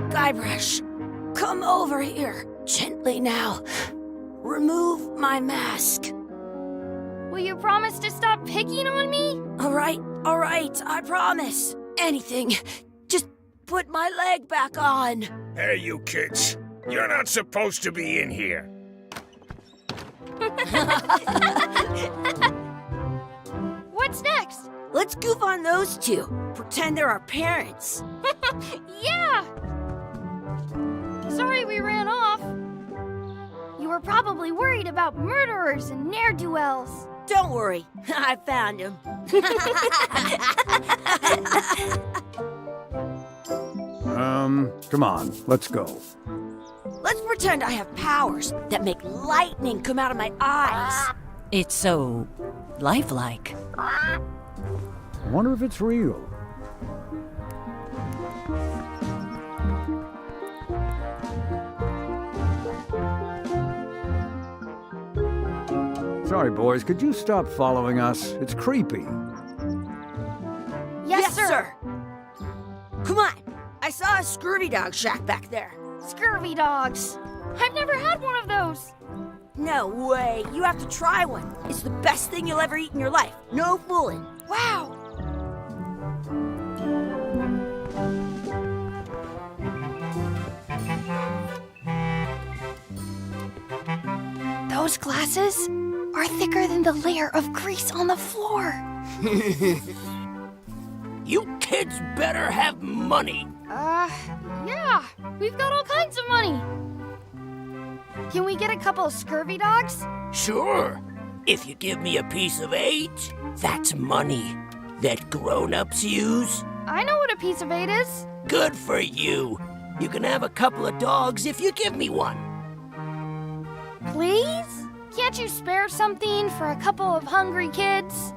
Guybrush, come over here. Gently now. Remove my mask. Will you promise to stop picking on me? All right, I promise. Anything. Just put my leg back on. Hey, you kids. You're not supposed to be in here. What's next? Let's goof on those two. Pretend they're our parents. Yeah! Sorry we ran off. You were probably worried about murderers and ne'er-do-wells. Don't worry, I found him. Come on, let's go. Let's pretend I have powers that make lightning come out of my eyes. It's so lifelike. I wonder if it's real. Sorry, boys, could you stop following us? It's creepy. Yes, sir. Come on, I saw a scurvy dog shack back there. Scurvy dogs. I've never had one of those. No way, you have to try one. It's the best thing you'll ever eat in your life. No fooling. Wow. Those glasses are thicker than the layer of grease on the floor. You kids better have money. Yeah. We've got all kinds of money. Can we get a couple of scurvy dogs? Sure. If you give me a piece of 8, that's money that grown-ups use. I know what a piece of 8 is. Good for you. You can have a couple of dogs if you give me one. Please? Can't you spare something for a couple of hungry kids?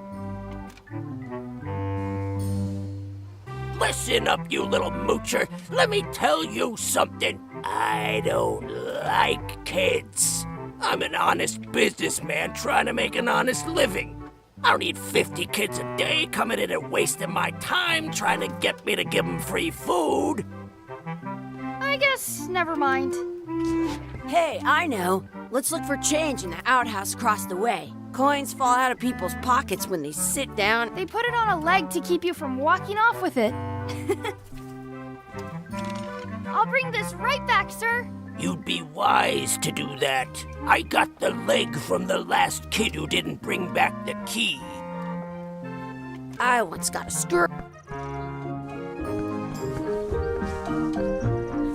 Listen up, you little moocher. Let me tell you something. I don't like kids. I'm an honest businessman trying to make an honest living. I don't need 50 kids a day coming in and wasting my time trying to get me to give them free food. I guess never mind. Hey, I know. Let's look for change in the outhouse across the way. Coins fall out of people's pockets when they sit down. They put it on a leg to keep you from walking off with it. I'll bring this right back, sir. You'd be wise to do that. I got the leg from the last kid who didn't bring back the key. I once got a skirt.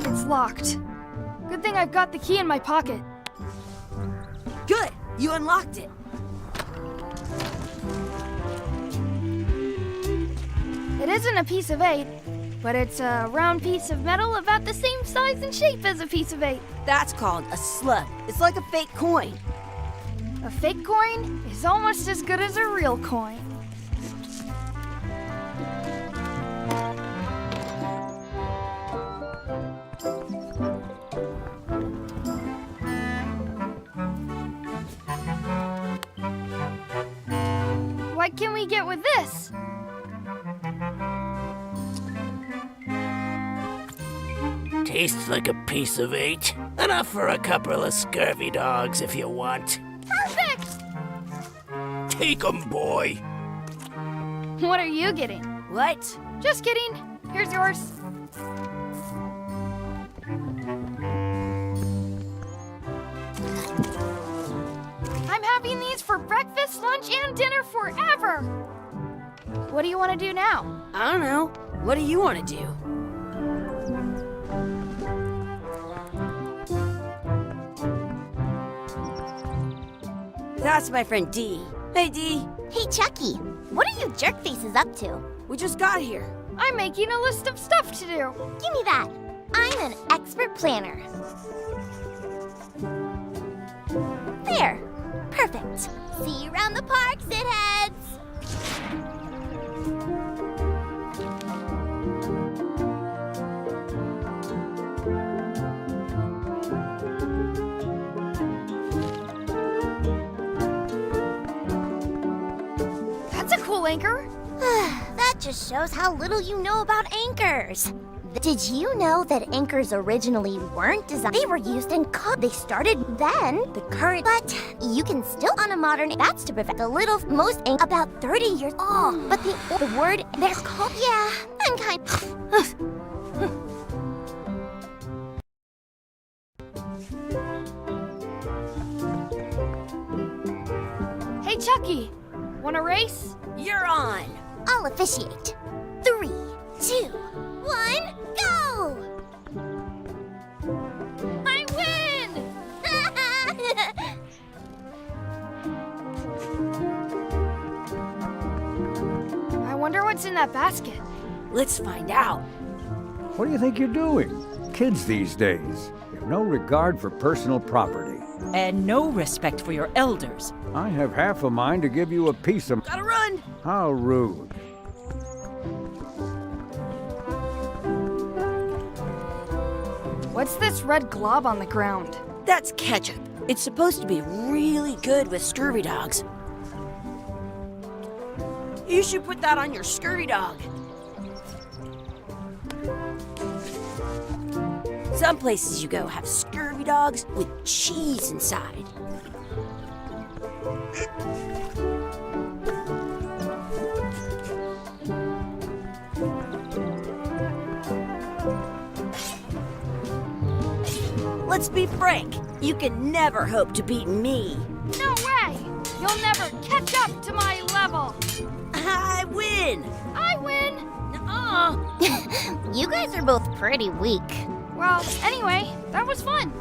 It's locked. Good thing I've got the key in my pocket. Good, you unlocked it. It isn't a piece of 8, but it's a round piece of metal about the same size and shape as a piece of 8. That's called a slug. It's like a fake coin. A fake coin is almost as good as a real coin. What can we get with this? Tastes like a piece of 8. Enough for a couple of scurvy dogs if you want. Perfect! Take 'em, boy. What are you getting? What? Just kidding. Here's yours. I'm having these for breakfast, lunch, and dinner forever. What do you want to do now? I don't know. What do you want to do? That's my friend Dee. Hey, Dee. Hey, Chucky, what are you jerk faces up to? We just got here. I'm making a list of stuff to do. Give me that. I'm an expert planner. There. Perfect. See you around the park, shitheads. That's a cool anchor. That just shows how little you know about anchors. Did you know that anchors originally weren't designed? They were used in cod. They started then, the current, but you can still on a modern. That's to prevent the little most about 30 years. Oh, but the word they're called. Yeah, I'm kind. Hey, Chucky, want a race? You're on. I'll officiate. 3, 2, 1, go! I win! I wonder what's in that basket. Let's find out. What do you think you're doing? Kids these days have no regard for personal property. And no respect for your elders. I have half a mind to give you a piece of... Gotta run. How rude. What's this red glob on the ground? That's ketchup. It's supposed to be really good with scurvy dogs. You should put that on your scurvy dog. Some places you go have scurvy dogs with cheese inside. Let's be frank. You can never hope to beat me. No way! You'll never catch up to my level! I win. I win! You guys are both pretty weak. Well, anyway, that was fun.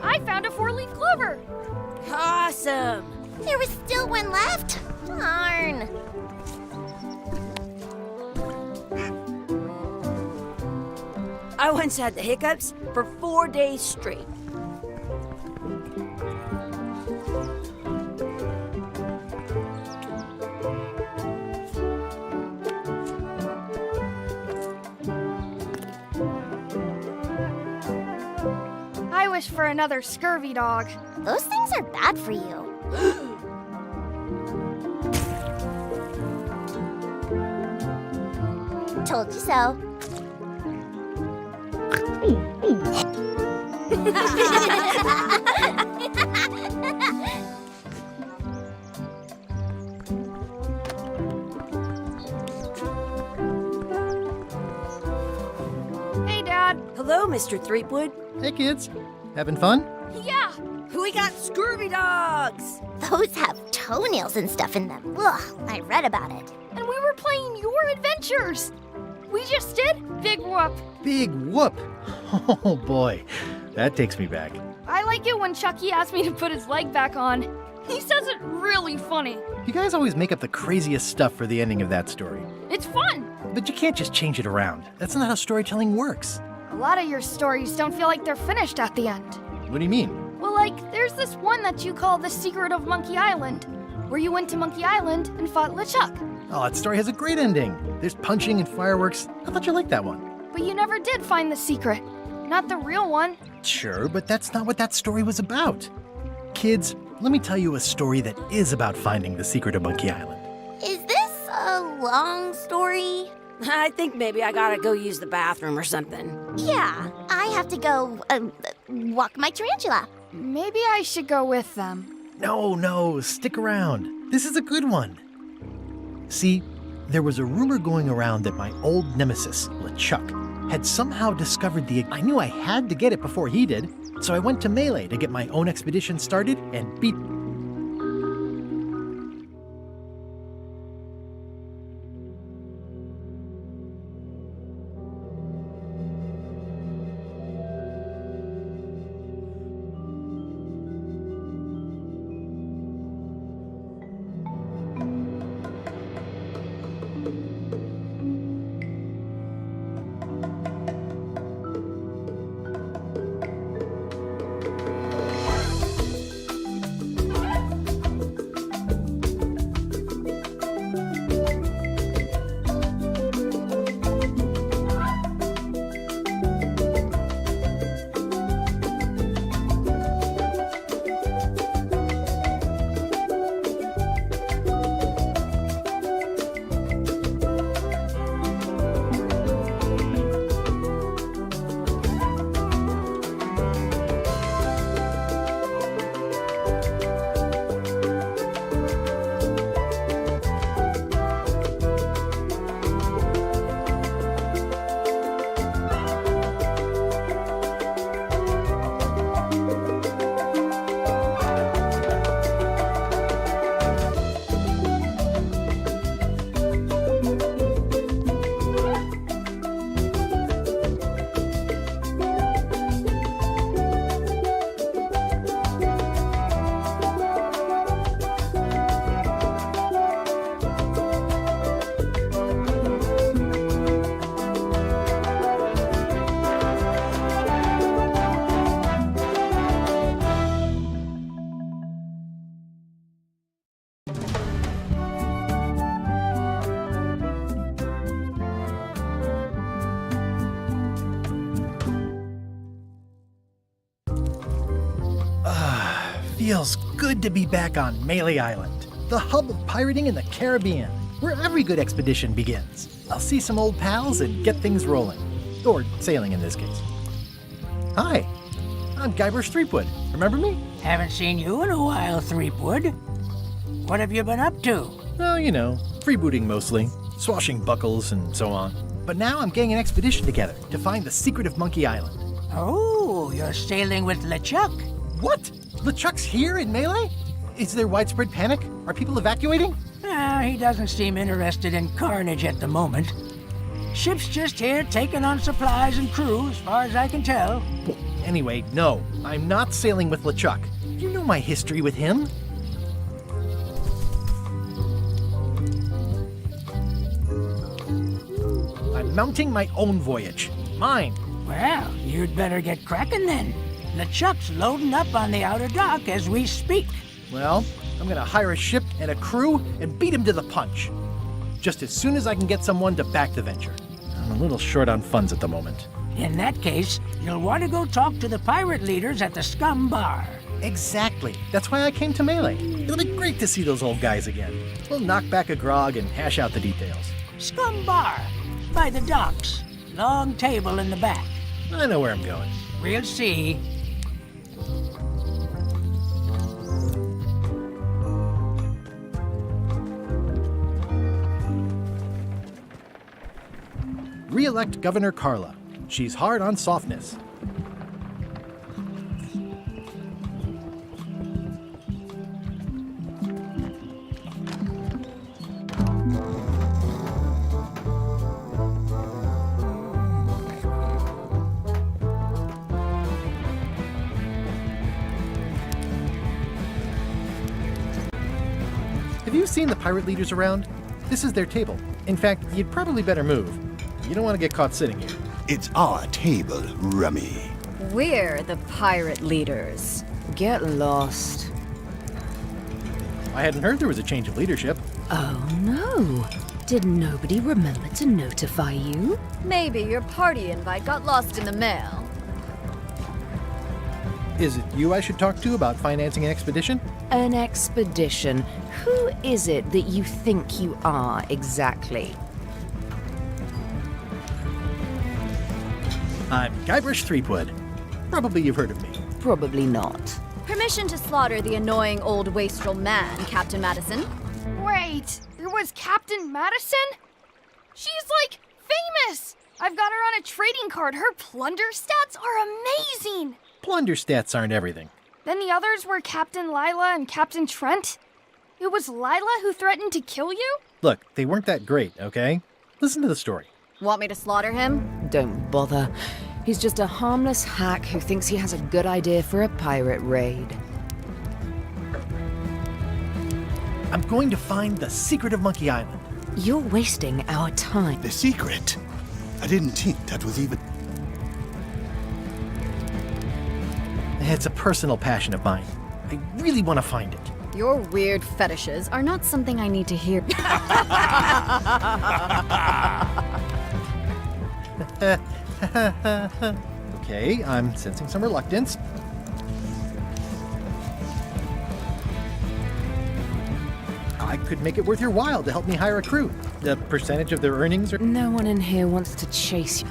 I found a 4-leaf clover. Awesome. There was still one left. Darn. I once had the hiccups for 4 days straight. I wish for another scurvy dog. Those things are bad for you. Told you so. Hey, Dad. Hello, Mr. Threepwood. Hey kids, having fun? Yeah, We got scurvy dogs. Those have toenails and stuff in them. Ugh, I read about it. and we were playing your adventures. We just did Big Whoop. Big whoop! Oh boy, that takes me back. I like it when Chucky asked me to put his leg back on. He says it really funny. You guys always make up the craziest stuff for the ending of that story. It's fun. But you can't just change it around. That's not how storytelling works. A lot of your stories don't feel like they're finished at the end. What do you mean? Well, like, there's this one that you call The Secret of Monkey Island, where you went to Monkey Island and fought LeChuck. Oh, that story has a great ending. There's punching and fireworks. I thought you liked that one. But you never did find the secret. Not the real one. Sure, but that's not what that story was about. Kids, let me tell you a story that is about finding the secret of Monkey Island. Is this a long story? I think maybe I gotta go use the bathroom or something. Yeah, I have to go walk my tarantula. Maybe I should go with them. No, stick around. This is a good one. See, there was a rumor going around that my old nemesis, LeChuck, had somehow discovered the... I knew I had to get it before he did, so I went to Melee to get my own expedition started and beat... feels good to be back on Melee Island, the hub of pirating in the Caribbean, where every good expedition begins. I'll see some old pals and get things rolling. Or sailing in this case. Hi, I'm Guybrush Threepwood. Remember me? Haven't seen you in a while, Threepwood. What have you been up to? Oh, you know, freebooting mostly, swashbuckles and so on. But now I'm getting an expedition together to find the secret of Monkey Island. Oh, you're sailing with LeChuck. What? LeChuck's here in Melee? Is there widespread panic? Are people evacuating? He doesn't seem interested in carnage at the moment. Ship's just here taking on supplies and crew, as far as I can tell. Well, anyway, no, I'm not sailing with LeChuck. You know my history with him. I'm mounting my own voyage. Mine. Well, you'd better get cracking then. LeChuck's loading up on the outer dock as we speak. Well, I'm gonna hire a ship and a crew and beat him to the punch. Just as soon as I can get someone to back the venture. I'm a little short on funds at the moment. In that case, you'll want to go talk to the pirate leaders at the Scum Bar. Exactly. That's why I came to Melee. It'll be great to see those old guys again. We'll knock back a grog and hash out the details. Scum Bar, by the docks. Long table in the back. I know where I'm going. We'll see. Re-elect Governor Carla. She's hard on softness. Have you seen the pirate leaders around? This is their table. In fact, you'd probably better move. You don't want to get caught sitting here. It's our table, Rummy. We're the pirate leaders. Get lost. I hadn't heard there was a change of leadership. Oh no. Did nobody remember to notify you? Maybe your party invite got lost in the mail. Is it you I should talk to about financing an expedition? An expedition? Who is it that you think you are exactly? I'm Guybrush Threepwood. Probably you've heard of me. Probably not. Permission to slaughter the annoying old wastrel man, Captain Madison. Wait, it was Captain Madison? She's like famous! I've got her on a trading card. Her plunder stats are amazing! Plunder stats aren't everything. Then the others were Captain Lila and Captain Trent. It was Lila who threatened to kill you? Look, they weren't that great, okay? Listen to the story. Want me to slaughter him? Don't bother. He's just a harmless hack who thinks he has a good idea for a pirate raid. I'm going to find the secret of Monkey Island. You're wasting our time. The secret? I didn't think that was even... It's a personal passion of mine. I really want to find it. Your weird fetishes are not something I need to hear. Okay, I'm sensing some reluctance. I could make it worth your while to help me hire a crew. The percentage of their earnings are... No one in here wants to chase you.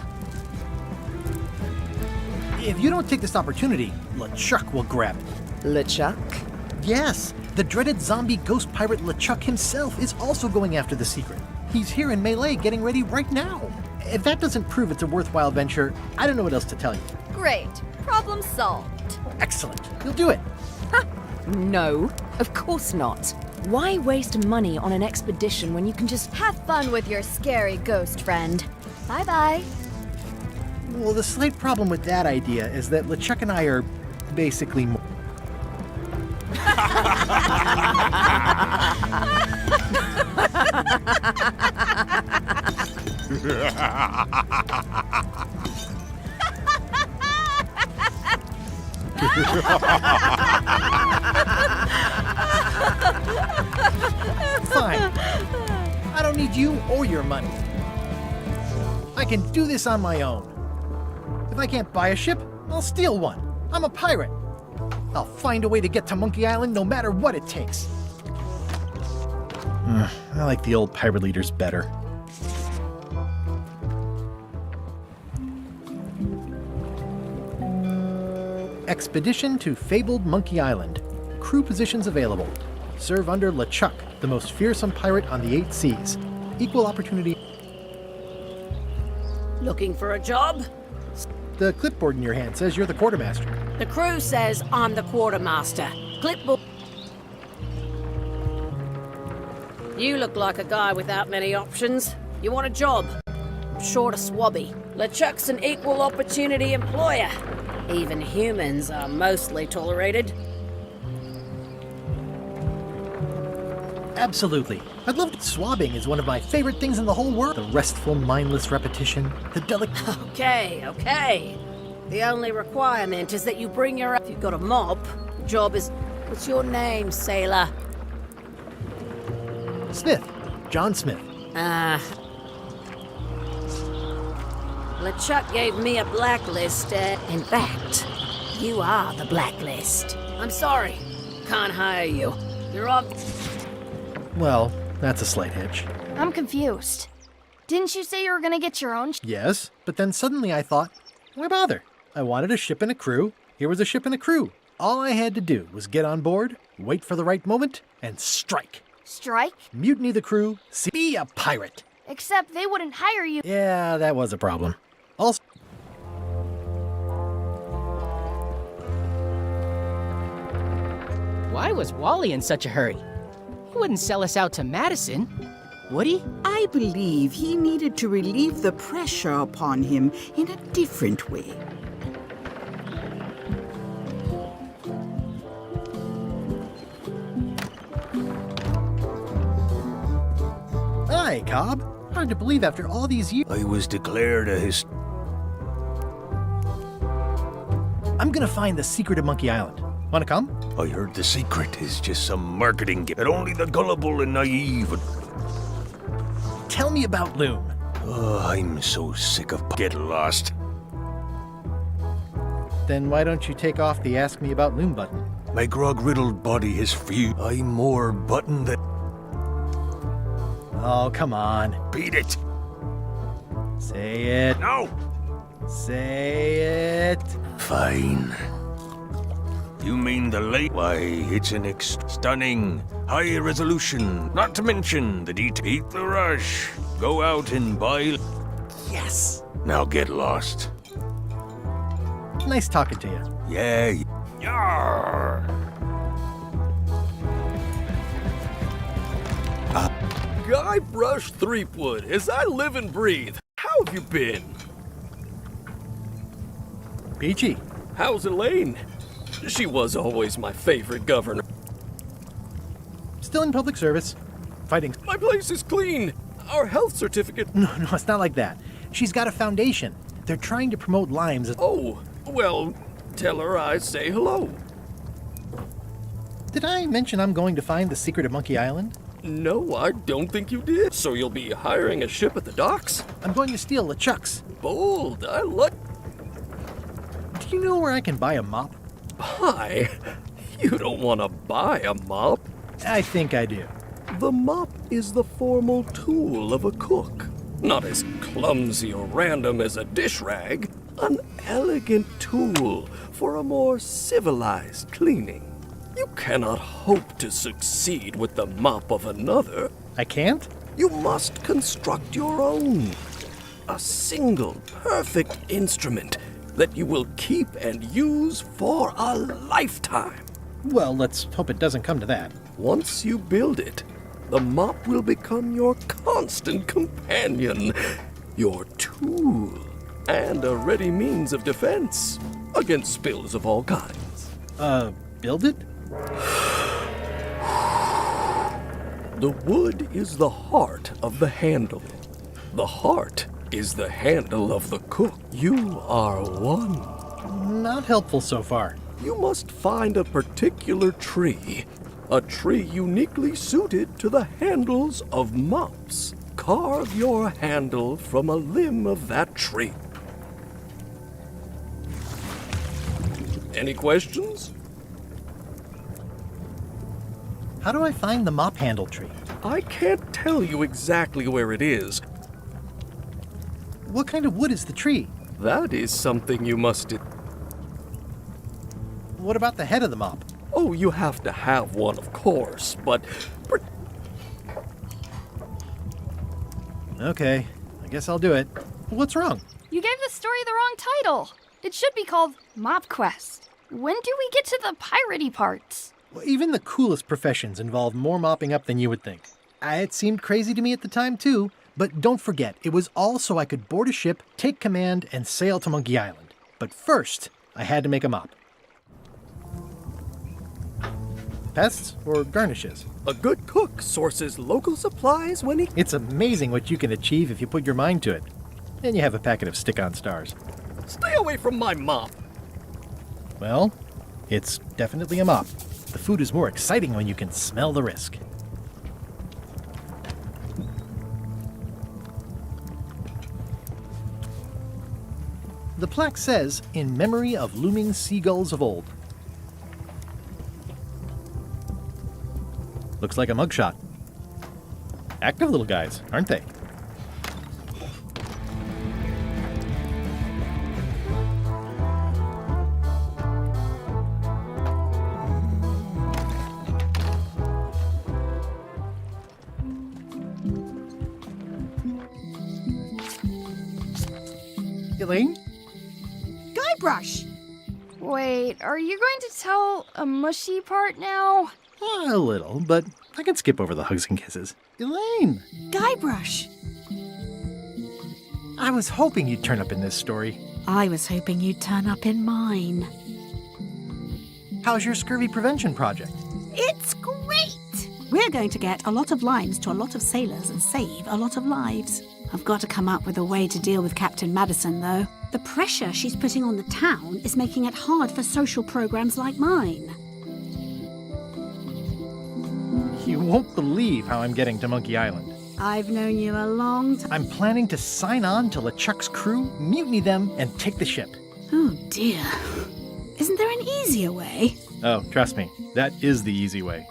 If you don't take this opportunity, LeChuck will grab it. LeChuck? Yes, the dreaded zombie ghost pirate LeChuck himself is also going after the secret. He's here in Melee getting ready right now. If that doesn't prove it's a worthwhile venture, I don't know what else to tell you. Great. Problem solved. Excellent. You'll do it. No, of course not. Why waste money on an expedition when you can just... Have fun with your scary ghost friend. Bye-bye. Well, the slight problem with that idea is that LeChuck and I are basically... Fine. I don't need you or your money. I can do this on my own. If I can't buy a ship, I'll steal one. I'm a pirate. I'll find a way to get to Monkey Island no matter what it takes. I like the old pirate leaders better. Expedition to fabled Monkey Island. Crew positions available. Serve under LeChuck, the most fearsome pirate on the 8 seas. Equal opportunity. Looking for a job? The clipboard in your hand says you're the quartermaster. The crew says I'm the quartermaster. Clipboard. You look like a guy without many options. You want a job? Short of swabby. LeChuck's an equal opportunity employer. Even humans are mostly tolerated. Absolutely. I'd love to. Swabbing is one of my favorite things in the whole world. The restful, mindless repetition, the delicate... Okay. The only requirement is that you bring your... If you've got a mop, the job is... What's your name, sailor? Smith. John Smith. LeChuck gave me a blacklist. In fact, you are the blacklist. I'm sorry. Can't hire you. You're off... Well, that's a slight hitch. I'm confused. Didn't you say you were gonna get your own Yes, but then suddenly I thought, why bother? I wanted a ship and a crew. Here was a ship and a crew. All I had to do was get on board, wait for the right moment, and strike. strike? Mutiny the crew, be a pirate. Except they wouldn't hire you. Yeah, that was a problem. Also, why was Wally in such a hurry? He wouldn't sell us out to Madison, would he? I believe he needed to relieve the pressure upon him in a different way. Hi, Cobb. Hard to believe after all these years. I was declared a I'm gonna find the secret of Monkey Island. Wanna come? I heard the secret is just some marketing gimmick that only the gullible and naive would... Tell me about Loom. Oh, I'm so sick of... Get lost. Then why don't you take off the Ask Me About Loom button? My grog-riddled body is free. I'm more button than... Oh, come on. Beat it. Say it. No! Say it. Fine. You mean the late... Why, it's an stunning, high resolution. Not to mention the detail. Eat the rush. Go out and buy... Yes! Now get lost. Nice talking to you. Yeah. Yarr! Guybrush Threepwood, as I live and breathe. How have you been? Peachy. How's Elaine? She was always my favorite governor. Still in public service. Fighting. My place is clean. Our health certificate... No, it's not like that. She's got a foundation. They're trying to promote limes. Oh, well, tell her I say hello. Did I mention I'm going to find the secret of Monkey Island? No, I don't think you did. So you'll be hiring a ship at the docks? I'm going to steal LeChuck's. Bold, I like... Do you know where I can buy a mop? Buy? You don't want to buy a mop. I think I do. The mop is the formal tool of a cook. Not as clumsy or random as a dish rag. An elegant tool for a more civilized cleaning. You cannot hope to succeed with the mop of another. I can't? You must construct your own. A single, perfect instrument that you will keep and use for a lifetime. Well, let's hope it doesn't come to that. Once you build it, the mop will become your constant companion, your tool, and a ready means of defense against spills of all kinds. Build it? The wood is the heart of the handle. The heart is the handle of the cook. You are one. Not helpful so far. You must find a particular tree. A tree uniquely suited to the handles of mops. Carve your handle from a limb of that tree. Any questions? How do I find the mop handle tree? I can't tell you exactly where it is. What kind of wood is the tree? That is something you must... What about the head of the mop? Oh, you have to have one, of course, but... Okay, I guess I'll do it. What's wrong? You gave the story the wrong title. It should be called Mop Quest. When do we get to the piratey parts? Well, even the coolest professions involve more mopping up than you would think. It seemed crazy to me at the time, too. But don't forget, it was all so I could board a ship, take command, and sail to Monkey Island. But first, I had to make a mop. Pests or garnishes? A good cook sources local supplies when he... It's amazing what you can achieve if you put your mind to it. And you have a packet of stick-on stars. Stay away from my mop! Well, it's definitely a mop. The food is more exciting when you can smell the risk. The plaque says, "In memory of looming seagulls of old." Looks like a mugshot. Active little guys, aren't they? Elaine? Guybrush! Wait, are you going to tell a mushy part now? A little, but I can skip over the hugs and kisses. Elaine! Guybrush! I was hoping you'd turn up in this story. I was hoping you'd turn up in mine. How's your scurvy prevention project? It's great! We're going to get a lot of lines to a lot of sailors and save a lot of lives. I've got to come up with a way to deal with Captain Madison, though. The pressure she's putting on the town is making it hard for social programs like mine. You won't believe how I'm getting to Monkey Island. I've known you a long time. I'm planning to sign on to LeChuck's crew, mutiny them, and take the ship. Oh, dear. Isn't there an easier way? Oh, trust me, that is the easy way.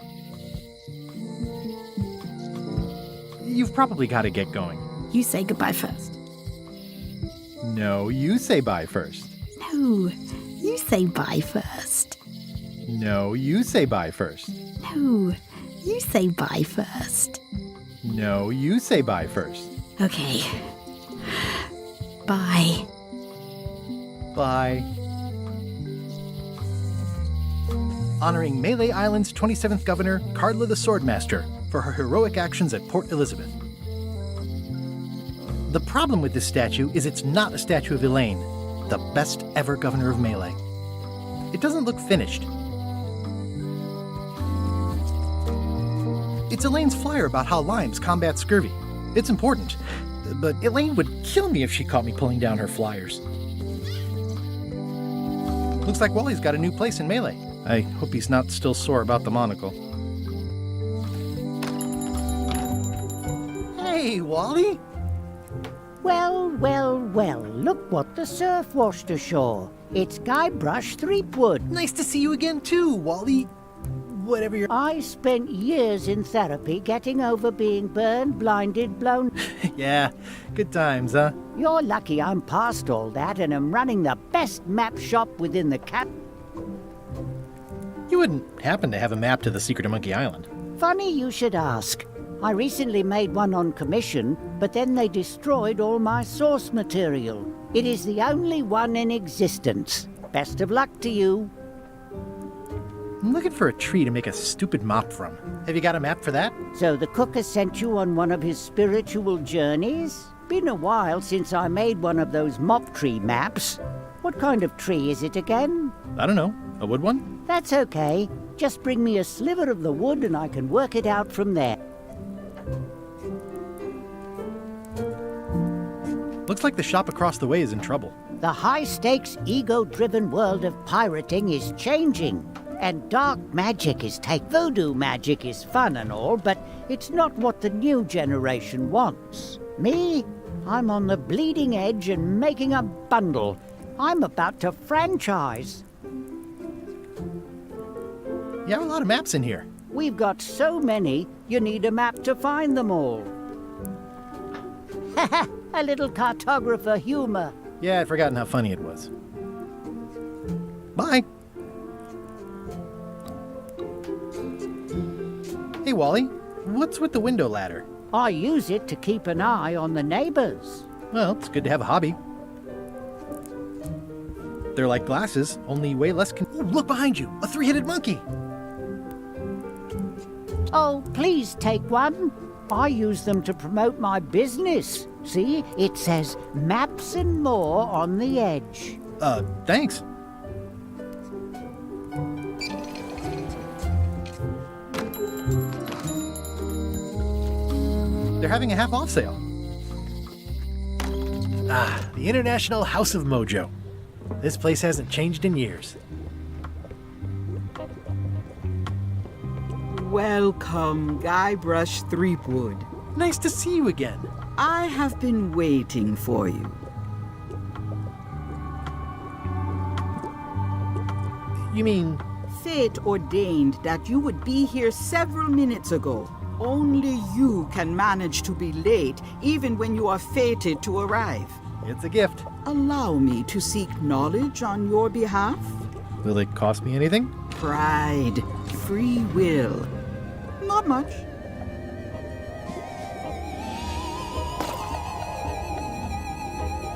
You've probably got to get going. You say goodbye first. No, you say bye first. No, you say bye first. No, you say bye first. No, you say bye first. No, you say bye first. Okay. Bye. Bye. Honoring Melee Island's 27th Governor, Cardla the Swordmaster, for her heroic actions at Port Elizabeth. The problem with this statue is it's not a statue of Elaine, the best ever governor of Melee. It doesn't look finished. It's Elaine's flyer about how limes combat scurvy. It's important, but Elaine would kill me if she caught me pulling down her flyers. Looks like Wally's got a new place in Melee. I hope he's not still sore about the monocle. Hey, Wally! Well, well, well, look what the surf washed ashore. It's Guybrush Threepwood. Nice to see you again too, Wally. Whatever you're... I spent years in therapy getting over being burned, blinded, blown... Yeah, good times, huh? You're lucky I'm past all that and am running the best map shop within the cap... You wouldn't happen to have a map to the secret of Monkey Island. Funny you should ask. I recently made one on commission, but then they destroyed all my source material. It is the only one in existence. Best of luck to you. I'm looking for a tree to make a stupid mop from. Have you got a map for that? So the cook has sent you on one of his spiritual journeys? Been a while since I made one of those mop tree maps. What kind of tree is it again? I don't know. A wood one? That's okay. Just bring me a sliver of the wood and I can work it out from there. Looks like the shop across the way is in trouble. The high-stakes, ego-driven world of pirating is changing. And dark magic is voodoo magic is fun and all, but it's not what the new generation wants. Me? I'm on the bleeding edge and making a bundle. I'm about to franchise. You have a lot of maps in here. We've got so many, you need a map to find them all. A little cartographer humor. Yeah, I'd forgotten how funny it was. Bye. Hey, Wally, what's with the window ladder? I use it to keep an eye on the neighbors. Well, it's good to have a hobby. They're like glasses, only way less Ooh, look behind you! A three-headed monkey! Oh, please take one. I use them to promote my business. See, it says Maps and More on the edge. Thanks. They're having a half-off sale. Ah, the International House of Mojo. This place hasn't changed in years. Welcome, Guybrush Threepwood. Nice to see you again. I have been waiting for you. You mean... Fate ordained that you would be here several minutes ago. Only you can manage to be late, even when you are fated to arrive. It's a gift. Allow me to seek knowledge on your behalf. Will it cost me anything? Pride, free will. Not much.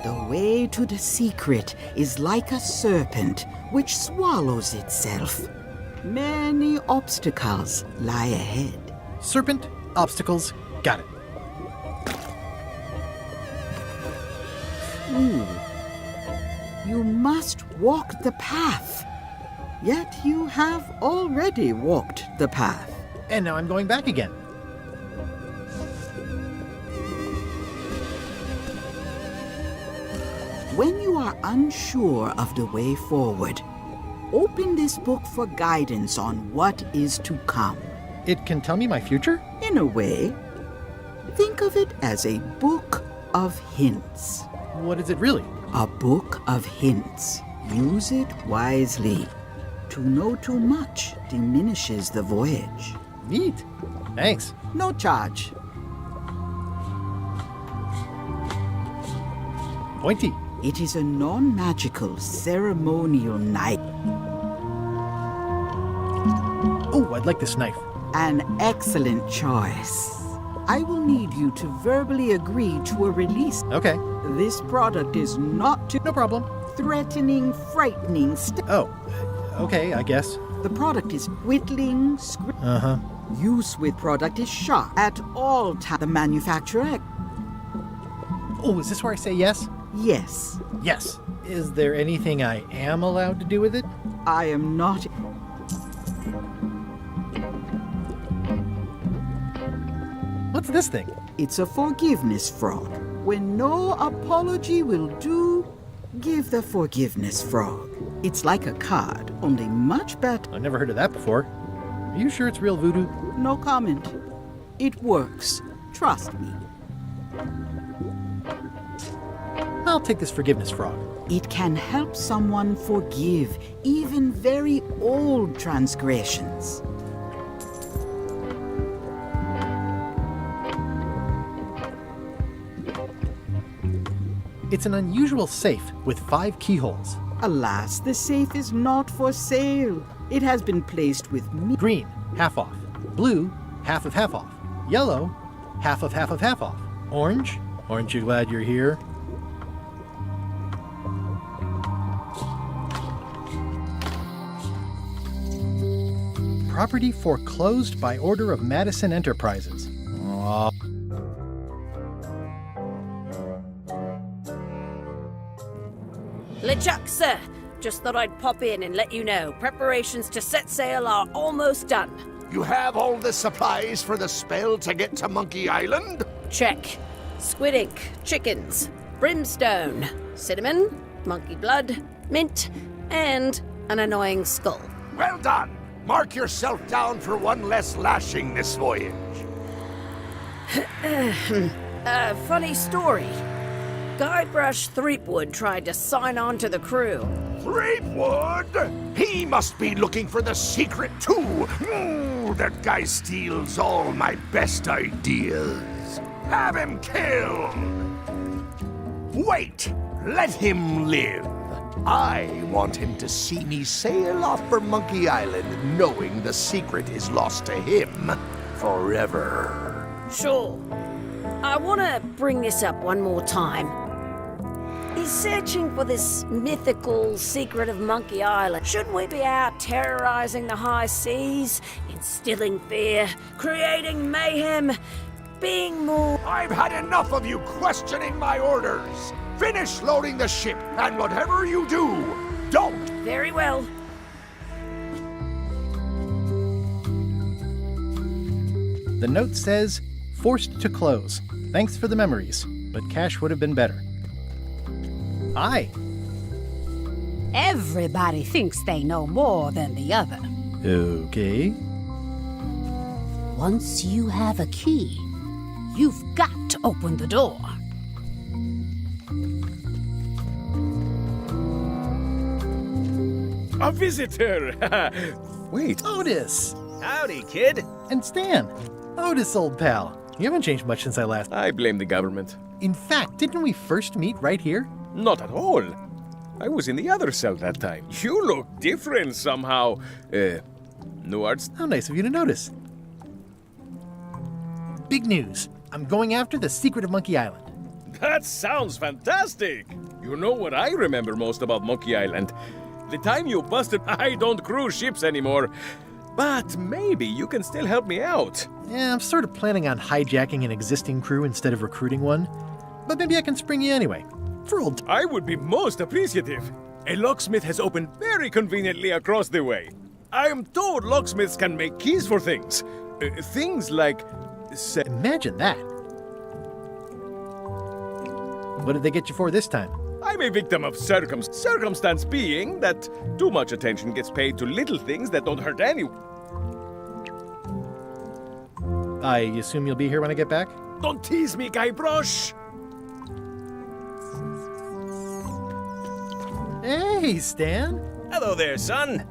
The way to the secret is like a serpent which swallows itself. Many obstacles lie ahead. Serpent, obstacles, got it. You must walk the path. Yet you have already walked the path. And now I'm going back again. When you are unsure of the way forward, open this book for guidance on what is to come. It can tell me my future? In a way. Think of it as a book of hints. What is it really? A book of hints. Use it wisely. To know too much diminishes the voyage. Neat. Thanks. No charge. Pointy. It is a non-magical ceremonial knife. Oh, I'd like this knife. An excellent choice. I will need you to verbally agree to a release. Okay. This product is not too... No problem. Threatening, frightening... Okay, I guess. The product is whittling, Uh-huh. Use with product is shot at all times. The manufacturer... Oh, is this where I say yes? Yes. Yes. Is there anything I am allowed to do with it? I am not... What's this thing? It's a forgiveness frog. When no apology will do, give the forgiveness frog. It's like a card, only much better. I've never heard of that before. Are you sure it's real voodoo? No comment. It works. Trust me. I'll take this forgiveness frog. It can help someone forgive even very old transgressions. It's an unusual safe with 5 keyholes. Alas, the safe is not for sale. It has been placed with me. Green, half off. Blue, half of half off. Yellow, half of half of half off. Orange, aren't you glad you're here? Property foreclosed by order of Madison Enterprises. Aww. LeChuck, sir. Just thought I'd pop in and let you know. Preparations to set sail are almost done. You have all the supplies for the spell to get to Monkey Island? Check. Squid ink, chickens, brimstone, cinnamon, monkey blood, mint, and an annoying skull. Well done! Mark yourself down for one less lashing this voyage. Funny story. Guybrush Threepwood tried to sign on to the crew. Threepwood? He must be looking for the secret too. Oh, that guy steals all my best ideas. Have him killed! Wait! Let him live! I want him to see me sail off for Monkey Island knowing the secret is lost to him forever. Sure. I want to bring this up one more time. He's searching for this mythical secret of Monkey Island. Shouldn't we be out terrorizing the high seas, instilling fear, creating mayhem, being more... I've had enough of you questioning my orders. Finish loading the ship, and whatever you do, don't. Very well. The note says, forced to close. Thanks for the memories, but cash would have been better. Hi. Everybody thinks they know more than the other. Okay. Once you have a key, you've got to open the door. A visitor! Wait. Otis! Howdy, kid. And Stan. Otis, old pal. You haven't changed much since I last... I blame the government. In fact, didn't we first meet right here? Not at all. I was in the other cell that time. You look different somehow. Nuards? How nice of you to notice. Big news. I'm going after the secret of Monkey Island. That sounds fantastic! You know what I remember most about Monkey Island? The time you busted I don't cruise ships anymore. But maybe you can still help me out. Yeah, I'm sort of planning on hijacking an existing crew instead of recruiting one. But maybe I can spring you anyway. For old... I would be most appreciative. A locksmith has opened very conveniently across the way. I am told locksmiths can make keys for things. Things like... Imagine that. What did they get you for this time? I'm a victim of circumstance being that too much attention gets paid to little things that don't hurt anyone. I assume you'll be here when I get back? Don't tease me, Guybrush! Hey, Stan! Hello there, son!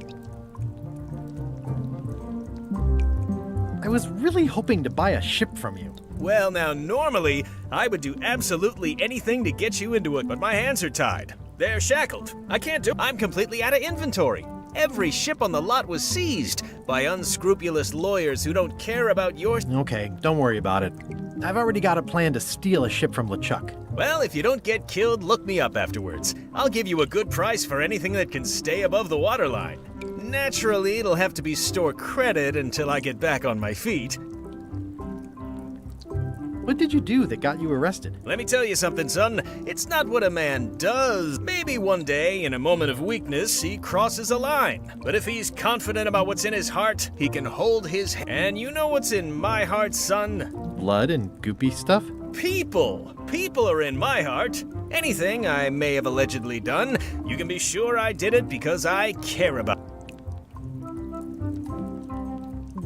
I was really hoping to buy a ship from you. Well, now, normally, I would do absolutely anything to get you into it, but my hands are tied. They're shackled. I can't do. I'm completely out of inventory. Every ship on the lot was seized by unscrupulous lawyers who don't care about yours. Okay, don't worry about it. I've already got a plan to steal a ship from LeChuck. Well, if you don't get killed, look me up afterwards. I'll give you a good price for anything that can stay above the waterline. Naturally, it'll have to be store credit until I get back on my feet. What did you do that got you arrested? Let me tell you something, son. It's not what a man does. Maybe one day, in a moment of weakness, he crosses a line. But if he's confident about what's in his heart, he can hold his hand. And you know what's in my heart, son? Blood and goopy stuff? People. People are in my heart. Anything I may have allegedly done, you can be sure I did it because I care about it.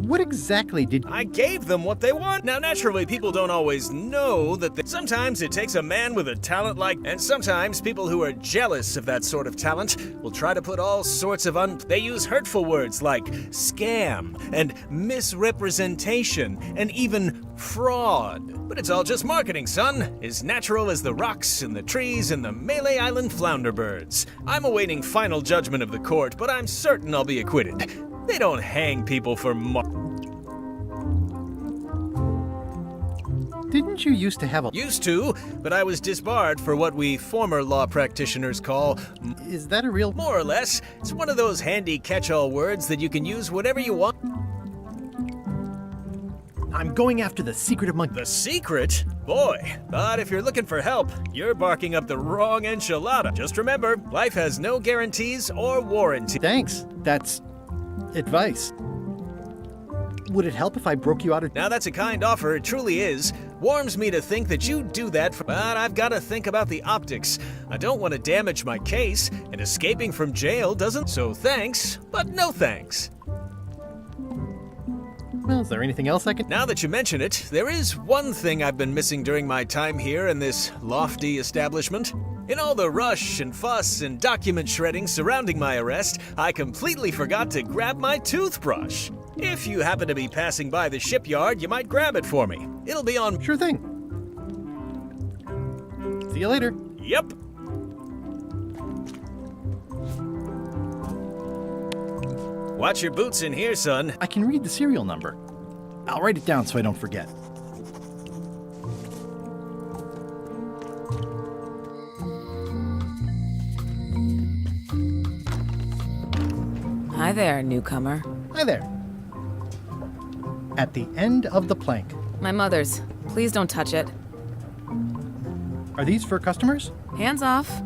What exactly did... I gave them what they want. Now, naturally, people don't always know that sometimes it takes a man with a talent like... And sometimes people who are jealous of that sort of talent will try to put all sorts of They use hurtful words like scam and misrepresentation and even fraud. But it's all just marketing, son. As natural as the rocks and the trees and the Melee Island flounder birds. I'm awaiting final judgment of the court, but I'm certain I'll be acquitted. They don't hang people for Didn't you used to have a... Used to, but I was disbarred for what we former law practitioners call... Is that a real... More or less. It's one of those handy catch-all words that you can use whatever you want. I'm going after the secret of Monkey... The secret? Boy, but if you're looking for help, you're barking up the wrong enchilada. Just remember, life has no guarantees or warranties. Thanks. That's... advice. Would it help if I broke you out of... Now that's a kind offer, it truly is. Warms me to think that you'd do that but I've got to think about the optics. I don't want to damage my case, and escaping from jail doesn't... So thanks, but no thanks. Well, is there anything else I can... Now that you mention it, there is one thing I've been missing during my time here in this lofty establishment. In all the rush and fuss and document shredding surrounding my arrest, I completely forgot to grab my toothbrush. If you happen to be passing by the shipyard, you might grab it for me. It'll be on. Sure thing. See you later. Yep. Watch your boots in here, son. I can read the serial number. I'll write it down so I don't forget. Hi there, newcomer. Hi there. At the end of the plank. My mother's. Please don't touch it. Are these for customers? Hands off.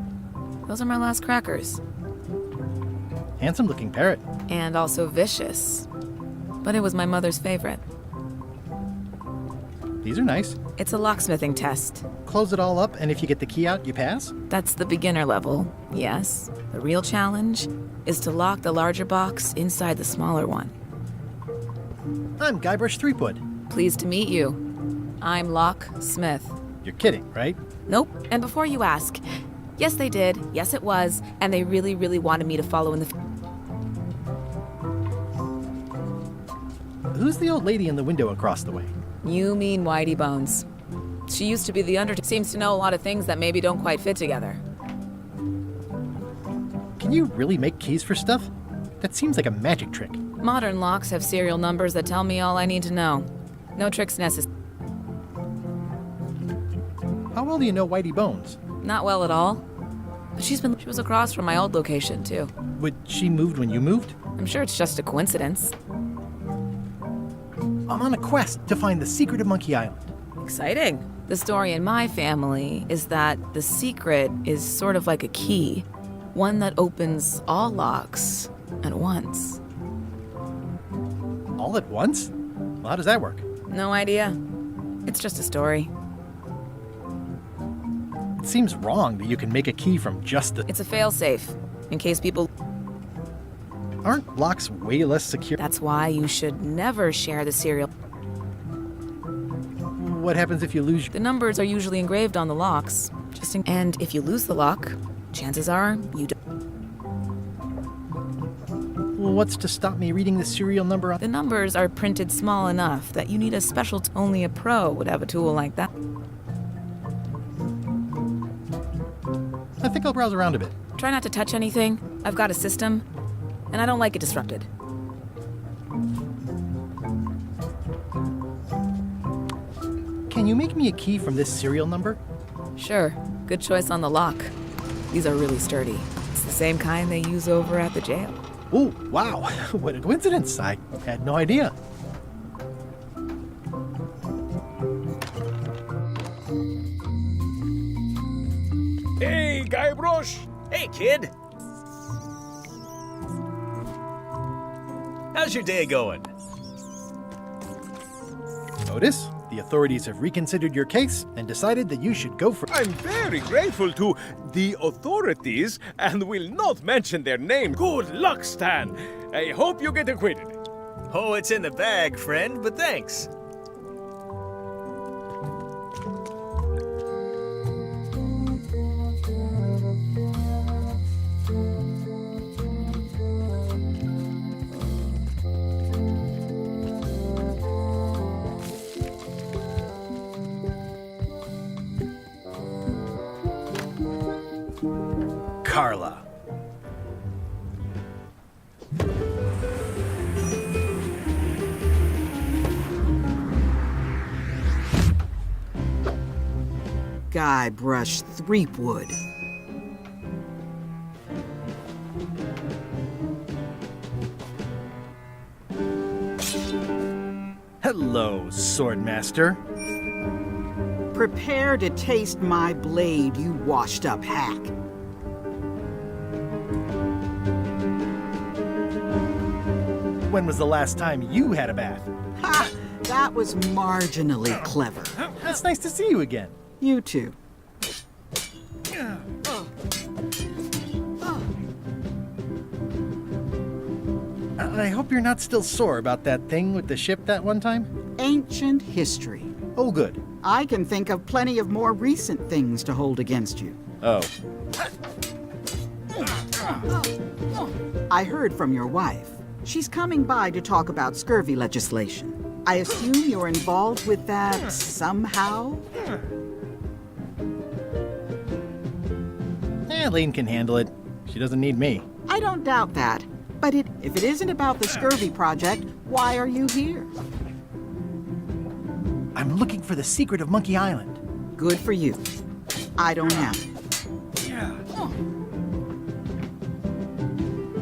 Those are my last crackers. Handsome looking parrot. And also vicious. But it was my mother's favorite. These are nice. It's a locksmithing test. Close it all up, and if you get the key out, you pass? That's the beginner level, yes. The real challenge is to lock the larger box inside the smaller one. I'm Guybrush Threepwood. Pleased to meet you. I'm Locksmith. You're kidding, right? Nope. And before you ask, yes they did, yes it was, and they really, really wanted me to follow in the... Who's the old lady in the window across the way? You mean Whitey Bones. She used to be the Undertaker. Seems to know a lot of things that maybe don't quite fit together. Can you really make keys for stuff? That seems like a magic trick. Modern locks have serial numbers that tell me all I need to know. No tricks necessary. How well do you know Whitey Bones? Not well at all. But she was across from my old location, too. But she moved when you moved? I'm sure it's just a coincidence. I'm on a quest to find the secret of Monkey Island. Exciting. The story in my family is that the secret is sort of like a key. One that opens all locks at once. All at once? Well, how does that work? No idea. It's just a story. It seems wrong that you can make a key from just the... It's a failsafe, in case people... Aren't locks way less secure? That's why you should never share the serial. What happens if you lose... The numbers are usually engraved on the locks. And if you lose the lock, chances are you don't... Well, what's to stop me reading the serial number on... The numbers are printed small enough that you need a special... Only a pro would have a tool like that. I think I'll browse around a bit. Try not to touch anything. I've got a system, and I don't like it disrupted. Can you make me a key from this serial number? Sure. Good choice on the lock. These are really sturdy. It's the same kind they use over at the jail. Oh, wow. What a coincidence. I had no idea. Hey, Guybrush! Hey, kid! How's your day going? Otis, the authorities have reconsidered your case and decided that you should go for... I'm very grateful to the authorities and will not mention their name. Good luck, Stan. I hope you get acquitted. Oh, it's in the bag, friend, but thanks. Carla. Guybrush Threepwood. Hello, Swordmaster. Prepare to taste my blade, you washed-up hack. When was the last time you had a bath? Ha! That was marginally clever. It's nice to see you again. You too. I hope you're not still sore about that thing with the ship that one time? Ancient history. Oh, good. I can think of plenty of more recent things to hold against you. Oh. I heard from your wife. She's coming by to talk about scurvy legislation. I assume you're involved with that somehow? Elaine can handle it. She doesn't need me. I don't doubt that. But if it isn't about the scurvy project, why are you here? I'm looking for the secret of Monkey Island. Good for you. I don't have it.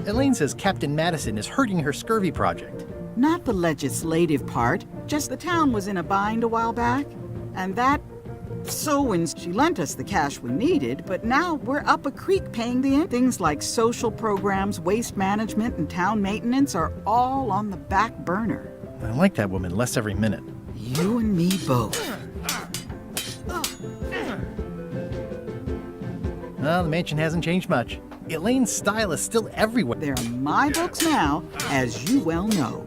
Elaine says Captain Madison is hurting her scurvy project. Not the legislative part, just the town was in a bind a while back. And when she lent us the cash we needed, but now we're up a creek paying the end. Things like social programs, waste management, and town maintenance are all on the back burner. I like that woman less every minute. You and me both. Well, the mansion hasn't changed much. Elaine's style is still everywhere. They're my books now, as you well know.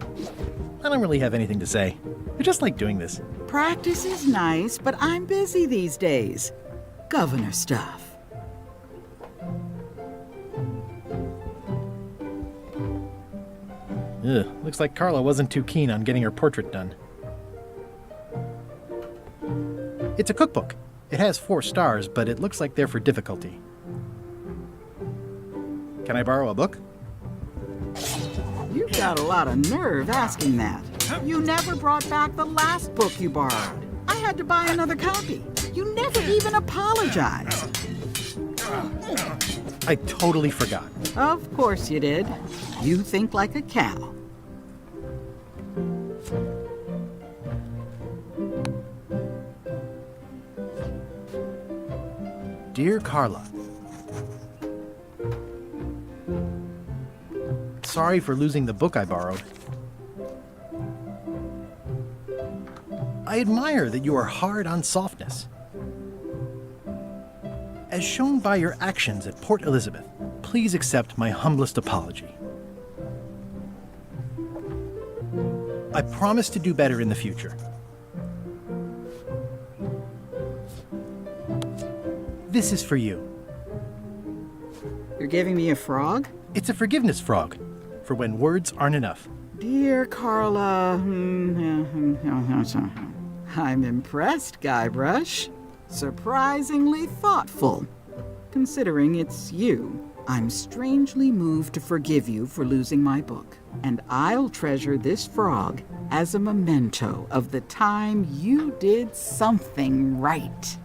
I don't really have anything to say. I just like doing this. Practice is nice, but I'm busy these days. Governor stuff. Ugh, looks like Carla wasn't too keen on getting her portrait done. It's a cookbook. It has 4 stars, but it looks like they're for difficulty. Can I borrow a book? You've got a lot of nerve asking that. You never brought back the last book you borrowed. I had to buy another copy. You never even apologized. I totally forgot. Of course you did. You think like a cow. Dear Carla, sorry for losing the book I borrowed. I admire that you are hard on softness. As shown by your actions at Port Elizabeth, please accept my humblest apology. I promise to do better in the future. This is for you. You're giving me a frog? It's a forgiveness frog, for when words aren't enough. Dear Carla, I'm impressed, Guybrush. Surprisingly thoughtful. Considering it's you, I'm strangely moved to forgive you for losing my book. And I'll treasure this frog as a memento of the time you did something right.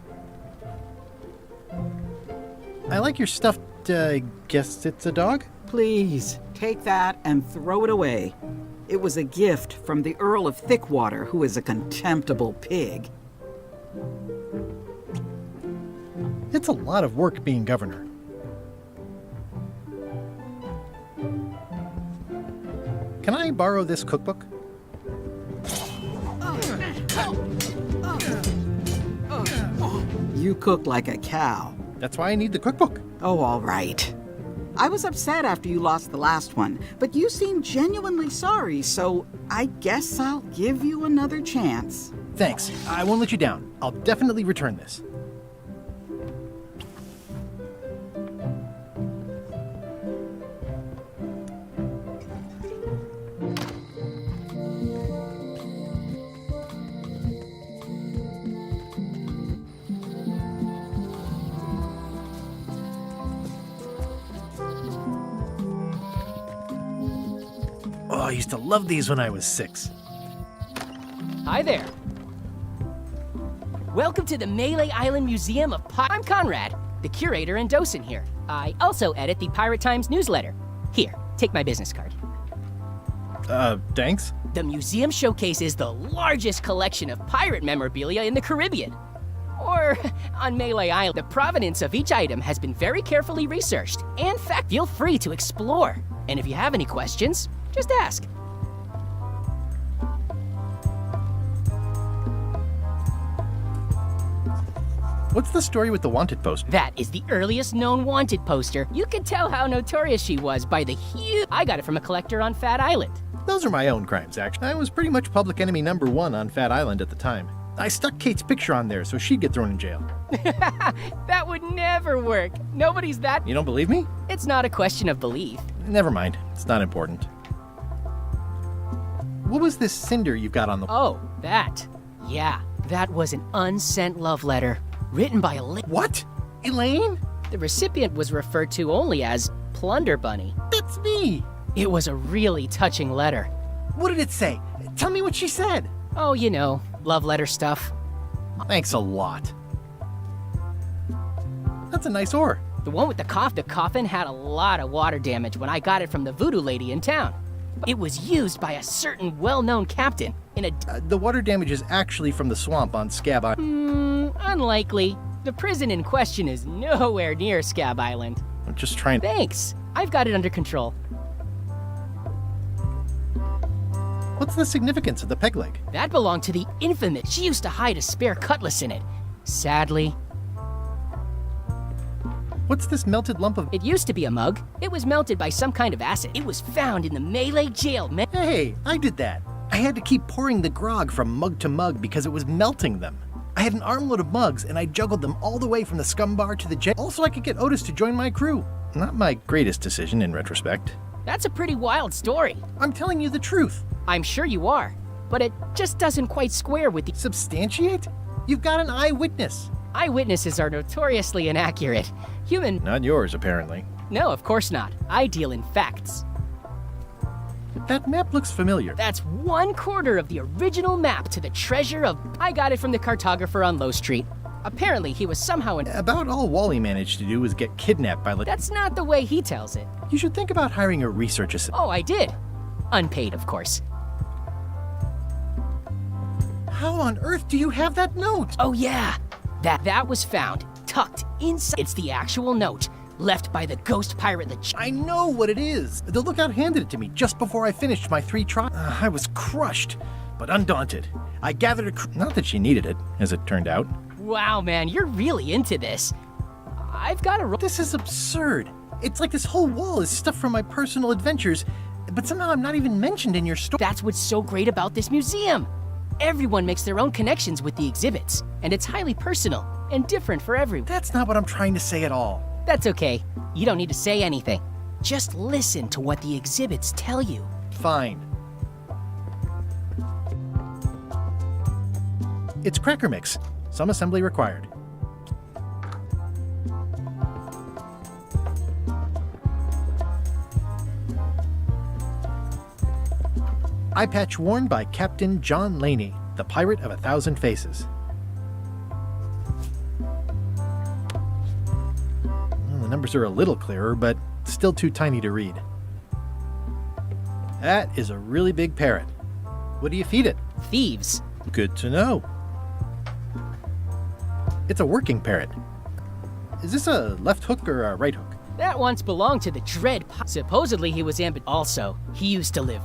I like your stuffed, guess it's a dog? Please, take that and throw it away. It was a gift from the Earl of Thickwater, who is a contemptible pig. It's a lot of work being governor. Can I borrow this cookbook? You cook like a cow. That's why I need the cookbook. Oh, all right. I was upset after you lost the last one, but you seemed genuinely sorry, so I guess I'll give you another chance. Thanks. I won't let you down. I'll definitely return this. Oh, I used to love these when I was 6. Hi there. Welcome to the Melee Island Museum of I'm Conrad, the curator and docent here. I also edit the Pirate Times newsletter. Here, take my business card. Thanks? The museum showcases the largest collection of pirate memorabilia in the Caribbean. Or on Melee Island, the provenance of each item has been very carefully researched. In fact, feel free to explore. And if you have any questions, just ask. What's the story with the wanted poster? That is the earliest known wanted poster. You can tell how notorious she was by the huge... I got it from a collector on Fat Island. Those are my own crimes, actually. I was pretty much public enemy #1 on Fat Island at the time. I stuck Kate's picture on there so she'd get thrown in jail. That would never work. Nobody's that... You don't believe me? It's not a question of belief. Never mind. It's not important. what was this cinder you've got on the... Oh, that. Yeah, that was an unsent love letter written by Elaine. What? Elaine? The recipient was referred to only as Plunder Bunny. That's me. It was a really touching letter. What did it say? Tell me what she said. Oh, you know, love letter stuff. Thanks a lot. That's a nice ore. The one with the coffin had a lot of water damage when I got it from the voodoo lady in town. It was used by a certain well-known captain in a... the water damage is actually from the swamp on Scab Island. Unlikely. The prison in question is nowhere near Scab Island. I'm just trying... Thanks. I've got it under control. What's the significance of the peg leg? That belonged to the infamous. She used to hide a spare cutlass in it. Sadly. What's this melted lump of... It used to be a mug. It was melted by some kind of acid. It was found in the Malay jail. Hey, I did that. I had to keep pouring the grog from mug to mug because it was melting them. I had an armload of mugs, and I juggled them all the way from the scum bar to the jail, also I could get Otis to join my crew. Not my greatest decision in retrospect. That's a pretty wild story. I'm telling you the truth. I'm sure you are, but it just doesn't quite square with the... Substantiate? You've got an eyewitness. Eyewitnesses are notoriously inaccurate. Human... Not yours, apparently. No, of course not. I deal in facts. That map looks familiar. That's 1/4 of the original map to the treasure of... I got it from the cartographer on Low Street. Apparently, he was somehow in... About all Wally managed to do was get kidnapped by... That's not the way he tells it. You should think about hiring a research assistant. Oh, I did. Unpaid, of course. How on earth do you have that note? Oh, yeah. That was found, tucked inside. It's the actual note, left by the ghost pirate I know what it is. The lookout handed it to me just before I finished my 3 trials. I was crushed, but undaunted. I gathered a not that she needed it, as it turned out. Wow, man, you're really into this. I've got a... This is absurd. It's like this whole wall is stuff from my personal adventures, but somehow I'm not even mentioned in your story. That's what's so great about this museum. Everyone makes their own connections with the exhibits, and it's highly personal and different for everyone. That's not what I'm trying to say at all. That's okay. You don't need to say anything. Just listen to what the exhibits tell you. Fine. It's cracker mix. Some assembly required. Eye patch worn by Captain John Laney, the pirate of 1,000 faces. Well, the numbers are a little clearer, but still too tiny to read. That is a really big parrot. What do you feed it? Thieves. Good to know. It's a working parrot. Is this a left hook or a right hook? That once belonged to the Dread. Supposedly he was Also, he used to live...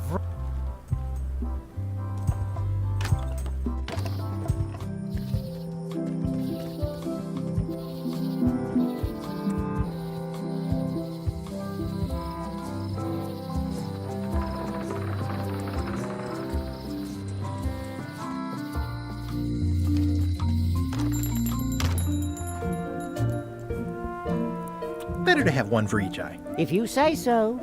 Better to have one for each eye. If you say so.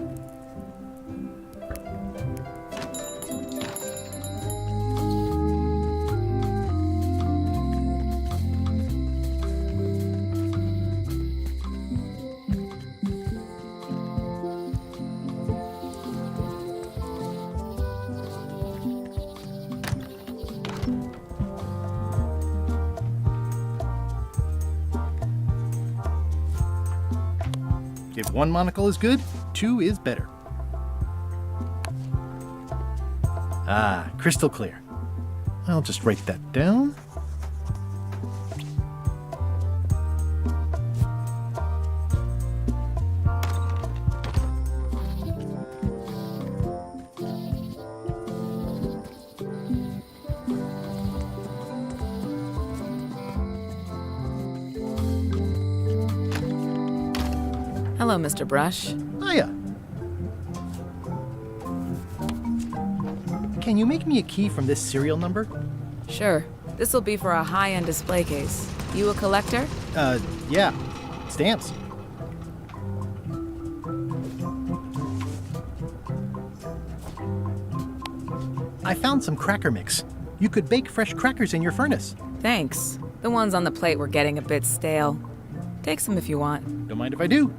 If 1 monocle is good, 2 is better. Ah, crystal clear. I'll just write that down. Hello, Mr. Brush. Hiya. Can you make me a key from this serial number? Sure. This will be for a high-end display case. You a collector? Yeah. Stamps. I found some cracker mix. You could bake fresh crackers in your furnace. Thanks. The ones on the plate were getting a bit stale. Take some if you want. Don't mind if I do.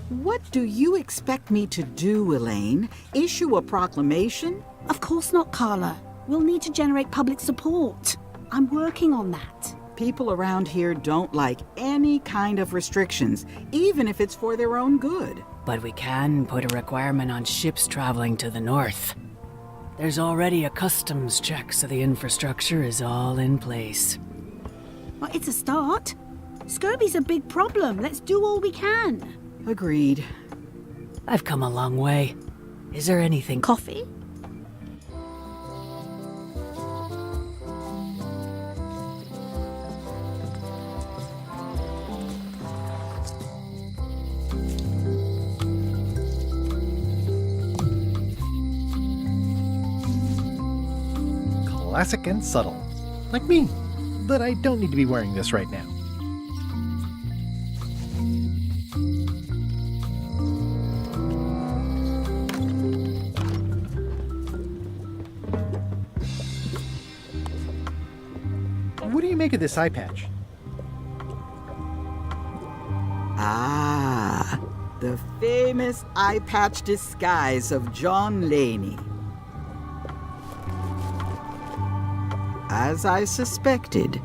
What do you expect me to do, Elaine? Issue a proclamation? Of course not, Carla. We'll need to generate public support. I'm working on that. People around here don't like any kind of restrictions, even if it's for their own good. But we can put a requirement on ships traveling to the north. There's already a customs check, so the infrastructure is all in place. Well, it's a start. Scurvy's a big problem. Let's do all we can. Agreed. I've come a long way. Is there anything? Coffee? Classic and subtle. Like me. But I don't need to be wearing this right now. What do you make of this eye patch? Ah, the famous eye patch disguise of John Laney. As I suspected,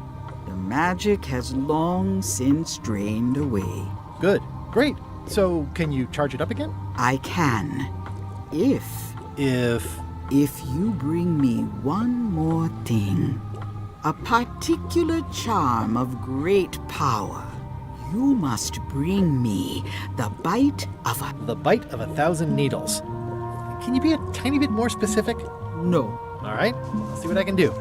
the magic has long since drained away. Good. Great. So, can you charge it up again? I can. If you bring me one more thing. A particular charm of great power. You must bring me the bite of a... The bite of 1,000 needles. Can you be a tiny bit more specific? No. All right. I'll see what I can do.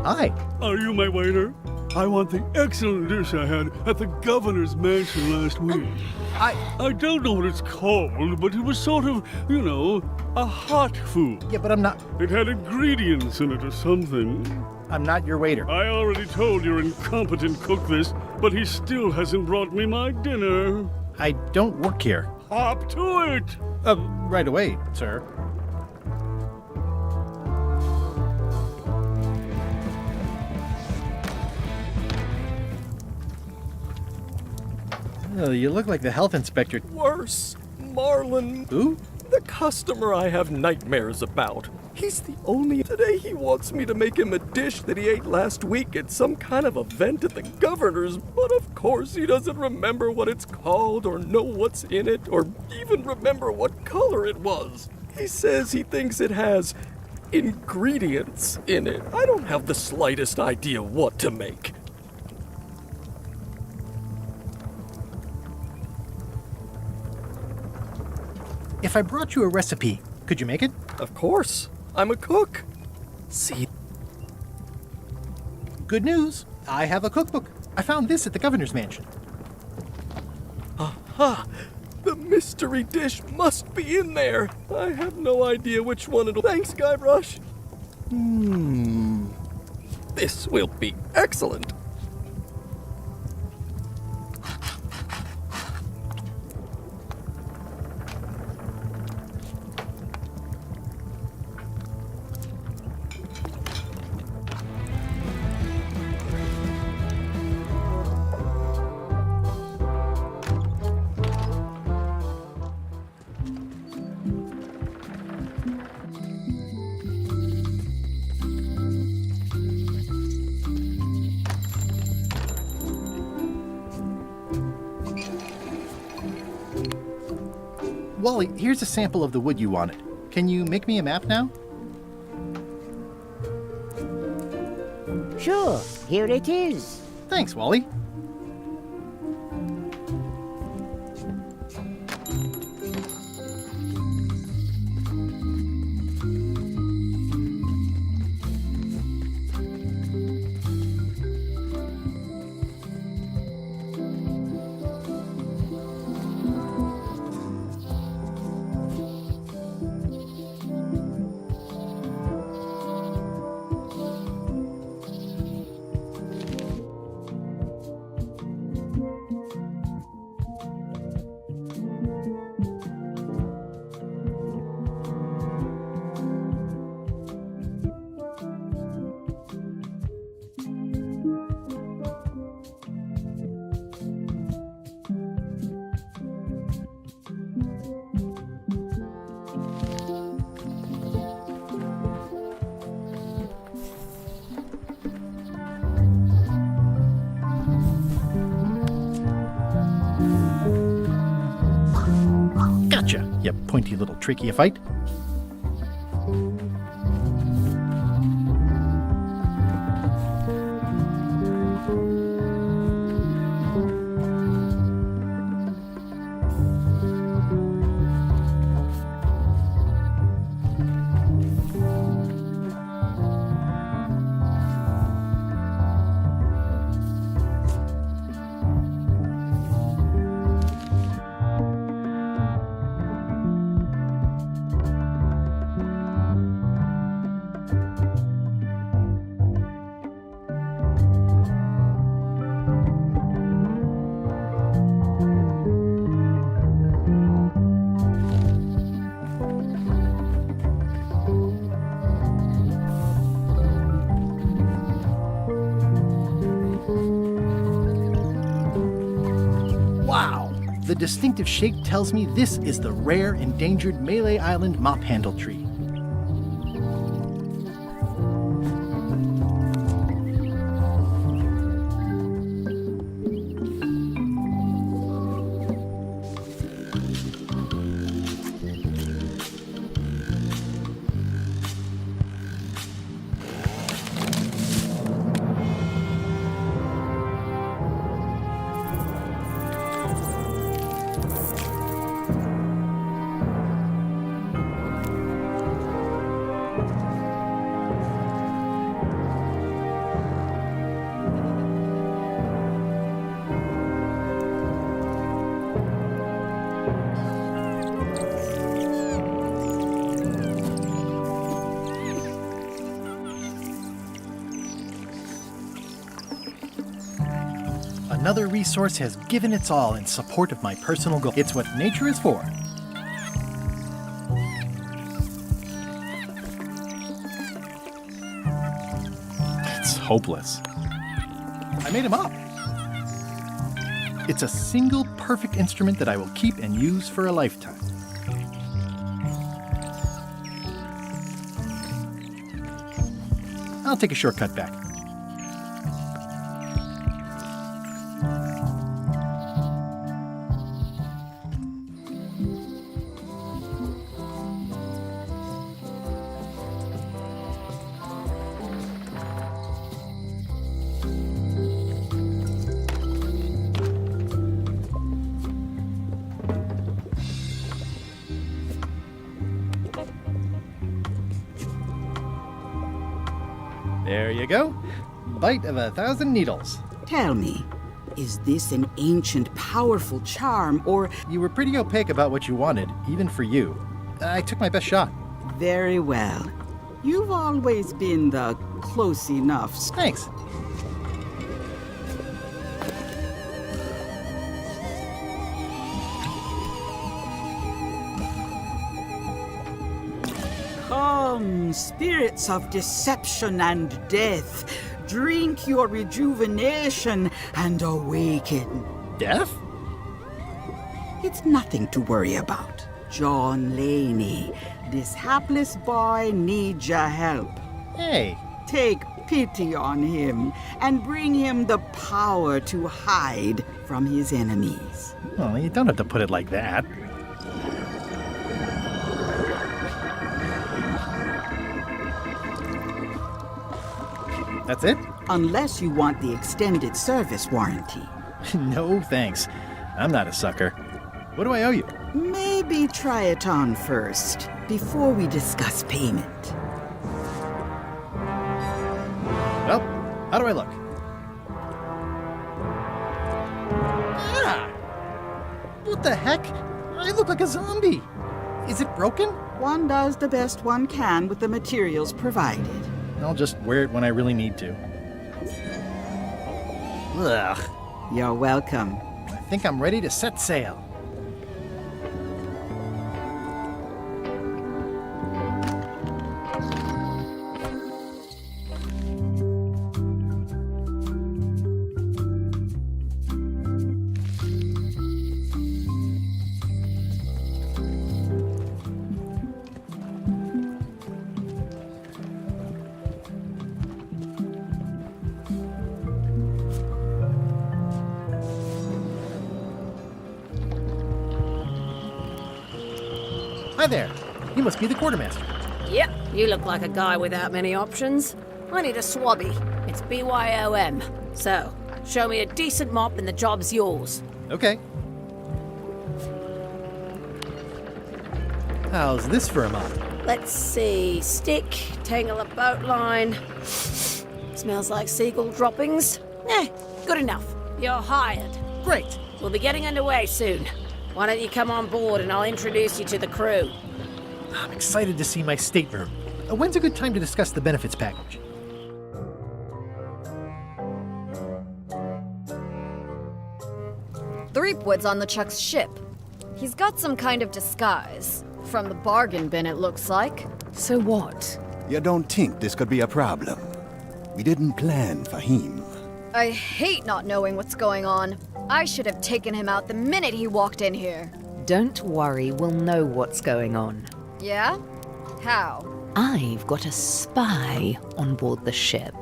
Hi. Are you my waiter? I want the excellent dish I had at the governor's mansion last week. I don't know what it's called, but it was sort of, you know, a hot food. Yeah, but I'm not... It had ingredients in it or something. I'm not your waiter. I already told your incompetent cook this, but he still hasn't brought me my dinner. I don't work here. Hop to it! Right away, sir. Oh, you look like the health inspector. Worse, Marlon. Who? The customer I have nightmares about. He's the only... Today he wants me to make him a dish that he ate last week at some kind of event at the governor's, but of course he doesn't remember what it's called or know what's in it or even remember what color it was. He says he thinks it has ingredients in it. I don't have the slightest idea what to make. If I brought you a recipe, could you make it? Of course. I'm a cook. See? Good news. I have a cookbook. I found this at the governor's mansion. Aha! The mystery dish must be in there. I have no idea which one it'll... Thanks, Guybrush. This will be excellent. Wally, here's a sample of the wood you wanted. Can you make me a map now? Sure, here it is. Thanks, Wally. Gotcha, you pointy little trichiophyte. The distinctive shape tells me this is the rare endangered Malay Island mop handle tree. Another resource has given its all in support of my personal goal. It's what nature is for. It's hopeless. I made him up. It's a single perfect instrument that I will keep and use for a lifetime. I'll take a shortcut back. There you go. Bite of 1,000 needles. Tell me, is this an ancient, powerful charm, or... You were pretty opaque about what you wanted, even for you. I took my best shot. Very well. You've always been the close enough. Thanks. Come, spirits of deception and death, drink your rejuvenation and awaken. Death? It's nothing to worry about. John Laney, this hapless boy needs your help. Hey. Take pity on him and bring him the power to hide from his enemies. Well, you don't have to put it like that. That's it? Unless you want the extended service warranty. No, thanks. I'm not a sucker. What do I owe you? Maybe try it on first, before we discuss payment. Well, how do I look? Ah! What the heck? I look like a zombie. Is it broken? One does the best one can with the materials provided. I'll just wear it when I really need to. Ugh. You're welcome. I think I'm ready to set sail. Hi there. You must be the quartermaster. Yep, you look like a guy without many options. I need a swabby. It's BYOM. So, show me a decent mop and the job's yours. Okay. How's this for a mop? Let's see. Stick, tangle a boat line. Smells like seagull droppings. Good enough. You're hired. Great. We'll be getting underway soon. Why don't you come on board and I'll introduce you to the crew? I'm excited to see my stateroom. When's a good time to discuss the benefits package? Threepwood's on LeChuck's ship. He's got some kind of disguise. From the bargain bin, it looks like. So what? You don't think this could be a problem? We didn't plan for him. I hate not knowing what's going on. I should have taken him out the minute he walked in here. Don't worry, we'll know what's going on. Yeah? How? I've got a spy on board the ship.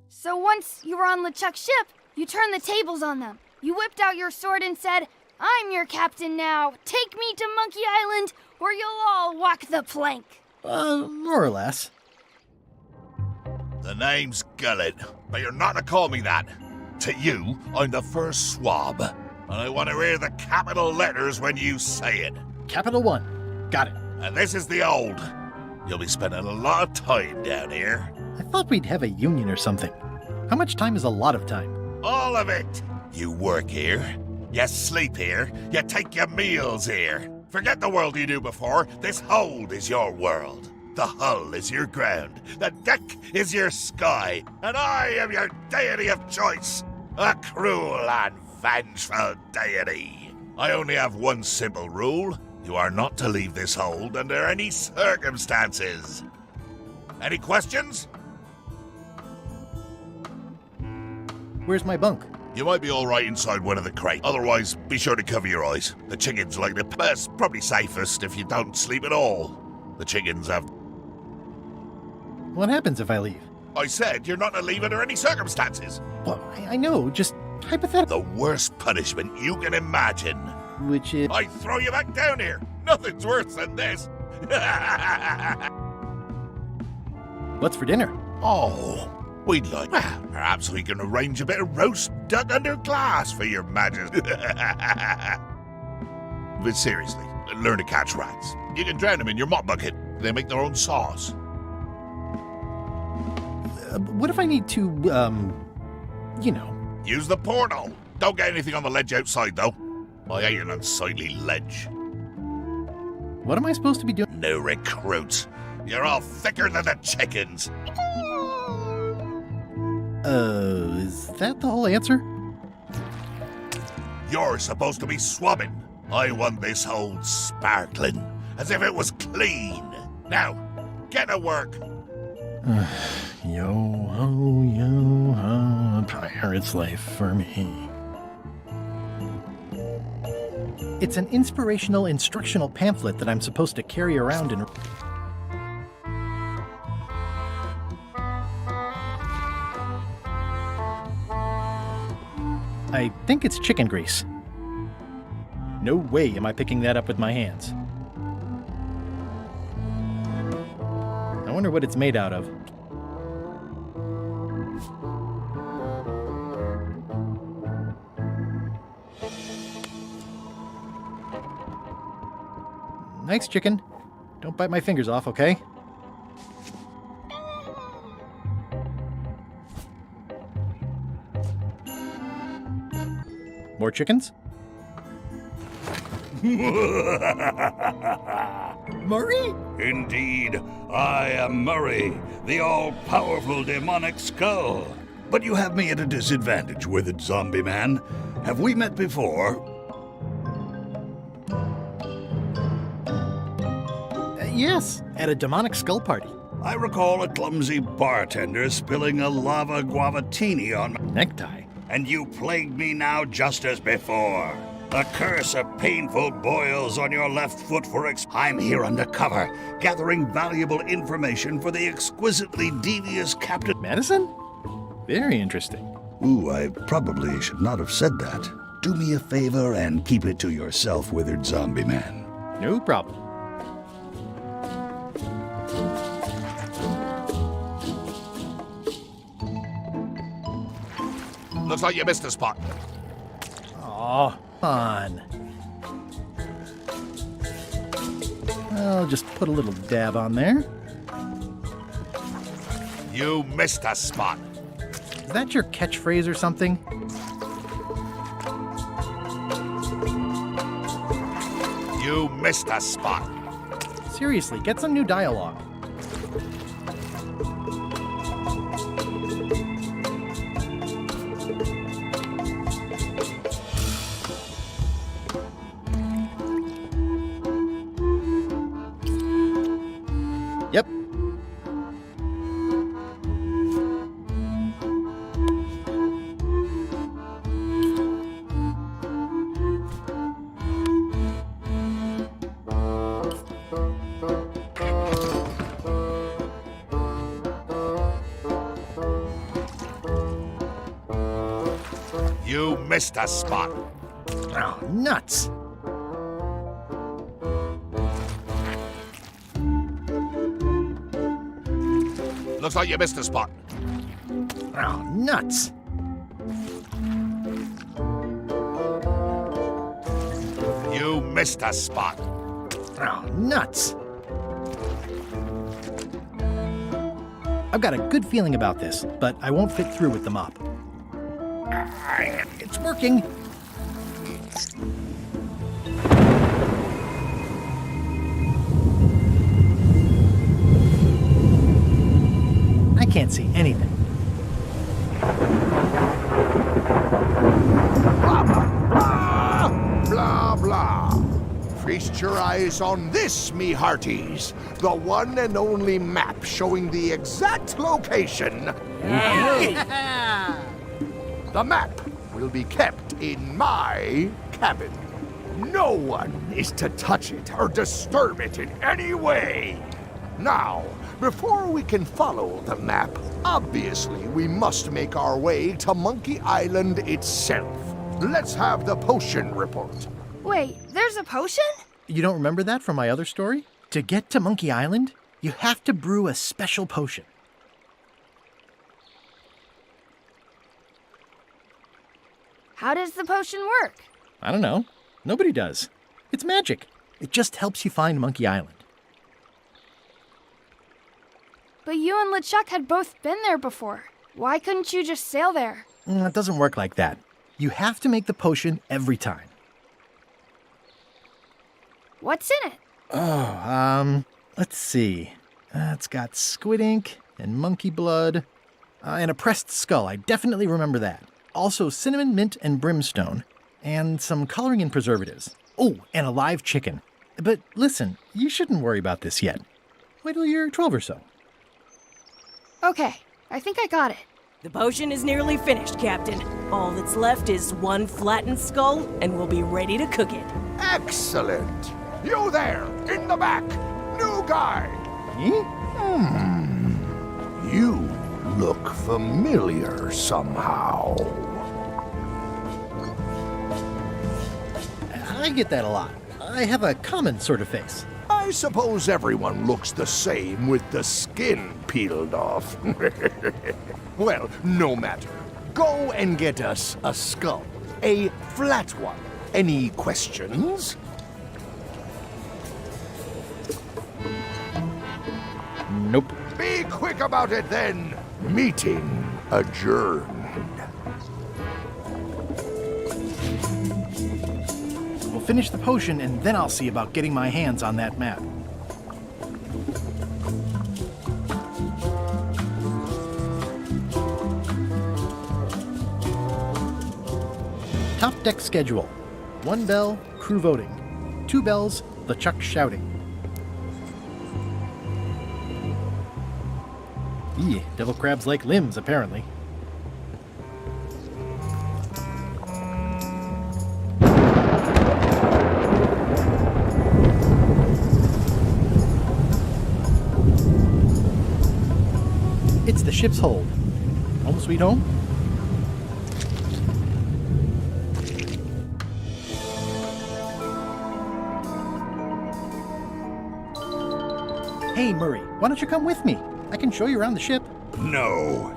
So once you were on LeChuck's ship, you turned the tables on them. You whipped out your sword and said, "I'm your captain now. Take me to Monkey Island, or you'll all walk the plank." More or less. The name's Gullet, but you're not to call me that. To you, I'm the first swab, and I want to hear the capital letters when you say it. Capital 1. Got it. And this is the old. You'll be spending a lot of time down here. I thought we'd have a union or something. How much time is a lot of time? All of it. You work here, you sleep here, you take your meals here. Forget the world you knew before. This hold is your world. The hull is your ground. The deck is your sky. And I am your deity of choice. A cruel and vengeful deity. I only have one simple rule. You are not to leave this hold under any circumstances. Any questions? Where's my bunk? You might be all right inside one of the crates. Otherwise, be sure to cover your eyes. The chickens like the best, probably safest if you don't sleep at all. The chickens have... What happens if I leave? I said you're not to leave under any circumstances. Well, I know, just hypothetical. The worst punishment you can imagine. Which is... I throw you back down here. Nothing's worse than this. What's for dinner? Oh, we'd like... Well, perhaps we can arrange a bit of roast duck under glass for your majesty. But seriously, learn to catch rats. You can drown them in your mop bucket. They make their own sauce. What if I need to, you know... Use the portal. Don't get anything on the ledge outside, though. I hate an unsightly ledge. What am I supposed to be doing? No recruits. You're all thicker than the chickens. Is that the whole answer? You're supposed to be swabbing. I want this hold sparkling, as if it was clean. Now, get to work. Yo-ho, pirate's life for me. It's an inspirational instructional pamphlet that I'm supposed to carry around and... I think it's chicken grease. No way am I picking that up with my hands. I wonder what it's made out of. Nice chicken. Don't bite my fingers off, okay? More chickens? Murray? Indeed, I am Murray, the all-powerful demonic skull. But you have me at a disadvantage, withered zombie man. Have we met before? Yes, at a demonic skull party. I recall a clumsy bartender spilling a lava guavatini on my necktie. And you plagued me now just as before. A curse of painful boils on your left foot for I'm here undercover, gathering valuable information for the exquisitely devious Captain Madison? Very interesting. Ooh, I probably should not have said that. Do me a favor and keep it to yourself, withered zombie man. No problem. Looks like you missed a spot. Aw, fun. I'll just put a little dab on there. You missed a spot. Is that your catchphrase or something? You missed a spot. Seriously, get some new dialogue. Yep. You missed a spot. Oh, nuts. Looks like you missed a spot. Oh, nuts. You missed a spot. Oh, nuts. I've got a good feeling about this, but I won't fit through with the mop. It's working. I can't see anything. Blah, blah, blah. Blah, blah. Feast your eyes on this, me hearties. The one and only map showing the exact location. The map will be kept in my cabin. No one is to touch it or disturb it in any way. Now, before we can follow the map, obviously we must make our way to Monkey Island itself. Let's have the potion report. Wait, there's a potion? You don't remember that from my other story? To get to Monkey Island, you have to brew a special potion. How does the potion work? I don't know. Nobody does. It's magic. It just helps you find Monkey Island. But you and LeChuck had both been there before. Why couldn't you just sail there? It doesn't work like that. You have to make the potion every time. What's in it? Oh, let's see. It's got squid ink and monkey blood and a pressed skull. I definitely remember that. Also cinnamon, mint, and brimstone, and some coloring and preservatives. Oh, and a live chicken. But listen, you shouldn't worry about this yet. Wait till you're 12 or so. Okay, I think I got it. The potion is nearly finished, Captain. All that's left is one flattened skull, and we'll be ready to cook it. Excellent! You there, in the back! New guy! You look familiar somehow. I get that a lot. I have a common sort of face. I suppose everyone looks the same with the skin peeled off. Well, no matter. Go and get us a skull. A flat one. Any questions? Nope. Be quick about it then. Meeting adjourned. We'll finish the potion and then I'll see about getting my hands on that map. Top deck schedule. 1 bell, crew voting. 2 bells, LeChuck shouting. Eeh, devil crabs like limbs, apparently. It's the ship's hold. Home sweet home? Hey, Murray, why don't you come with me? I can show you around the ship. No.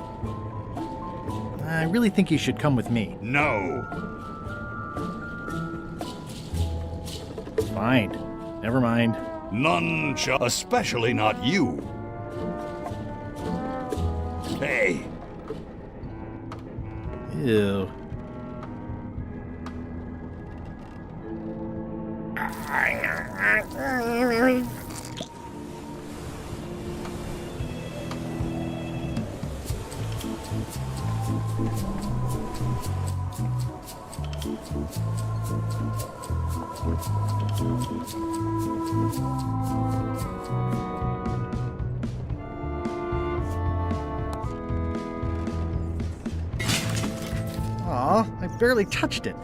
I really think you should come with me. No. Fine. Never mind. None shall, especially not you. Hey. Ew. Aw, I barely touched it.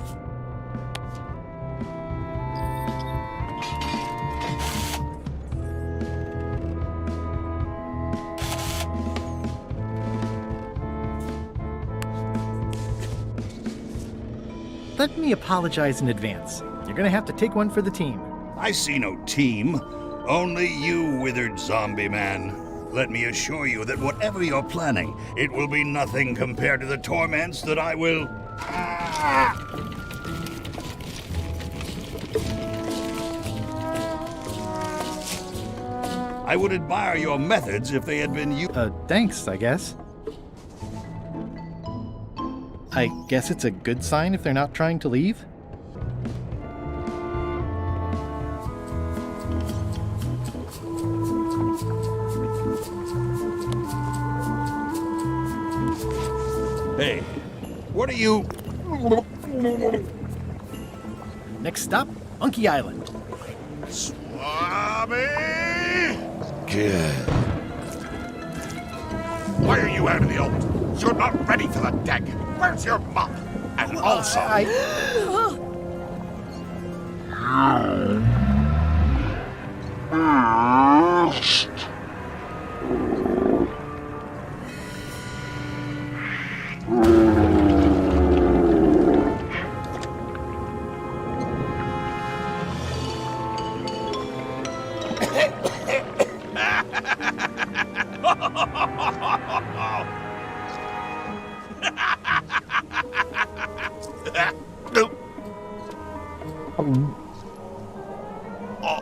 Let me apologize in advance. You're gonna have to take one for the team. I see no team. Only you, withered zombie man. Let me assure you that whatever you're planning, it will be nothing compared to the torments that I will... I would admire your methods if they had been thanks, I guess. I guess it's a good sign if they're not trying to leave? Hey, what are you... Next stop, Monkey Island. Swabby! Good. Why are you out of the old? You're not ready for the deck. Where's your mop? And also...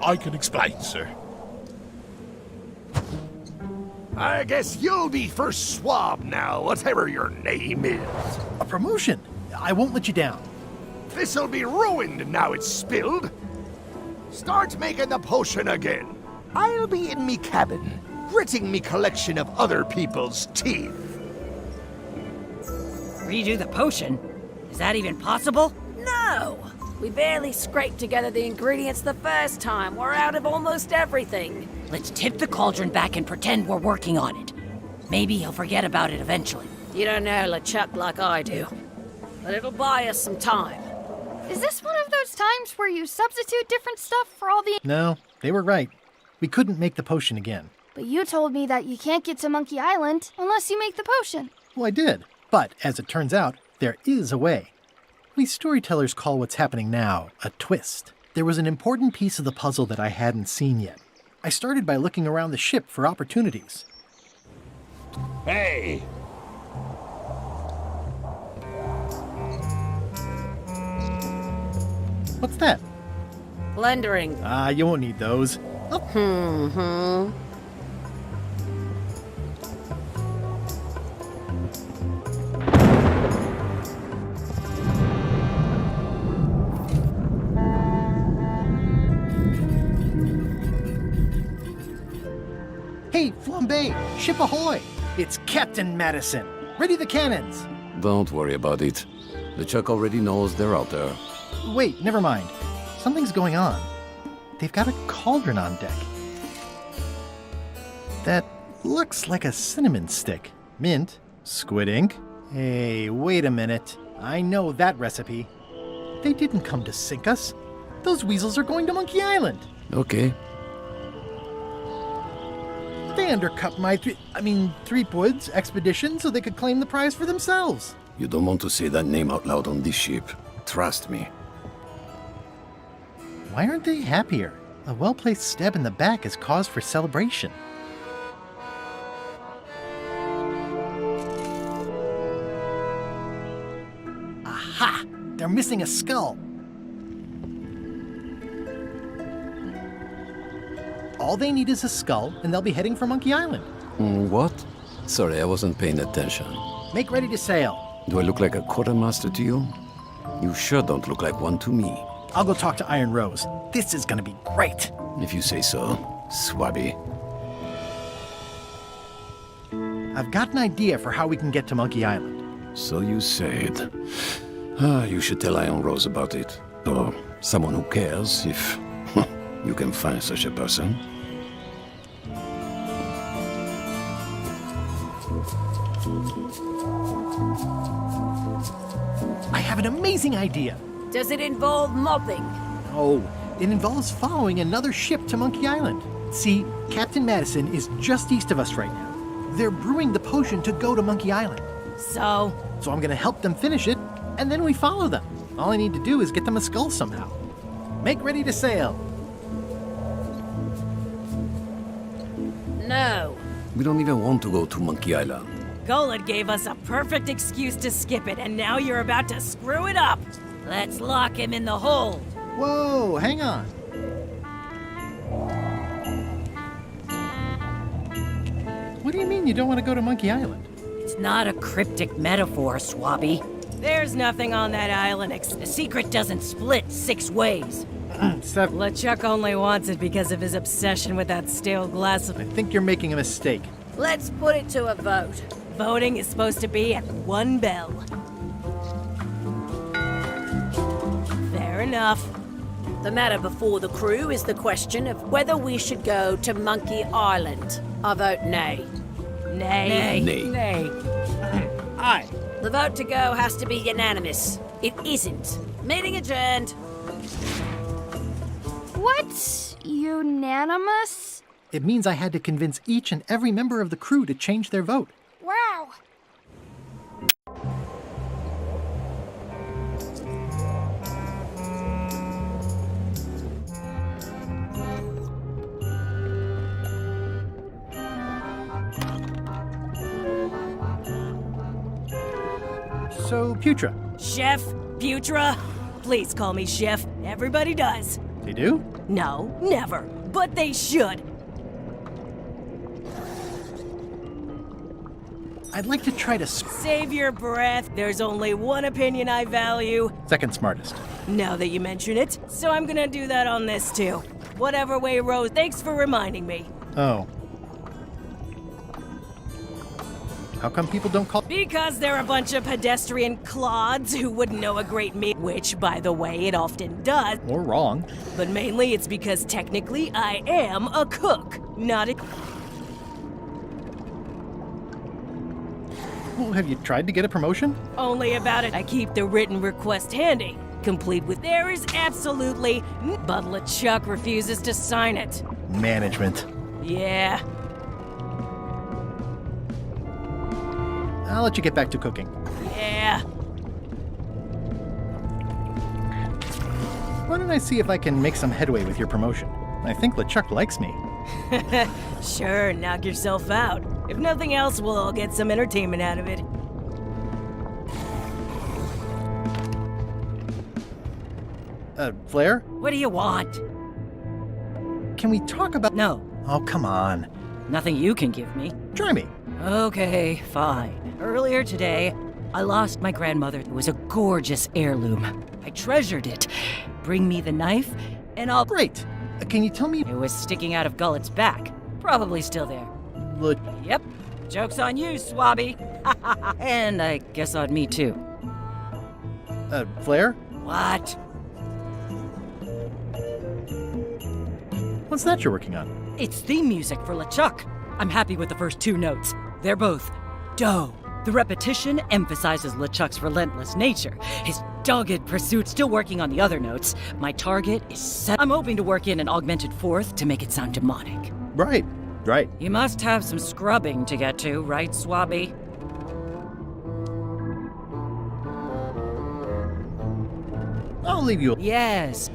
I can explain, sir. I guess you'll be first swab now, whatever your name is. A promotion! I won't let you down. This'll be ruined now it's spilled. Start making the potion again. I'll be in me cabin, gritting me collection of other people's teeth. Redo the potion? Is that even possible? No! We barely scraped together the ingredients the first time. We're out of almost everything. Let's tip the cauldron back and pretend we're working on it. Maybe he'll forget about it eventually. You don't know LeChuck like I do. But it'll buy us some time. Is this one of those times where you substitute different stuff for all the... No, they were right. We couldn't make the potion again. But you told me that you can't get to Monkey Island unless you make the potion. Well, I did. But, as it turns out, there is a way. We storytellers call what's happening now a twist. There was an important piece of the puzzle that I hadn't seen yet. I started by looking around the ship for opportunities. Hey! What's that? Blendering. You won't need those. Oh. Hey, Flambe! Ship ahoy! It's Captain Madison! Ready the cannons! Don't worry about it. LeChuck already knows they're out there. Wait, never mind. Something's going on. They've got a cauldron on deck. That looks like a cinnamon stick. Mint, squid ink. Hey, wait a minute. I know that recipe. They didn't come to sink us. Those weasels are going to Monkey Island. Okay. They undercut my Threepwood's expedition so they could claim the prize for themselves. You don't want to say that name out loud on this ship. Trust me. Why aren't they happier? A well-placed stab in the back is cause for celebration. Aha! They're missing a skull. All they need is a skull, and they'll be heading for Monkey Island. What? Sorry, I wasn't paying attention. Make ready to sail. Do I look like a quartermaster to you? You sure don't look like one to me. I'll go talk to Iron Rose. This is gonna be great. If you say so, Swabby. I've got an idea for how we can get to Monkey Island. So you said. You should tell Iron Rose about it. Or someone who cares, if you can find such a person. I have an amazing idea. Does it involve mobbing? Oh, it involves following another ship to Monkey Island. See, Captain Madison is just east of us right now. They're brewing the potion to go to Monkey Island. So I'm gonna help them finish it, and then we follow them. All I need to do is get them a skull somehow. Make ready to sail. No. We don't even want to go to Monkey Island. Golod gave us a perfect excuse to skip it, and now you're about to screw it up. Let's lock him in the hold. Whoa, hang on. What do you mean you don't want to go to Monkey Island? It's not a cryptic metaphor, Swabby. There's nothing on that island. The secret doesn't split 6 ways. LeChuck only wants it because of his obsession with that stale glass of... I think you're making a mistake. Let's put it to a vote. Voting is supposed to be at 1 bell. Fair enough. The matter before the crew is the question of whether we should go to Monkey Island. I vote nay. Nay. Nay. Nay. Aye. The vote to go has to be unanimous. It isn't. Meeting adjourned. What? Unanimous? It means I had to convince each and every member of the crew to change their vote. Wow. So, Putra. Chef? Putra? Please call me Chef. Everybody does. They do? No, never. But they should. I'd like to try to... Save your breath. There's only one opinion I value. Second smartest. Now that you mention it, so I'm gonna do that on this too. Whatever way, Rose, thanks for reminding me. Oh. How come people don't call... Because they're a bunch of pedestrian clods who wouldn't know a great meal, which, by the way, it often does. Or wrong. But mainly it's because technically I am a cook, not a... Well, have you tried to get a promotion? Only about it. I keep the written request handy, complete with there is absolutely, but LeChuck refuses to sign it. Management. Yeah. I'll let you get back to cooking. Yeah. Why don't I see if I can make some headway with your promotion? I think LeChuck likes me. Sure, knock yourself out. If nothing else, we'll all get some entertainment out of it. Flair? What do you want? Can we talk about... No. Oh, come on. Nothing you can give me. Try me. Okay, fine. Earlier today, I lost my grandmother. It was a gorgeous heirloom. I treasured it. Bring me the knife, and I'll... Great. Can you tell me... It was sticking out of Gullet's back. Probably still there. Yep. Joke's on you, Swabby. And I guess on me, too. Flair? What? What's that you're working on? It's theme music for LeChuck. I'm happy with the first 2 notes. They're both dough. The repetition emphasizes LeChuck's relentless nature, his dogged pursuit. Still working on the other notes. My target is set. I'm hoping to work in an augmented 4th to make it sound demonic. Right. You must have some scrubbing to get to, right, Swabby? I'll leave you. Yes.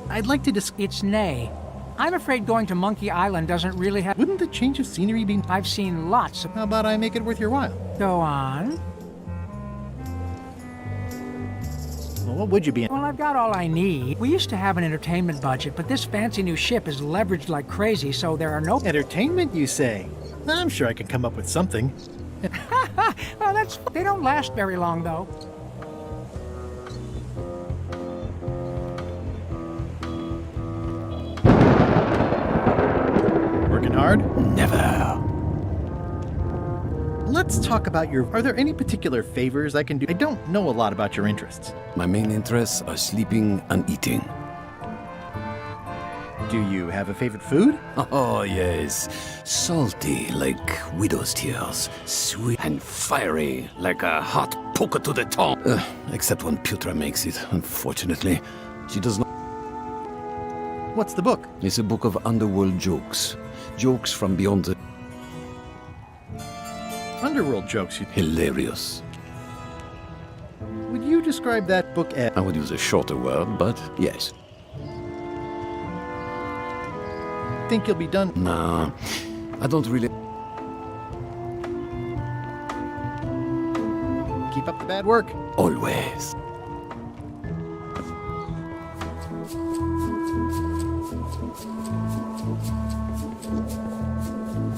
I'd like to It's Nay. I'm afraid going to Monkey Island doesn't really have... Wouldn't the change of scenery be... I've seen lots of... How about I make it worth your while? Go on. Well, what would you be... Well, I've got all I need. We used to have an entertainment budget, but this fancy new ship is leveraged like crazy, so there are no... Entertainment, you say? I'm sure I could come up with something. Well, they don't last very long, though. Working hard? Never. Let's talk about your... Are there any particular favors I can do? I don't know a lot about your interests. My main interests are sleeping and eating. Do you have a favorite food? Oh, yes. Salty like widow's tears. Sweet and fiery like a hot poker to the tongue. Except when Putra makes it, unfortunately. She does not... What's the book? It's a book of underworld jokes. Jokes from beyond the... Underworld jokes. Hilarious. Would you describe that book as... I would use a shorter word, but yes. Think you'll be done? Nah, I don't really... Keep up the bad work. Always.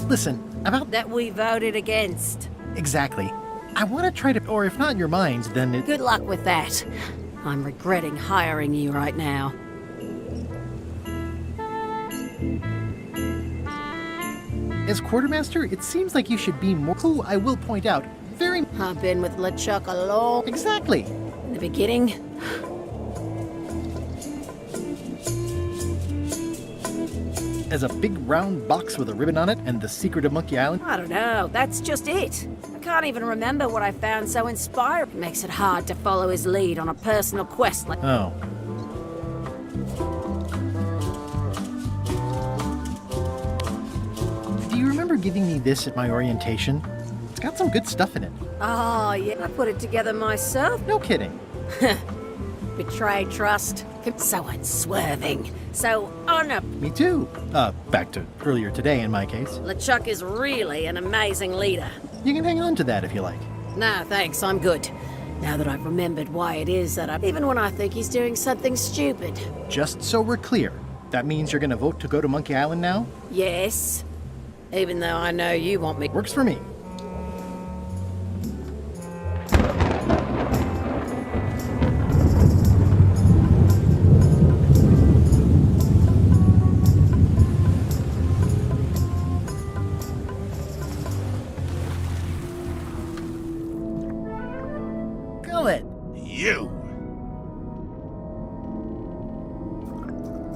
Listen, about... That we voted against. Exactly. I want to try to... Or if not in your minds, then it... Good luck with that. I'm regretting hiring you right now. As quartermaster, it seems like you should be more... Who, I will point out, very... I've been with LeChuck a long... Exactly. In the beginning... As a big round box with a ribbon on it and the secret of Monkey Island? I don't know, that's just it. I can't even remember what I found so inspiring. It makes it hard to follow his lead on a personal quest like... Oh. Do you remember giving me this at my orientation? It's got some good stuff in it. Oh, yeah, I put it together myself. No kidding. Betrayed trust. So unswerving. So Me too. Back to earlier today in my case. LeChuck is really an amazing leader. You can hang on to that if you like. No, thanks, I'm good. Now that I've remembered why it is that even when I think he's doing something stupid. Just so we're clear, that means you're gonna vote to go to Monkey Island now? Yes. Even though I know you want me. Works for me. You!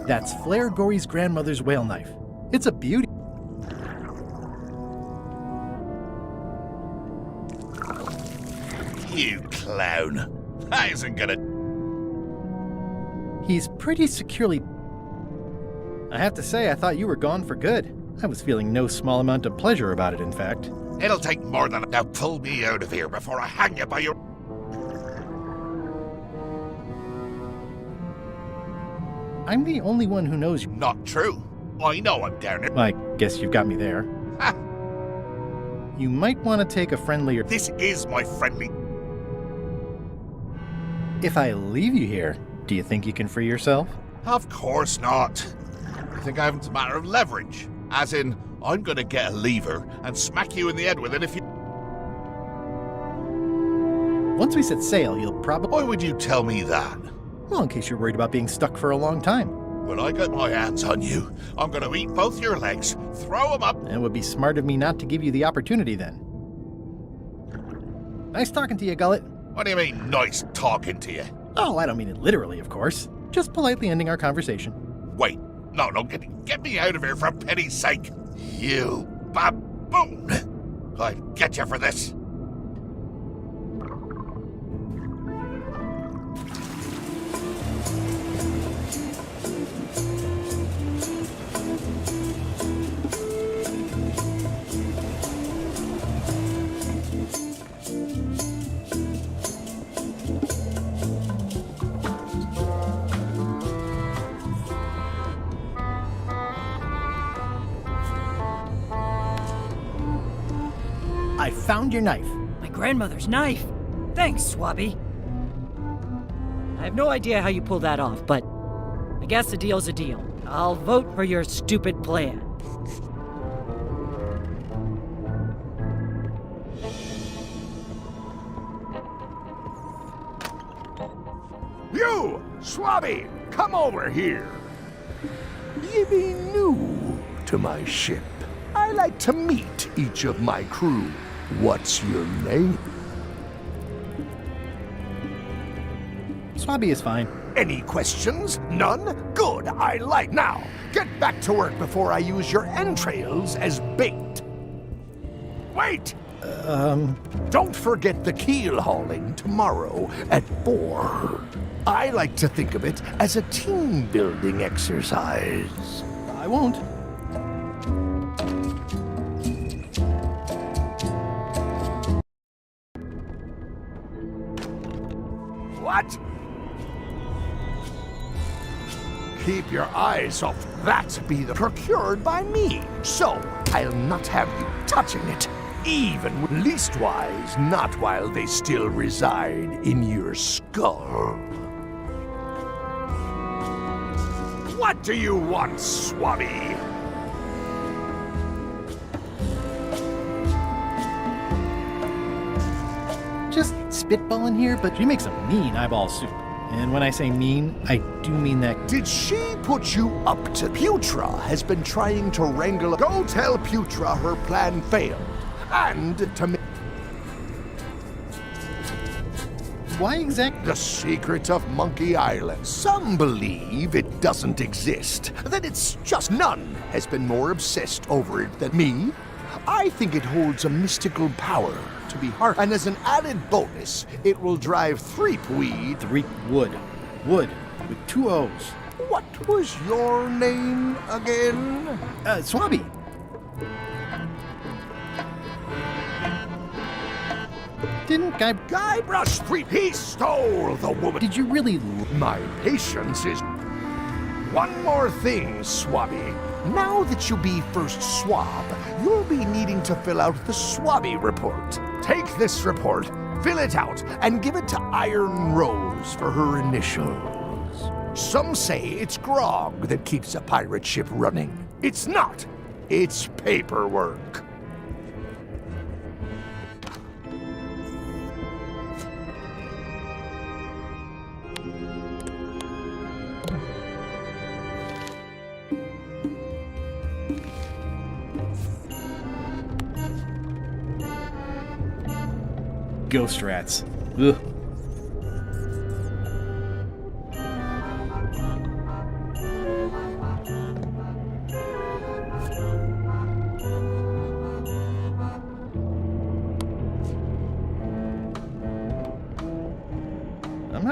That's Flair Gory's grandmother's whale knife. It's a beauty. You clown. That isn't gonna... He's pretty securely... I have to say, I thought you were gone for good. I was feeling no small amount of pleasure about it, in fact. It'll take more than... Now pull me out of here before I hang you by your... I'm the only one who knows you. Not true. I know I'm down here. I guess you've got me there. Ha! You might want to take a friendlier... This is my friendly... If I leave you here, do you think you can free yourself? Of course not. I think I have a matter of leverage. As in, I'm gonna get a lever and smack you in the head with it if you... Once we set sail, you'll probably... Why would you tell me that? Well, in case you're worried about being stuck for a long time. When I get my hands on you, I'm gonna eat both your legs, throw them up... It would be smart of me not to give you the opportunity then. Nice talking to you, Gullet. What do you mean, nice talking to you? Oh, I don't mean it literally, of course. Just politely ending our conversation. Wait, no, get me out of here for pity's sake. You baboon! I'll get you for this. I found your knife. My grandmother's knife? Thanks, Swabby. I have no idea how you pulled that off, but I guess a deal's a deal. I'll vote for your stupid plan. You, Swabby, come over here. Ye be new to my ship. I like to meet each of my crew. What's your name? Swabby is fine. Any questions? None? Good, I like. Now, get back to work before I use your entrails as bait. Wait! Don't forget the keel hauling tomorrow at 4. I like to think of it as a team-building exercise. I won't. What? Keep your eyes off that. Be the procured by me. So, I'll not have you touching it. Even leastwise, not while they still reside in your skull. What do you want, Swabby? Just spitballing here, but she makes a mean eyeball soup. And when I say mean, I do mean that. Did she put you up to... Putra has been trying to wrangle... Go tell Putra her plan failed. And to make... Why exactly? The secret of Monkey Island. Some believe it doesn't exist. That it's just none has been more obsessed over it than me. I think it holds a mystical power to be hard. And as an added bonus, it will drive Threepweed... Threepwood. Wood. With 2 O's. What was your name again? Swabby. Didn't Guybrush Threep, he stole the woman. Did you really... My patience is... One more thing, Swabby. Now that you'll be first swab, you'll be needing to fill out the Swabby report. Take this report, fill it out, and give it to Iron Rose for her initials. Some say it's grog that keeps a pirate ship running. It's not. It's paperwork. Ghost rats. Ugh.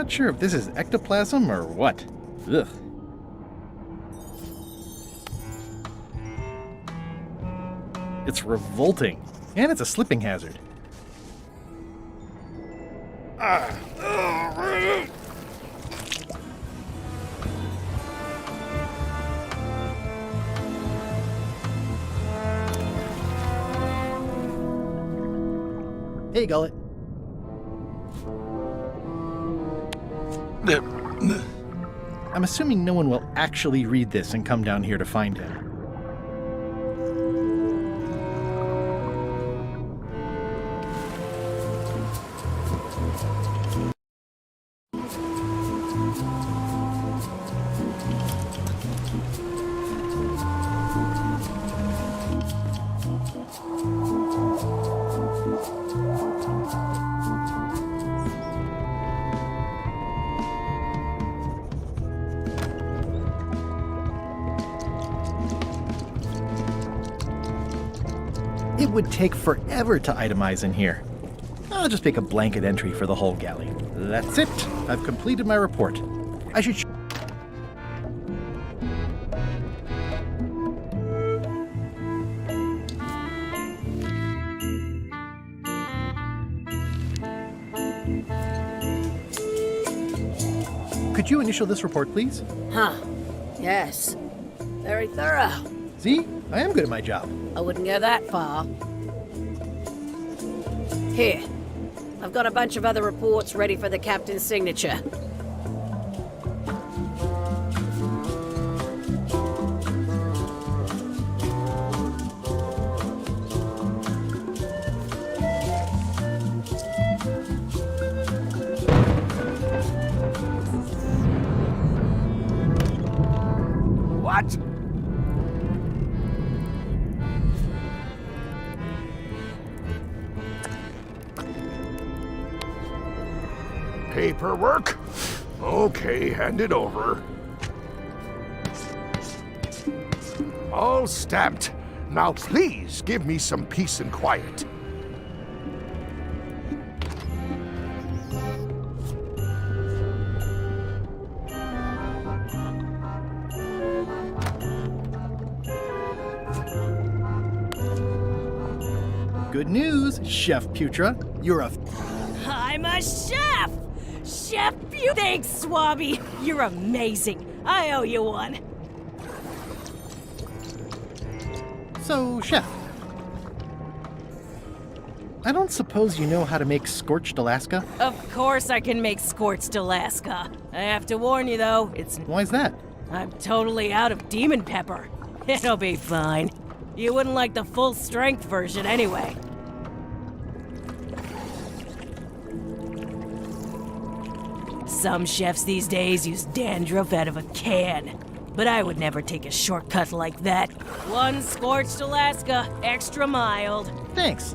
Not sure if this is ectoplasm or what. Ugh. It's revolting, and it's a slipping hazard. Hey, Gullet. I'm assuming no one will actually read this and come down here to find him. It would take forever to itemize in here. I'll just make a blanket entry for the whole galley. That's it. I've completed my report. I should... Could you initial this report, please? Huh. Yes. Very thorough. See? I am good at my job. I wouldn't go that far. Here. I've got a bunch of other reports ready for the captain's signature. What? Paperwork? Okay, hand it over. All stamped. Now please give me some peace and quiet. Good news, Chef Putra. You're a... I'm a chef! Chef Pew! Thanks, Swabby! You're amazing. I owe you one. So, Chef. I don't suppose you know how to make scorched Alaska? Of course I can make scorched Alaska. I have to warn you, though, it's... Why's that? I'm totally out of demon pepper. It'll be fine. You wouldn't like the full-strength version anyway. Some chefs these days use dandruff out of a can, but I would never take a shortcut like that. One scorched Alaska, extra mild. Thanks.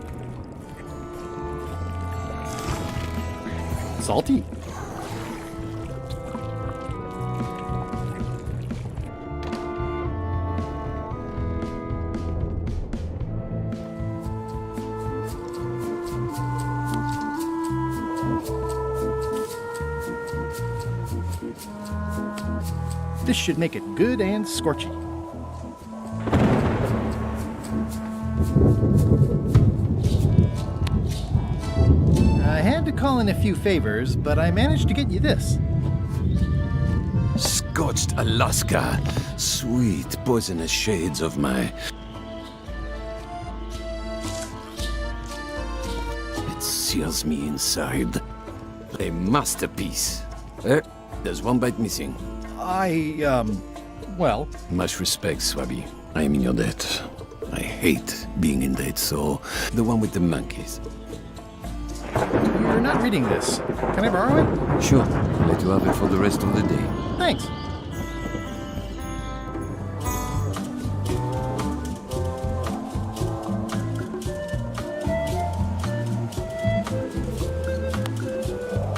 Salty. This should make it good and scorchy. I had to call in a few favors, but I managed to get you this. Scorched Alaska. Sweet poisonous shades of my... It seals me inside. A masterpiece. There's one bite missing. Well... Much respect, Swabby. I am in your debt. I hate being in debt, so... The one with the monkeys. You're not reading this. Can I borrow it? Sure. Let you have it for the rest of the day. Thanks.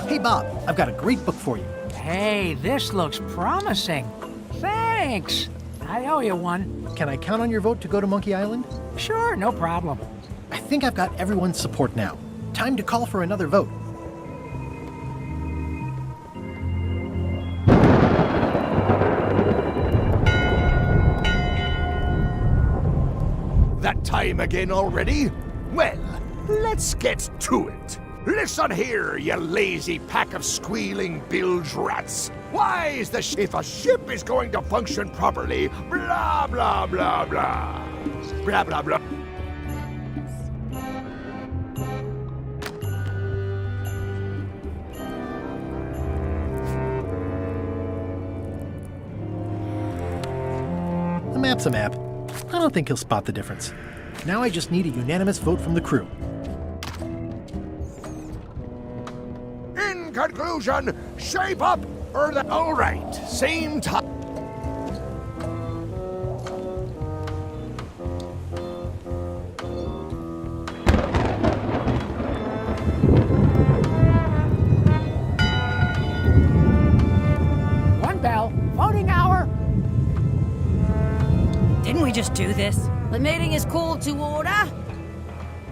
Hey, Bob. I've got a great book for you. Hey, this looks promising. Thanks. I owe you one. Can I count on your vote to go to Monkey Island? Sure, no problem. I think I've got everyone's support now. Time to call for another vote. time again already? Well, let's get to it. Listen here, you lazy pack of squealing bilge rats. Why is if a ship is going to function properly, blah, blah, blah, blah. Blah, blah, blah. A map's a map. I don't think he'll spot the difference. Now I just need a unanimous vote from the crew. In conclusion, shape up or the... All right, same time. One bell. Voting hour. Didn't we just do this? The meeting is called to order.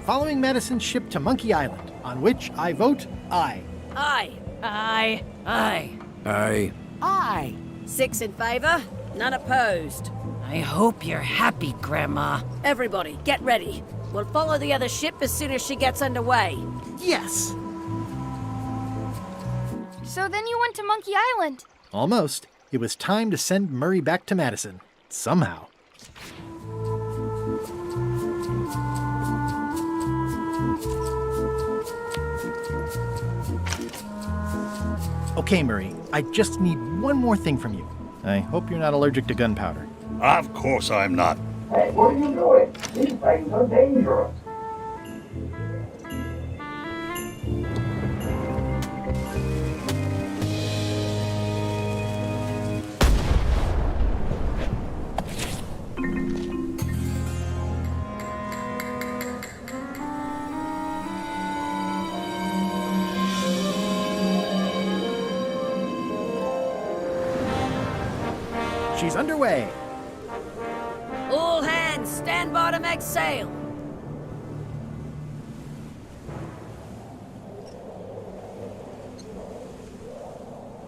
Following Madison's ship to Monkey Island, on which I vote aye. Aye. Aye. Aye. Aye. Aye. 6 in favor, none opposed. I hope you're happy, Grandma. Everybody, get ready. We'll follow the other ship as soon as she gets underway. Yes! So then you went to Monkey Island. Almost. It was time to send Murray back to Madison. Somehow. Okay, Murray, I just need one more thing from you. I hope you're not allergic to gunpowder. Of course I'm not. Hey, what are you doing? These things are dangerous. She's underway. All hands, stand by to make sail.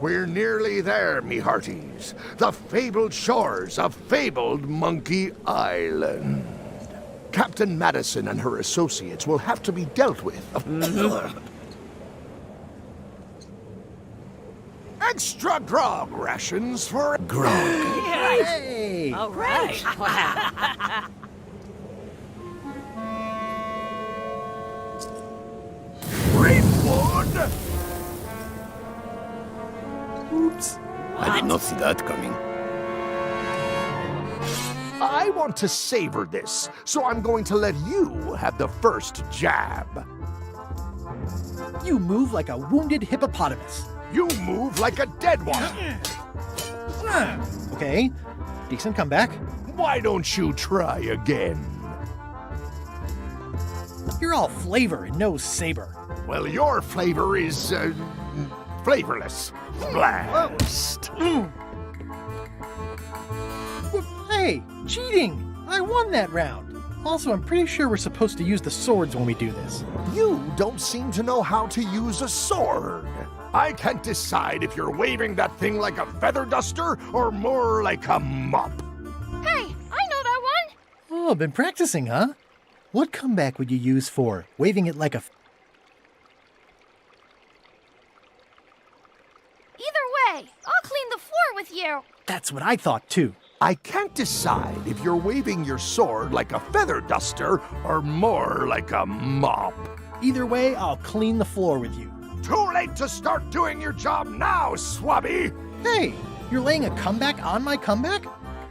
We're nearly there, me hearties. The fabled shores of fabled Monkey Island. Captain Madison and her associates will have to be dealt with. Extra grog rations for grog. Hey! All right. Greenwood! Oops. I did not see that coming. I want to savor this, so I'm going to let you have the first jab. You move like a wounded hippopotamus. You move like a dead one. Okay, decent comeback. Why don't you try again? You're all flavor and no saber. Well, your flavor is, flavorless. Blast. Hey, cheating! I won that round. Also, I'm pretty sure we're supposed to use the swords when we do this. You don't seem to know how to use a sword. I can't decide if you're waving that thing like a feather duster or more like a mop. Hey, I know that one. Oh, been practicing, huh? What comeback would you use for waving it like a... Either way, I'll clean the floor with you. That's what I thought, too. I can't decide if you're waving your sword like a feather duster or more like a mop. Either way, I'll clean the floor with you. Too late to start doing your job now, Swabby! Hey, you're laying a comeback on my comeback?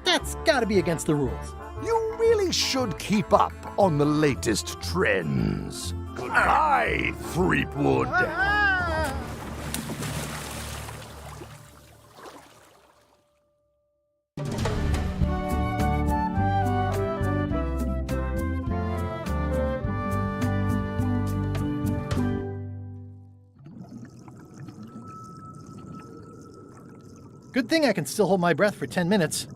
That's gotta be against the rules. You really should keep up on the latest trends. Goodbye, Threepwood. Good thing I can still hold my breath for 10 minutes.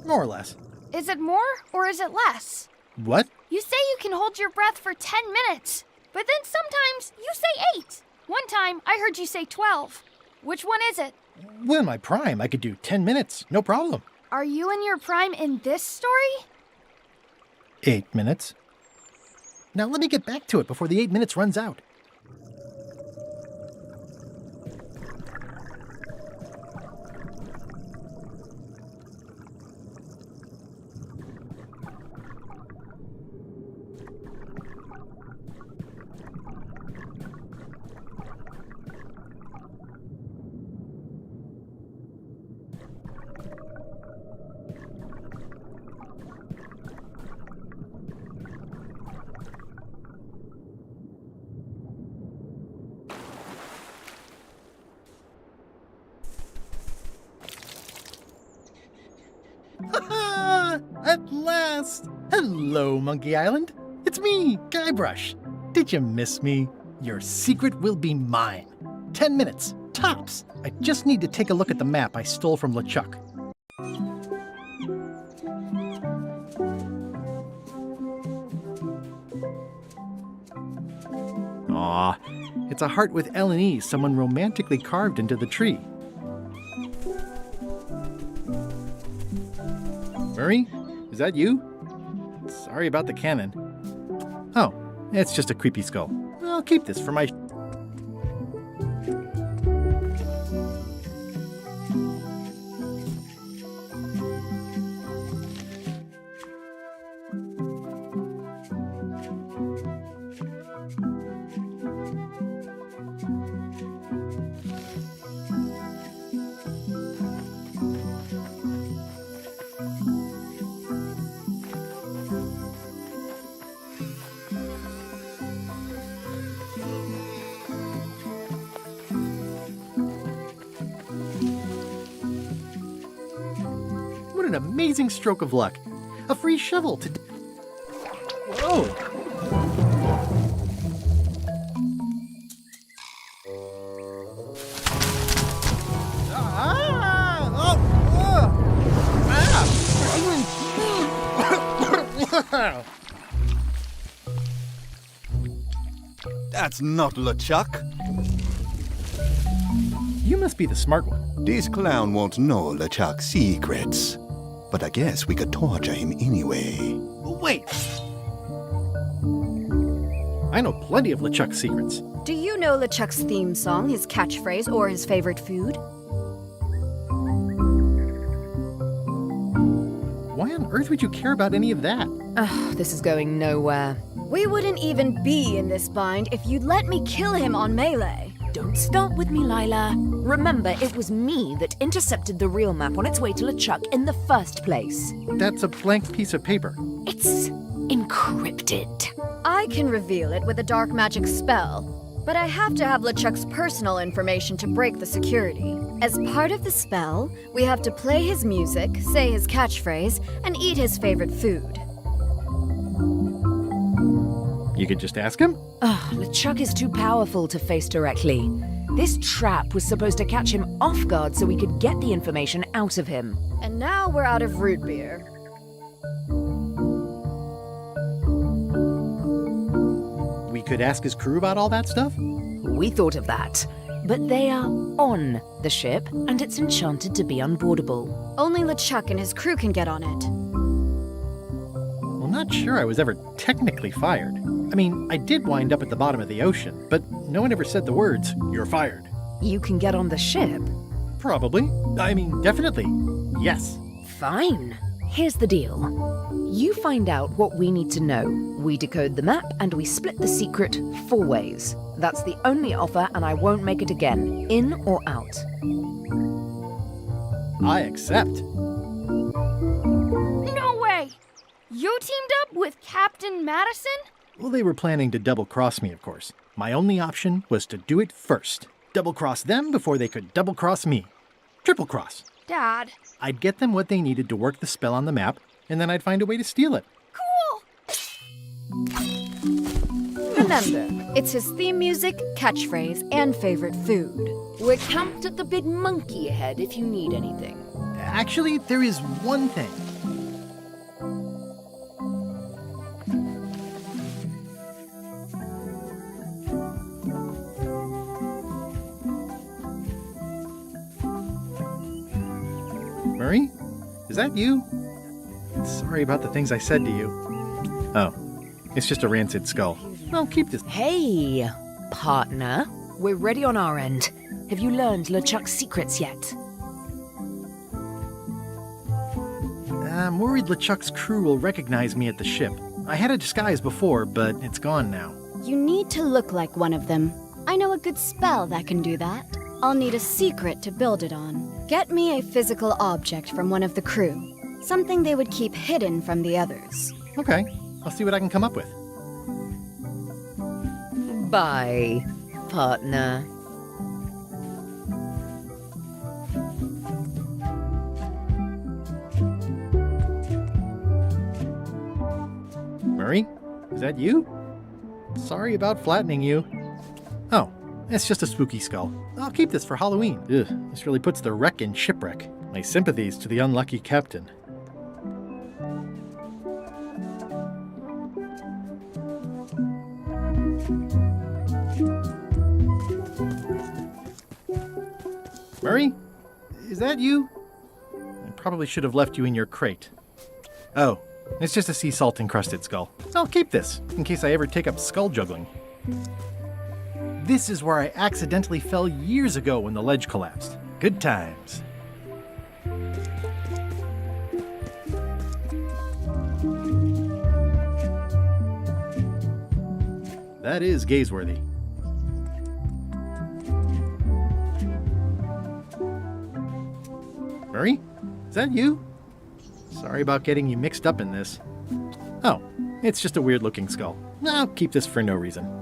More or less. Is it more or is it less? What? You say you can hold your breath for 10 minutes, but then sometimes you say 8. One time I heard you say 12. Which one is it? Well, in my prime, I could do 10 minutes, no problem. Are you in your prime in this story? 8 minutes. Now let me get back to it before the 8 minutes runs out. At last! Hello, Monkey Island. It's me, Guybrush. Did you miss me? Your secret will be mine. 10 minutes, tops. I just need to take a look at the map I stole from LeChuck. Aw, it's a heart with L and E someone romantically carved into the tree. Murray? Is that you? Sorry about the cannon. Oh, it's just a creepy skull. I'll keep this for my... What an amazing stroke of luck. A free shovel to... Whoa! That's not LeChuck. You must be the smart one. This clown won't know LeChuck's secrets. But I guess we could torture him anyway. Wait! I know plenty of LeChuck's secrets. Do you know LeChuck's theme song, his catchphrase, or his favorite food? Why on earth would you care about any of that? Ugh, this is going nowhere. We wouldn't even be in this bind if you'd let me kill him on Melee. Don't start with me, Lila. Remember, it was me that intercepted the real map on its way to LeChuck in the first place. That's a blank piece of paper. It's encrypted. I can reveal it with a dark magic spell, but I have to have LeChuck's personal information to break the security. As part of the spell, we have to play his music, say his catchphrase, and eat his favorite food. You could just ask him? Ugh, LeChuck is too powerful to face directly. This trap was supposed to catch him off guard so we could get the information out of him. And now we're out of root beer. We could ask his crew about all that stuff? We thought of that. But they are on the ship, and it's enchanted to be unboardable. Only LeChuck and his crew can get on it. Well, not sure I was ever technically fired. I mean, I did wind up at the bottom of the ocean, but no one ever said the words, "You're fired." You can get on the ship? Probably. I mean, definitely. Yes. Fine. Here's the deal. You find out what we need to know. We decode the map, and we split the secret 4 ways. That's the only offer, and I won't make it again. In or out. I accept. No way! You teamed up with Captain Madison? Well, they were planning to double-cross me, of course. My only option was to do it first. Double-cross them before they could double-cross me. Triple-cross. Dad. I'd get them what they needed to work the spell on the map, and then I'd find a way to steal it. Remember, it's his theme music, catchphrase, and favorite food. We're camped at the Big Monkey Head if you need anything. Actually, there is one thing. Murray? Is that you? Sorry about the things I said to you. Oh, it's just a rancid skull. I'll keep this. Hey, partner. We're ready on our end. Have you learned LeChuck's secrets yet? I'm worried LeChuck's crew will recognize me at the ship. I had a disguise before, but it's gone now. You need to look like one of them. I know a good spell that can do that. I'll need a secret to build it on. Get me a physical object from one of the crew. Something they would keep hidden from the others. Okay, I'll see what I can come up with. Bye, partner. Murray, is that you? Sorry about flattening you. Oh, it's just a spooky skull. I'll keep this for Halloween. Ugh, this really puts the wreck in shipwreck. My sympathies to the unlucky captain. Murray, is that you? I probably should have left you in your crate. Oh, it's just a sea salt encrusted skull. I'll keep this, in case I ever take up skull juggling. This is where I accidentally fell years ago when the ledge collapsed. Good times. That is gazeworthy. Murray, is that you? Sorry about getting you mixed up in this. Oh, it's just a weird-looking skull. I'll keep this for no reason.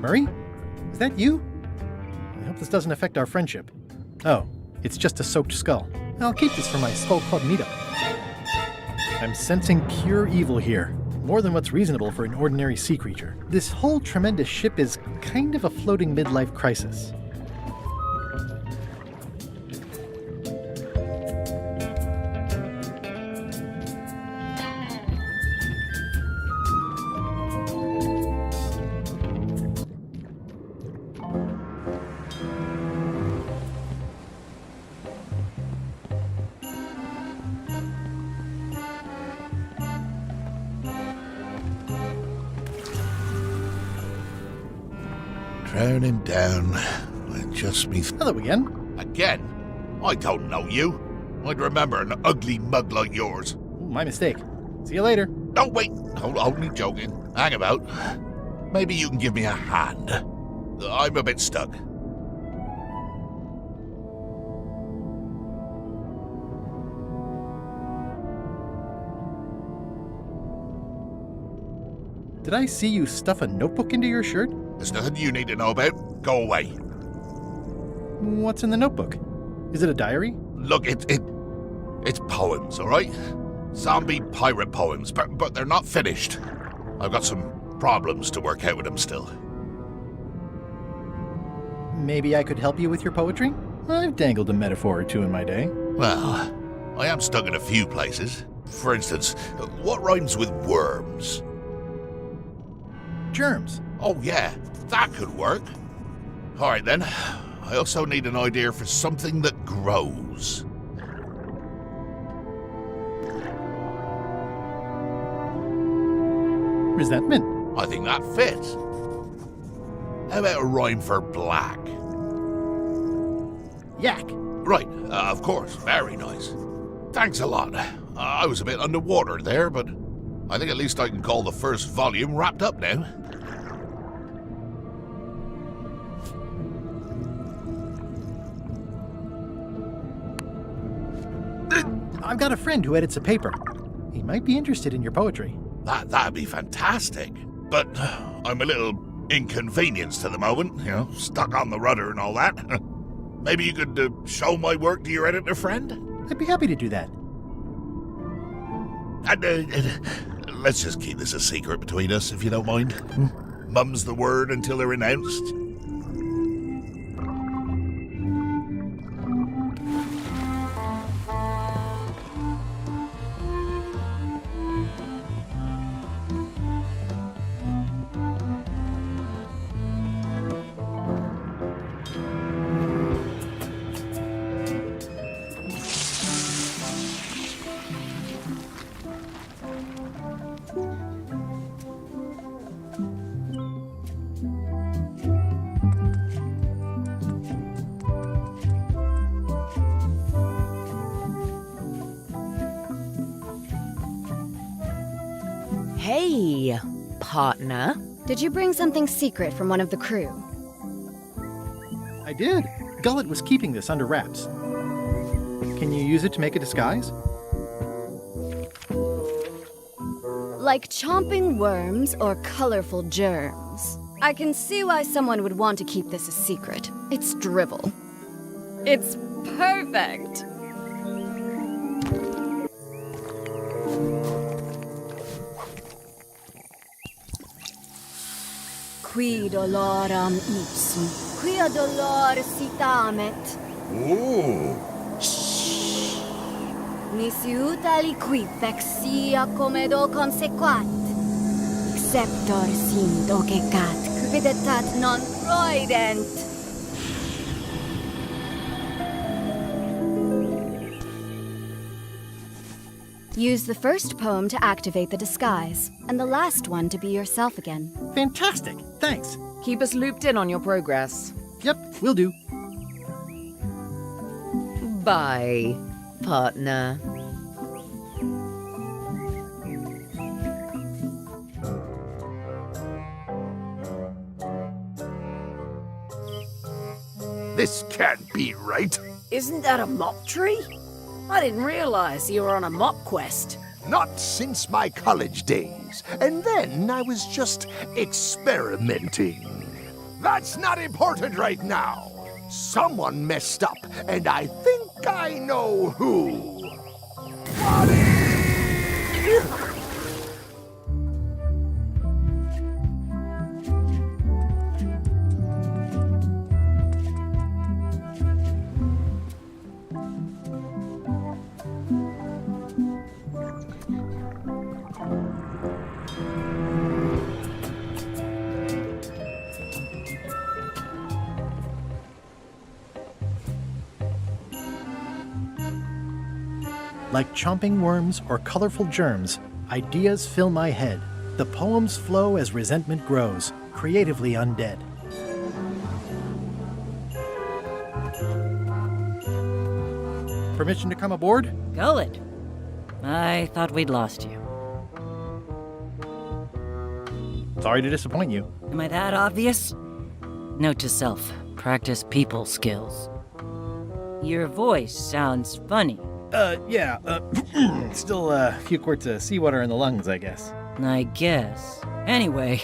Murray? Is that you? I hope this doesn't affect our friendship. Oh, it's just a soaked skull. I'll keep this for my Skull Club meetup. I'm sensing pure evil here, more than what's reasonable for an ordinary sea creature. This whole tremendous ship is kind of a floating midlife crisis. Drowning down with just me. Hello again. Again? I don't know you. I'd remember an ugly mug like yours. My mistake. See you later. No, wait. Only joking. Hang about. Maybe you can give me a hand. I'm a bit stuck. Did I see you stuff a notebook into your shirt? There's nothing you need to know about. Go away. What's in the notebook? Is it a diary? Look, it's poems, all right? Zombie pirate poems, but they're not finished. I've got some problems to work out with them still. Maybe I could help you with your poetry? I've dangled a metaphor or two in my day. Well, I am stuck in a few places. For instance, what rhymes with worms? Germs. Oh yeah, that could work. All right then. I also need an idea for something that grows. Resentment. I think that fits. How about a rhyme for black? Yak. Right, of course. Very nice. Thanks a lot. I was a bit underwater there, but I think at least I can call the first volume wrapped up now. I've got a friend who edits a paper. He might be interested in your poetry. That'd be fantastic. But I'm a little inconvenienced at the moment, you know, stuck on the rudder and all that. Maybe you could show my work to your editor friend? I'd be happy to do that. And let's just keep this a secret between us, if you don't mind. Mum's the word until they're announced. partner. Did you bring something secret from one of the crew? I did. Gullet was keeping this under wraps. Can you use it to make a disguise? Like chomping worms or colorful germs. I can see why someone would want to keep this a secret. It's drivel. It's perfect! Qui doloram ipsum, quia dolor sitamet. Ooh. Nisi utali quipec sia comedo consequat. Exceptor sim docecat, quidetat non proident. Use the first poem to activate the disguise, and the last one to be yourself again. Fantastic! Thanks. Keep us looped in on your progress. Yep, will do. Bye, partner. This can't be right. Isn't that a mop tree? I didn't realize you were on a mop quest. Not since my college days. And then I was just experimenting. That's not important right now. Someone messed up, and I think I know who. Like chomping worms or colorful germs, ideas fill my head. The poems flow as resentment grows, creatively undead. Permission to come aboard? Gullet. I thought we'd lost you. Sorry to disappoint you. Am I that obvious? Note to self, practice people skills. Your voice sounds funny. Still a few quarts of seawater in the lungs, I guess. I guess. Anyway,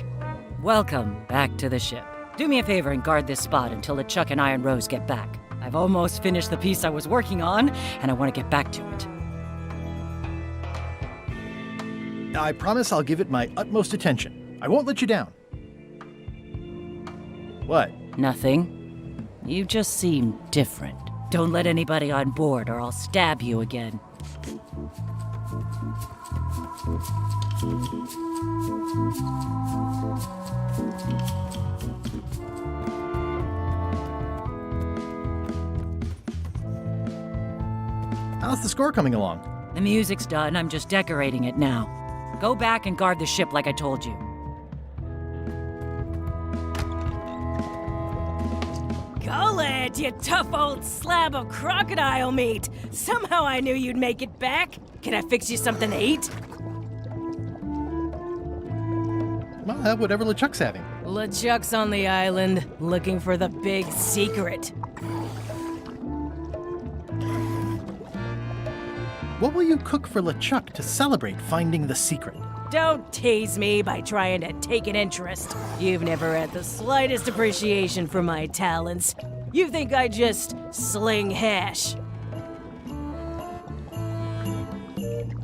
welcome back to the ship. Do me a favor and guard this spot until LeChuck and Iron Rose get back. I've almost finished the piece I was working on, and I want to get back to it. I promise I'll give it my utmost attention. I won't let you down. What? Nothing. You just seem different. Don't let anybody on board or I'll stab you again. How's the score coming along? The music's done, I'm just decorating it now. Go back and guard the ship like I told you. Gullet, you tough old slab of crocodile meat! Somehow I knew you'd make it back. Can I fix you something to eat? Well, have whatever LeChuck's having. LeChuck's on the island, looking for the big secret. What will you cook for LeChuck to celebrate finding the secret? Don't tease me by trying to take an interest. You've never had the slightest appreciation for my talents. You think I just sling hash.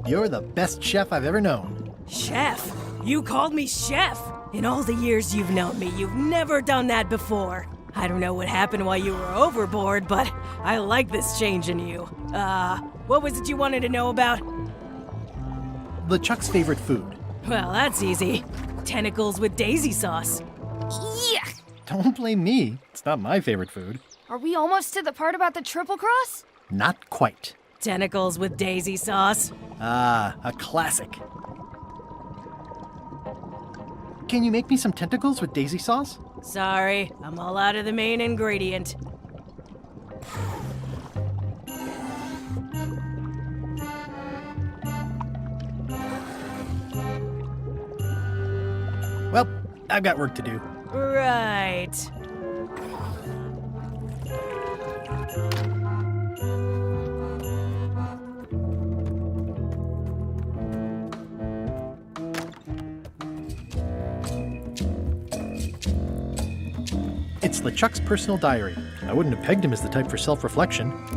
You're the best chef I've ever known. Chef? You called me chef? In all the years you've known me, you've never done that before. I don't know what happened while you were overboard, but I like this change in you. What was it you wanted to know about? LeChuck's favorite food. Well, that's easy. Tentacles with daisy sauce. Yuck! Don't blame me. It's not my favorite food. Are we almost to the part about the triple cross? Not quite. Tentacles with daisy sauce. Ah, a classic. Can you make me some tentacles with daisy sauce? Sorry, I'm all out of the main ingredient. I've got work to do. Right. It's LeChuck's personal diary. I wouldn't have pegged him as the type for self-reflection.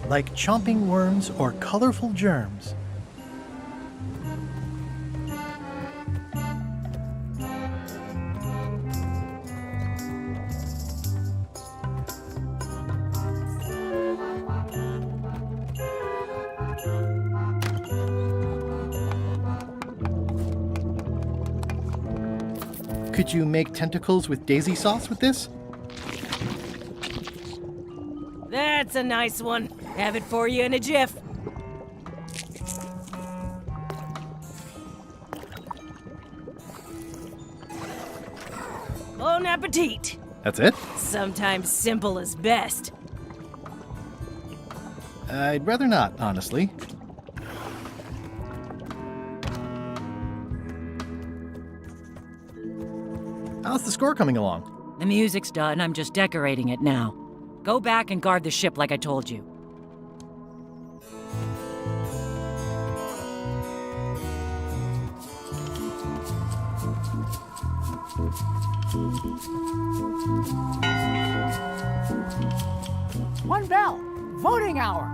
Like chomping worms or colorful germs. Could you make tentacles with daisy sauce with this? That's a nice one. Have it for you in a jiff. Bon appetit. That's it? Sometimes simple is best. I'd rather not, honestly. How's the score coming along? The music's done. I'm just decorating it now. Go back and guard the ship like I told you. One bell. Voting hour.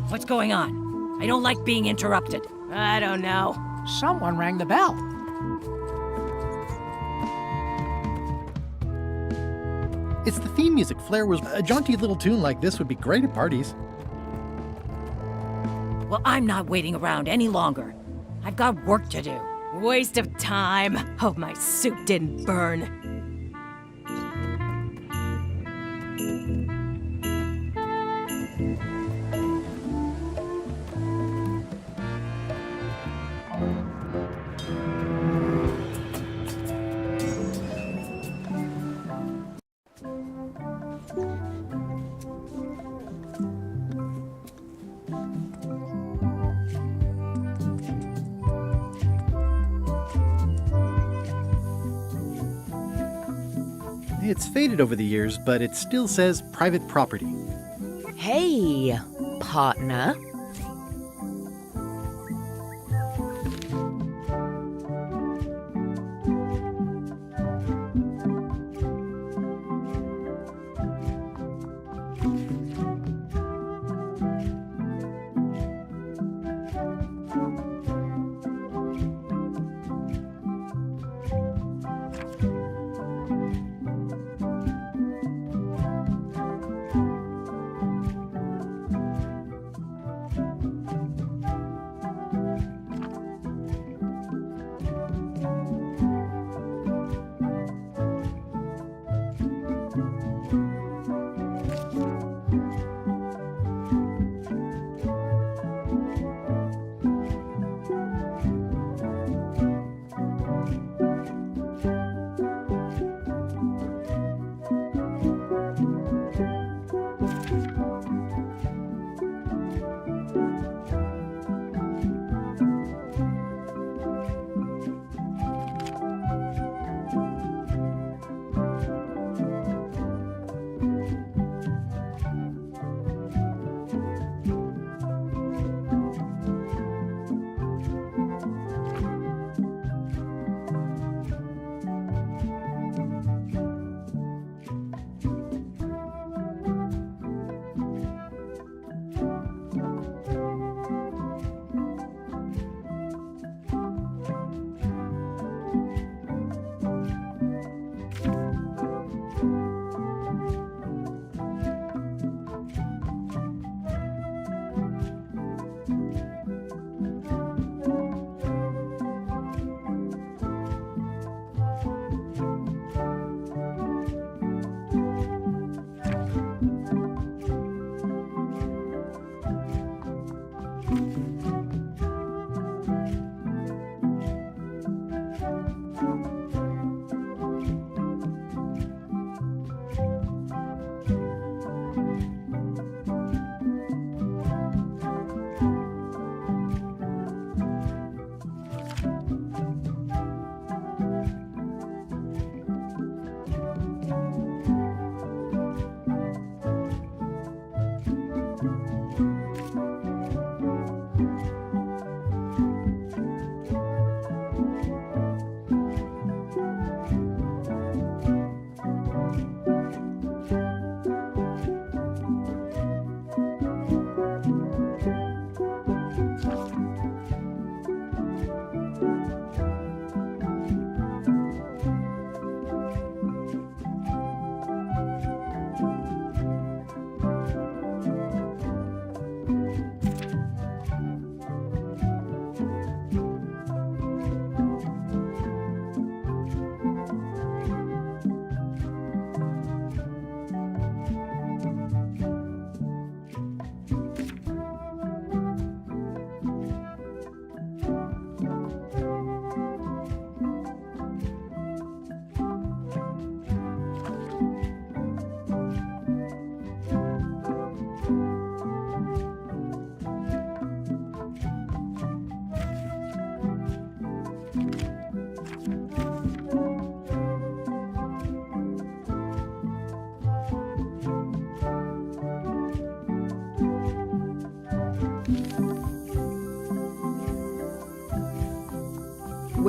What's going on? I don't like being interrupted. I don't know. Someone rang the bell. It's the theme music. Flair was a jaunty little tune like this would be great at parties. Well, I'm not waiting around any longer. I've got work to do. Waste of time. Hope my soup didn't burn. It's faded over the years, but it still says private property. Hey, partner.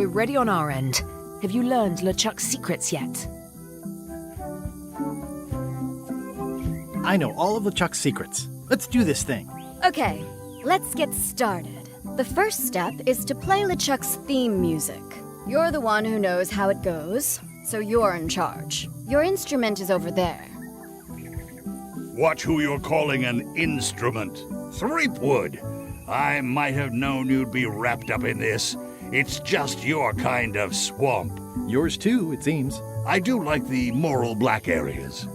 ready on our end. Have you learned LeChuck's secrets yet? I know all of LeChuck's secrets. Let's do this thing. Okay, let's get started. The first step is to play LeChuck's theme music. You're the one who knows how it goes, so you're in charge. Your instrument is over there. Watch who you're calling an instrument. Threepwood. I might have known you'd be wrapped up in this. It's just your kind of swamp. Yours too, it seems. I do like the moral black areas.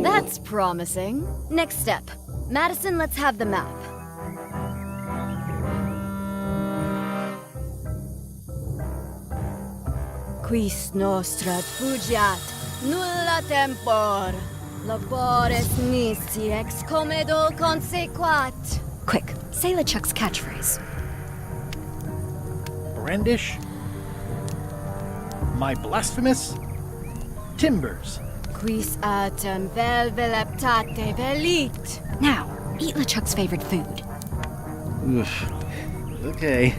That's promising. Next step. Madison, let's have the map. Quis nostra fugiat, nulla tempor. Labores nisi ex comedo consequat. Quick, say LeChuck's catchphrase. Brandish. My blasphemous timbers. Quis autem vel veleptate velit. Now, eat LeChuck's favorite food. Oof. Okay.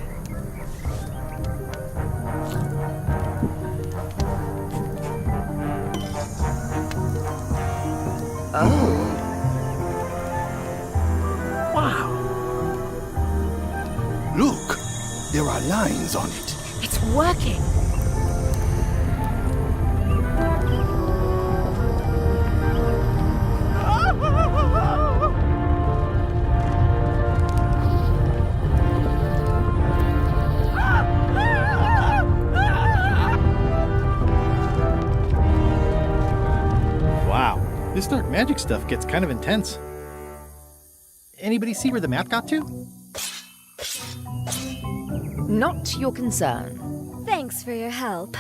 Oh. Wow. Look, there are lines on it. It's working. This dark magic stuff gets kind of intense. Anybody see where the map got to? Not your concern. Thanks for your help.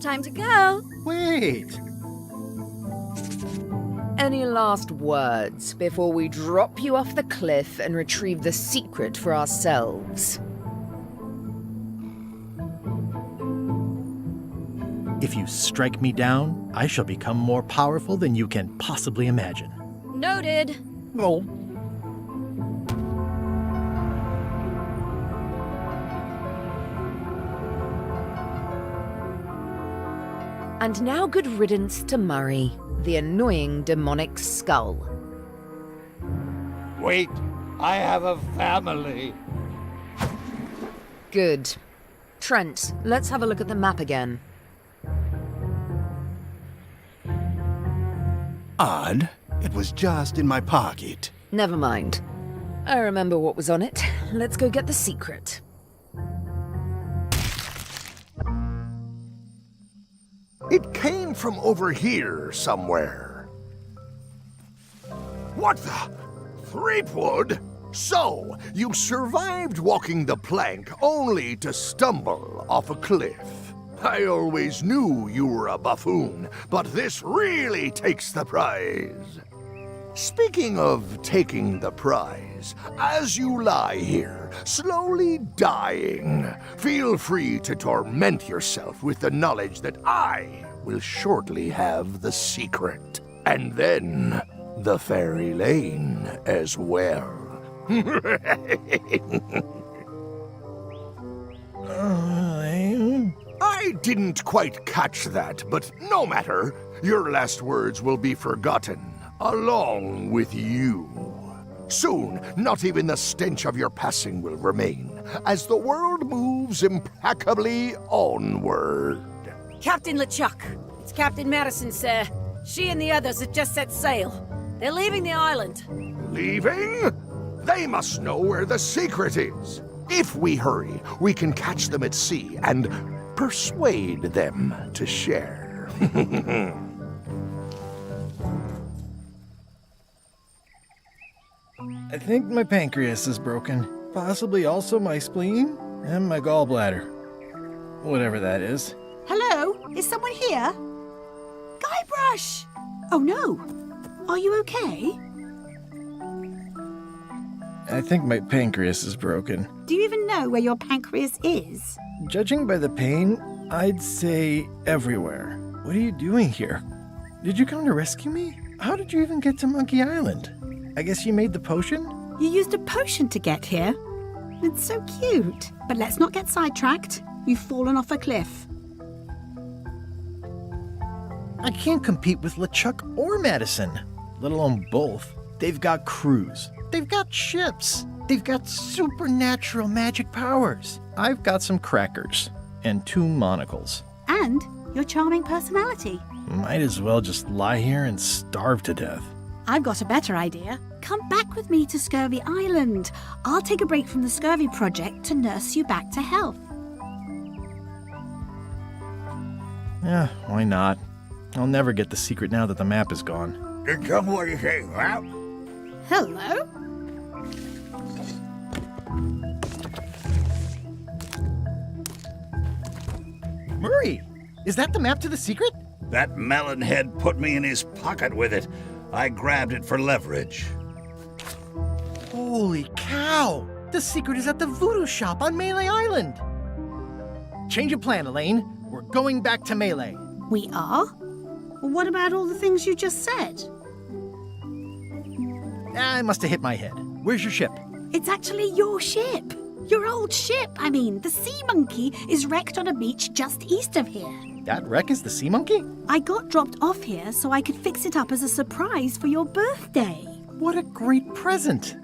Time to go. Wait. Any last words before we drop you off the cliff and retrieve the secret for ourselves? If you strike me down, I shall become more powerful than you can possibly imagine. Noted. Oh. And now good riddance to Murray, the annoying demonic skull. Wait, I have a family. Good. Trent, let's have a look at the map again. Odd. It was just in my pocket. Never mind. I remember what was on it. Let's go get the secret. It came from over here somewhere. What the? Threepwood? So, you survived walking the plank only to stumble off a cliff. I always knew you were a buffoon, but this really takes the prize. Speaking of taking the prize, as you lie here, slowly dying, feel free to torment yourself with the knowledge that I will shortly have the secret. And then the Fairy Lane as well. I didn't quite catch that, but no matter. Your last words will be forgotten, along with you. Soon, not even the stench of your passing will remain, as the world moves implacably onward. Captain LeChuck, it's Captain Madison, sir. She and the others have just set sail. They're leaving the island. Leaving? They must know where the secret is. If we hurry, we can catch them at sea and persuade them to share. I think my pancreas is broken. Possibly also my spleen and my gallbladder. Whatever that is. Hello? Is someone here? Guybrush! Oh no. Are you okay? I think my pancreas is broken. Do you even know where your pancreas is? Judging by the pain, I'd say everywhere. What are you doing here? Did you come to rescue me? How did you even get to Monkey Island? I guess you made the potion? You used a potion to get here. It's so cute. But let's not get sidetracked. You've fallen off a cliff. I can't compete with LeChuck or Madison, let alone both. They've got crews. They've got ships. They've got supernatural magic powers. I've got some crackers and 2 monocles. And your charming personality. Might as well just lie here and starve to death. I've got a better idea. Come back with me to Scurvy Island. I'll take a break from the Scurvy Project to nurse you back to health. Yeah, why not? I'll never get the secret now that the map is gone. Did somebody say that? Hello? Murray, is that the map to the secret? That melonhead put me in his pocket with it. I grabbed it for leverage. Holy cow! The secret is at the voodoo shop on Melee Island! Change of plan, Elaine. We're going back to Melee. We are? Well, what about all the things you just said? I must have hit my head. Where's your ship? It's actually your ship. Your old ship, I mean. The Sea Monkey is wrecked on a beach just east of here. That wreck is the Sea Monkey? I got dropped off here so I could fix it up as a surprise for your birthday. What a great present.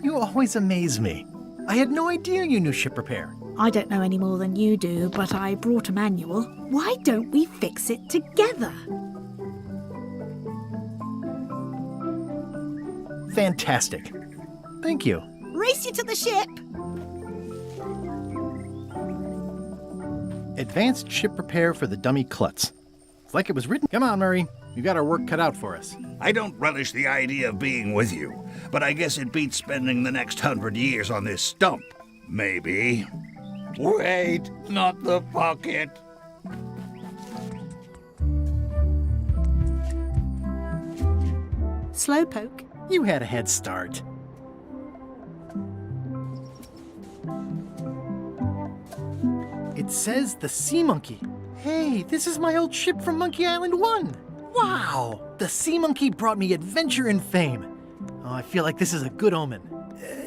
You always amaze me. I had no idea you knew ship repair. I don't know any more than you do, but I brought a manual. Why don't we fix it together? Fantastic. Thank you. Race you to the ship! Advanced ship repair for the dummy klutz. It's like it was written. Come on, Murray. You got our work cut out for us. I don't relish the idea of being with you, but I guess it beats spending the next 100 years on this stump. Maybe. Wait, not the pocket. Slowpoke. You had a head start. It says the Sea Monkey. Hey, this is my old ship from Monkey Island 1. Wow! The Sea Monkey brought me adventure and fame. Oh, I feel like this is a good omen.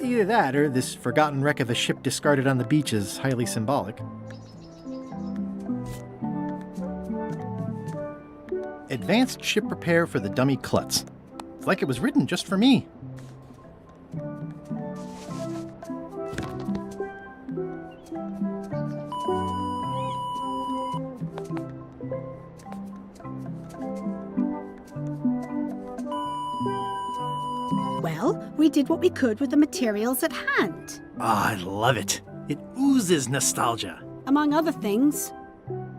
Either that, or this forgotten wreck of a ship discarded on the beach is highly symbolic. Advanced ship repair for the dummy klutz. It's like it was written just for me. Well, we did what we could with the materials at hand. Ah, I love it. It oozes nostalgia. Among other things.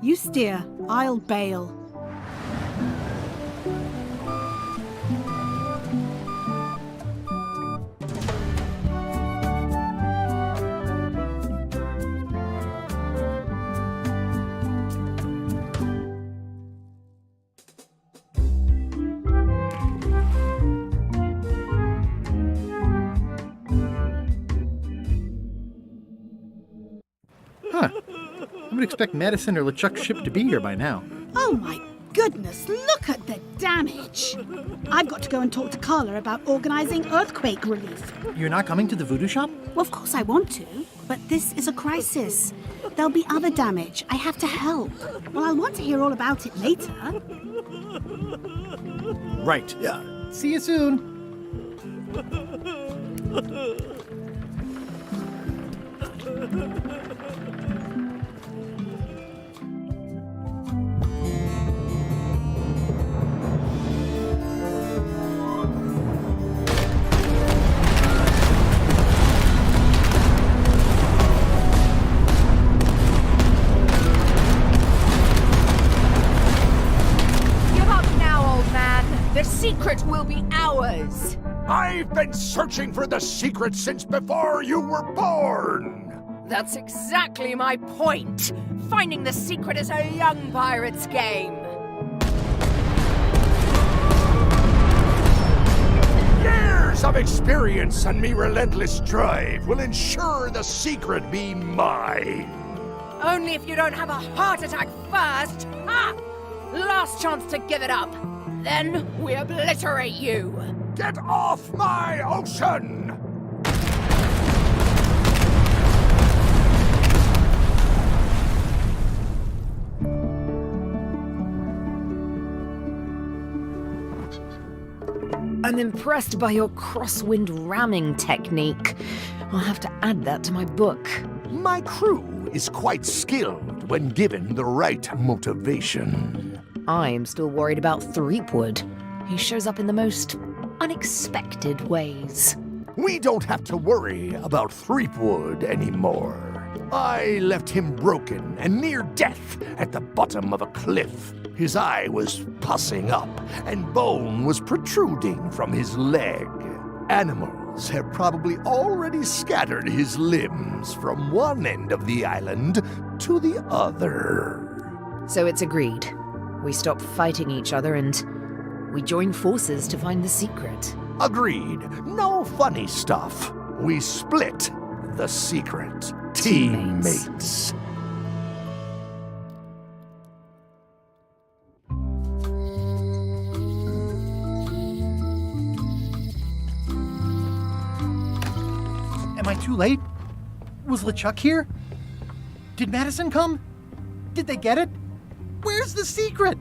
You steer, I'll bail. would expect Madison or LeChuck's ship to be here by now. Oh my goodness, look at the damage. I've got to go and talk to Carla about organizing earthquake relief. You're not coming to the voodoo shop? Well, of course I want to, but this is a crisis. There'll be other damage. I have to help. Well, I'll want to hear all about it later. Right. Yeah. See you soon. The secret will be ours! I've been searching for the secret since before you were born! That's exactly my point! Finding the secret is a young pirate's game! Years of experience and me relentless drive will ensure the secret be mine! Only if you don't have a heart attack first! Ha! Last chance to give it up! Then we obliterate you! Get off my ocean! I'm impressed by your crosswind ramming technique. I'll have to add that to my book. My crew is quite skilled when given the right motivation. I'm still worried about Threepwood. He shows up in the most unexpected ways. We don't have to worry about Threepwood anymore. I left him broken and near death at the bottom of a cliff. His eye was pussing up, and bone was protruding from his leg. Animals have probably already scattered his limbs from one end of the island to the other. So it's agreed. We stop fighting each other and we join forces to find the secret. Agreed. No funny stuff. We split the secret. Teammates. Am I too late? Was LeChuck here? Did Madison come? Did they get it? Where's the secret?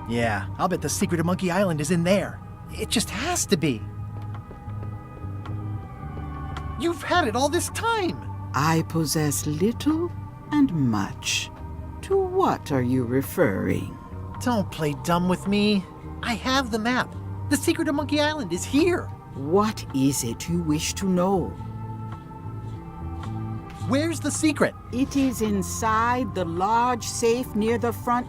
Yeah, I'll bet the secret of Monkey Island is in there. It just has to be. You've had it all this time. I possess little and much. To what are you referring? Don't play dumb with me. I have the map. The secret of Monkey Island is here. What is it you wish to know? Where's the secret? It is inside the large safe near the front.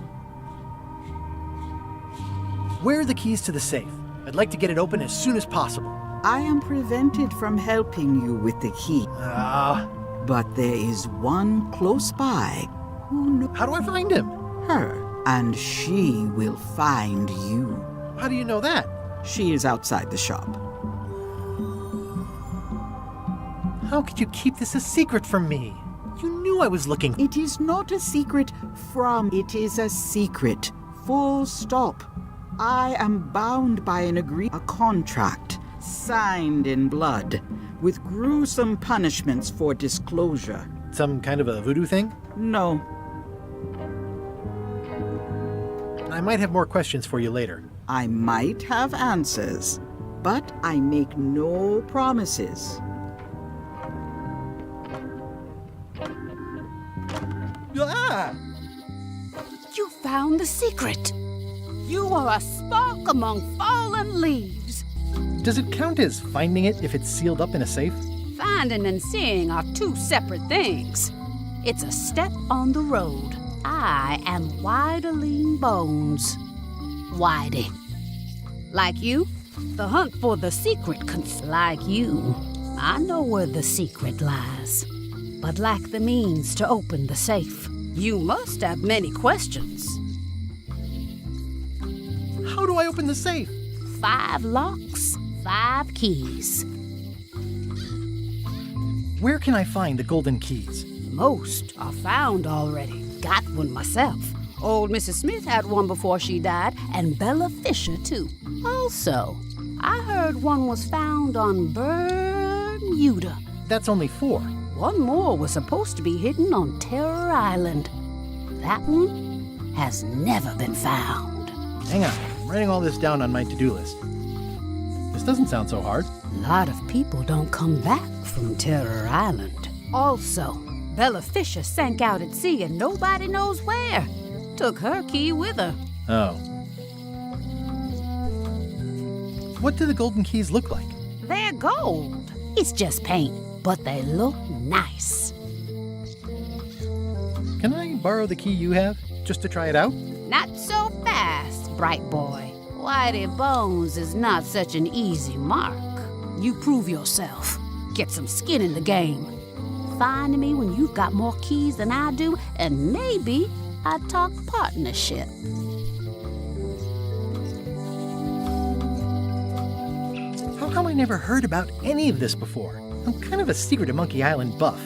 Where are the keys to the safe? I'd like to get it open as soon as possible. I am prevented from helping you with the key. But there is one close by who knows. How do I find him? Her, and she will find you. How do you know that? She is outside the shop. How could you keep this a secret from me? You knew I was looking. It is not a secret from. It is a secret. Full stop. I am bound by a contract, signed in blood, with gruesome punishments for disclosure. Some kind of a voodoo thing? No. I might have more questions for you later. I might have answers, but I make no promises. Ah! You found the secret. You are a spark among fallen leaves. Does it count as finding it if it's sealed up in a safe? Finding and seeing are two separate things. It's a step on the road. I am Whiteling Bones. Whitey. Like you, the hunt for the secret like you. I know where the secret lies, but lack the means to open the safe. You must have many questions. How do I open the safe? 5 locks, 5 keys. Where can I find the golden keys? Most are found already. Got one myself. Old Mrs. Smith had one before she died, and Bella Fisher, too. Also, I heard one was found on Bermuda. That's only 4. One more was supposed to be hidden on Terror Island. That one has never been found. Hang on, I'm writing all this down on my to-do list. This doesn't sound so hard. A lot of people don't come back from Terror Island. Also, Bella Fisher sank out at sea and nobody knows where. Took her key with her. Oh. What do the golden keys look like? They're gold. It's just paint, but they look nice. Can I borrow the key you have, just to try it out? Not so fast, bright boy. Whitey Bones is not such an easy mark. You prove yourself. Get some skin in the game. Find me when you've got more keys than I do, and maybe I'd talk partnership. How come I never heard about any of this before? I'm kind of a secret of Monkey Island buff.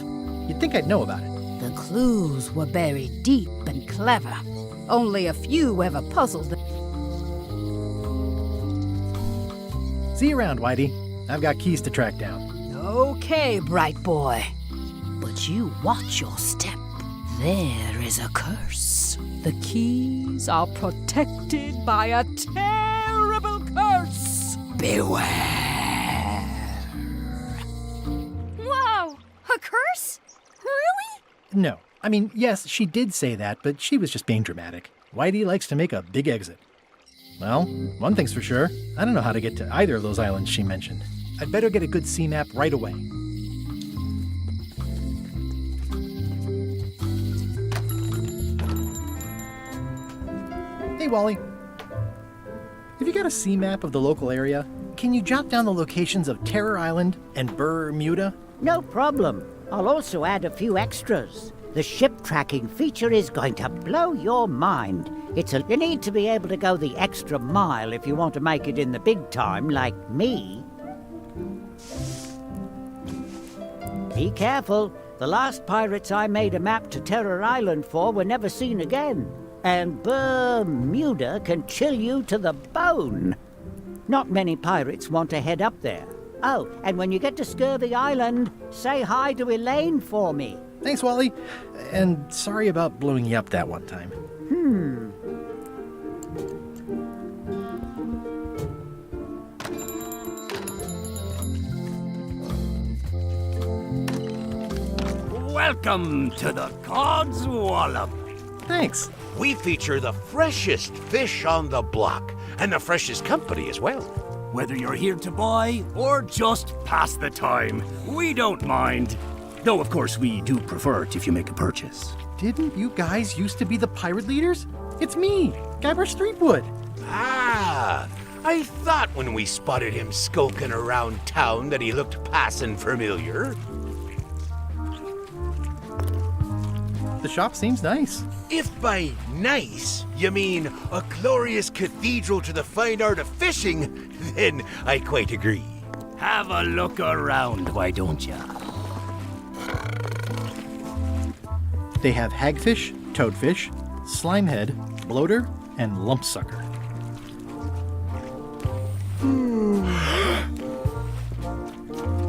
You'd think I'd know about it. The clues were buried deep and clever. Only a few ever puzzled them. See you around, Whitey. I've got keys to track down. Okay, bright boy. But you watch your step. There is a curse. The keys are protected by a terrible curse. Beware. Whoa! A curse? Really? No. I mean, yes, she did say that, but she was just being dramatic. Whitey likes to make a big exit. Well, one thing's for sure. I don't know how to get to either of those islands she mentioned. I'd better get a good sea map right away. Hey, Wally. Have you got a sea map of the local area? Can you jot down the locations of Terror Island and Bermuda? No problem. I'll also add a few extras. The ship tracking feature is going to blow your mind. You need to be able to go the extra mile if you want to make it in the big time, like me. Be careful. The last pirates I made a map to Terror Island for were never seen again. And Bermuda can chill you to the bone. Not many pirates want to head up there. Oh, and when you get to Scurvy Island, say hi to Elaine for me. Thanks, Wally. And sorry about blowing you up that one time. Welcome to the God's Wallop. Thanks. We feature the freshest fish on the block, and the freshest company as well. Whether you're here to buy or just pass the time, we don't mind. Though, of course, we do prefer it if you make a purchase. Didn't you guys used to be the pirate leaders? It's me, Guybrush Threepwood. Ah, I thought when we spotted him skulking around town that he looked passing familiar. The shop seems nice. If by nice you mean a glorious cathedral to the fine art of fishing, then I quite agree. Have a look around, why don't ya? They have hagfish, toadfish, slimehead, bloater, and lumpsucker.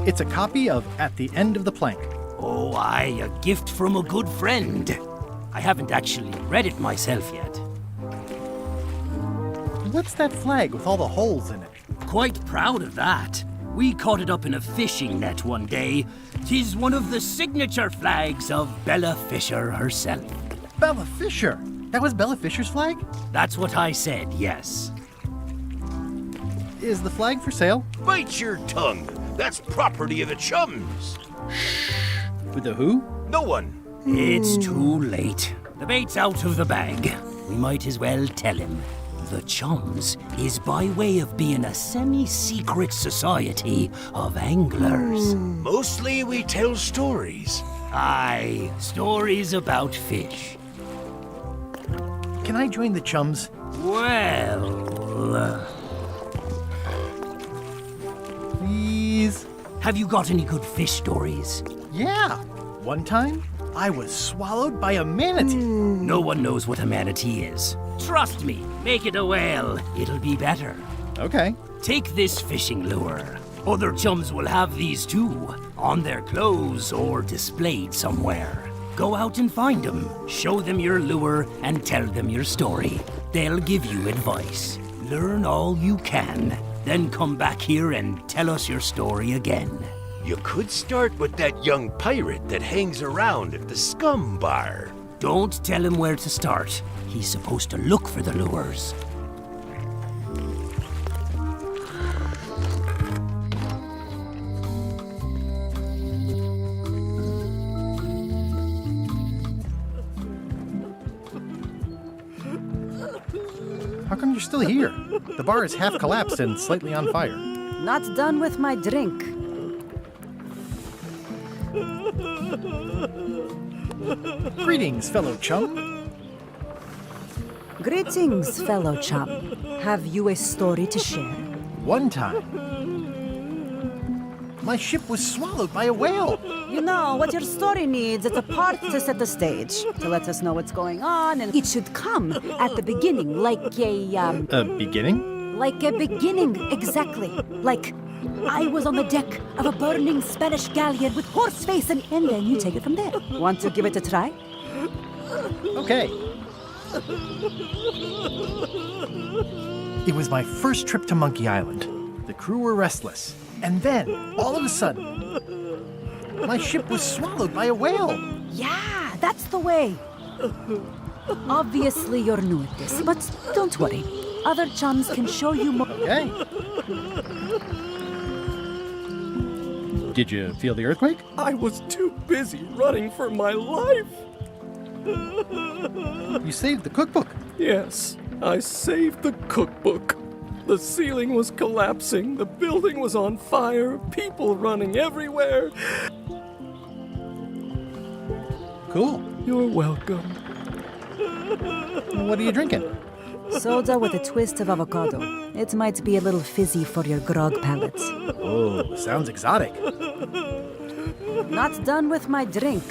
It's a copy of At the End of the Plank. Oh, aye, a gift from a good friend. I haven't actually read it myself yet. What's that flag with all the holes in it? Quite proud of that. We caught it up in a fishing net one day. 'Tis one of the signature flags of Bella Fisher herself. Bella Fisher? That was Bella Fisher's flag? That's what I said, yes. Is the flag for sale? Bite your tongue. That's property of the chums. With the who? No one. It's too late. The bait's out of the bag. We might as well tell him. The Chums is by way of being a semi-secret society of anglers. Mostly we tell stories. Aye, stories about fish. Can I join the chums? Well... Please? Have you got any good fish stories? Yeah. One time, I was swallowed by a manatee. No one knows what a manatee is. Trust me, make it a whale. It'll be better. Okay. Take this fishing lure. Other chums will have these too, on their clothes or displayed somewhere. Go out and find them, show them your lure, and tell them your story. They'll give you advice. Learn all you can, then come back here and tell us your story again. You could start with that young pirate that hangs around at the Scum Bar. Don't tell him where to start. He's supposed to look for the lures. How come you're still here? The bar is half collapsed and slightly on fire. Not done with my drink. Greetings, fellow chum. Greetings, fellow chum. Have you a story to share? One time, my ship was swallowed by a whale. You know, what your story needs is a part to set the stage, to let us know what's going on, and it should come at the beginning, like A beginning? Like a beginning, exactly. Like, I was on the deck of a burning Spanish galleon with Horseface, and then you take it from there. Want to give it a try? Okay. It was my first trip to Monkey Island. The crew were restless. And then, all of a sudden, my ship was swallowed by a whale. Yeah, that's the way. Obviously, you're new at this, but don't worry. Other chums can show you more. Okay. Did you feel the earthquake? I was too busy running for my life. You saved the cookbook. Yes, I saved the cookbook. The ceiling was collapsing, the building was on fire, people running everywhere. Cool. You're welcome. What are you drinking? Soda with a twist of avocado. It might be a little fizzy for your grog palate. Oh, sounds exotic. Not done with my drink.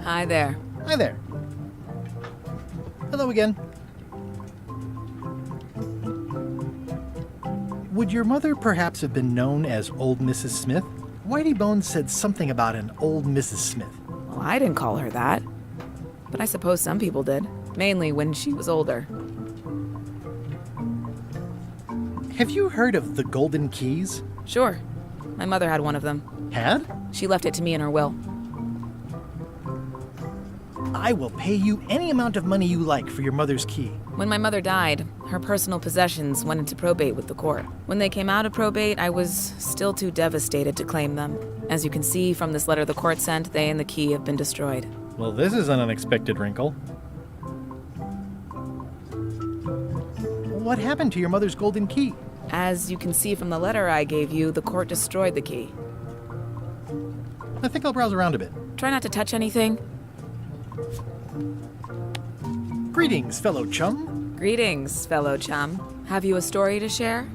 Hi there. Hi there. Hello again. Would your mother perhaps have been known as Old Mrs. Smith? Whitey Bones said something about an old Mrs. Smith. Well, I didn't call her that. But I suppose some people did. Mainly when she was older. Have you heard of the Golden Keys? Sure. My mother had one of them. Had? She left it to me in her will. I will pay you any amount of money you like for your mother's key. When my mother died, her personal possessions went into probate with the court. When they came out of probate, I was still too devastated to claim them. As you can see from this letter the court sent, they and the key have been destroyed. Well, this is an unexpected wrinkle. What happened to your mother's golden key? As you can see from the letter I gave you, the court destroyed the key. I think I'll browse around a bit. Try not to touch anything. Greetings, fellow chum. Greetings, fellow chum. Have you a story to share?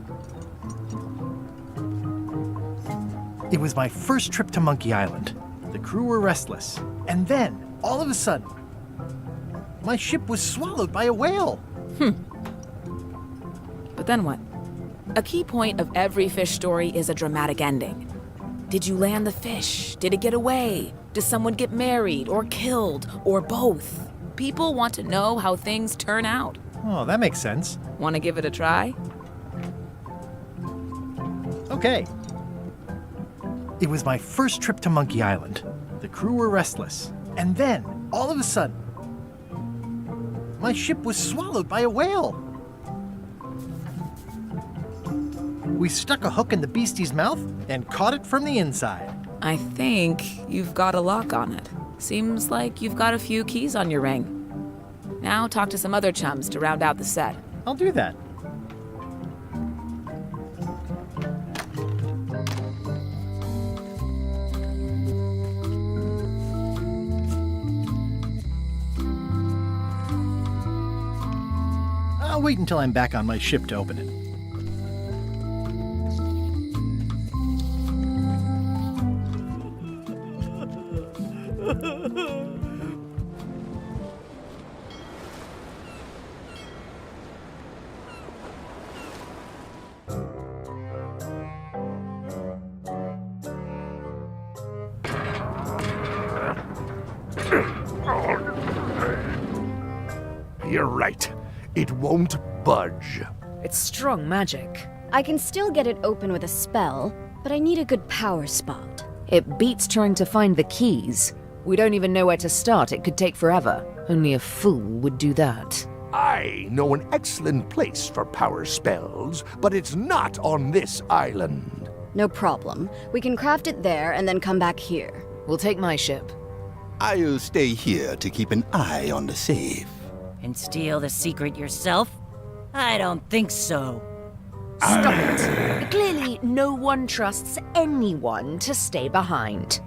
It was my first trip to Monkey Island. The crew were restless. And then, all of a sudden, my ship was swallowed by a whale. But then what? A key point of every fish story is a dramatic ending. Did you land the fish? Did it get away? Does someone get married or killed or both? People want to know how things turn out. Oh, that makes sense. Want to give it a try? Okay. It was my first trip to Monkey Island. The crew were restless. And then, all of a sudden, my ship was swallowed by a whale. We stuck a hook in the beastie's mouth and caught it from the inside. I think you've got a lock on it. Seems like you've got a few keys on your ring. Now talk to some other chums to round out the set. I'll do that. wait until I'm back on my ship to open it. You're right. It won't budge. It's strong magic. I can still get it open with a spell, but I need a good power spot. It beats trying to find the keys. We don't even know where to start. It could take forever. Only a fool would do that. I know an excellent place for power spells, but it's not on this island. No problem. We can craft it there and then come back here. We'll take my ship. I'll stay here to keep an eye on the safe. And steal the secret yourself? I don't think so. Stop it. Clearly, no one trusts anyone to stay behind.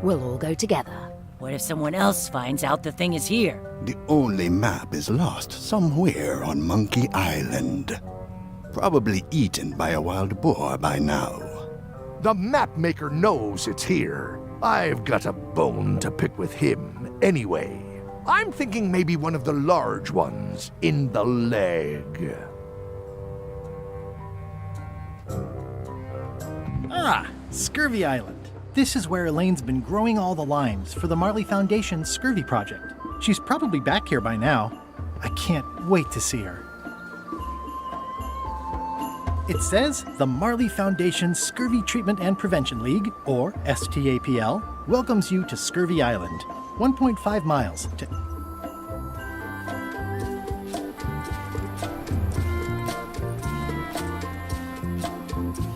We'll all go together. What if someone else finds out the thing is here? The only map is lost somewhere on Monkey Island. Probably eaten by a wild boar by now. The map maker knows it's here. I've got a bone to pick with him anyway. I'm thinking maybe one of the large ones in the leg. Ah, Scurvy Island. This is where Elaine's been growing all the limes for the Marley Foundation's Scurvy project. She's probably back here by now. I can't wait to see her. It says the Marley Foundation Scurvy Treatment and Prevention League, or STAPL, welcomes you to Scurvy Island. 1.5 miles to...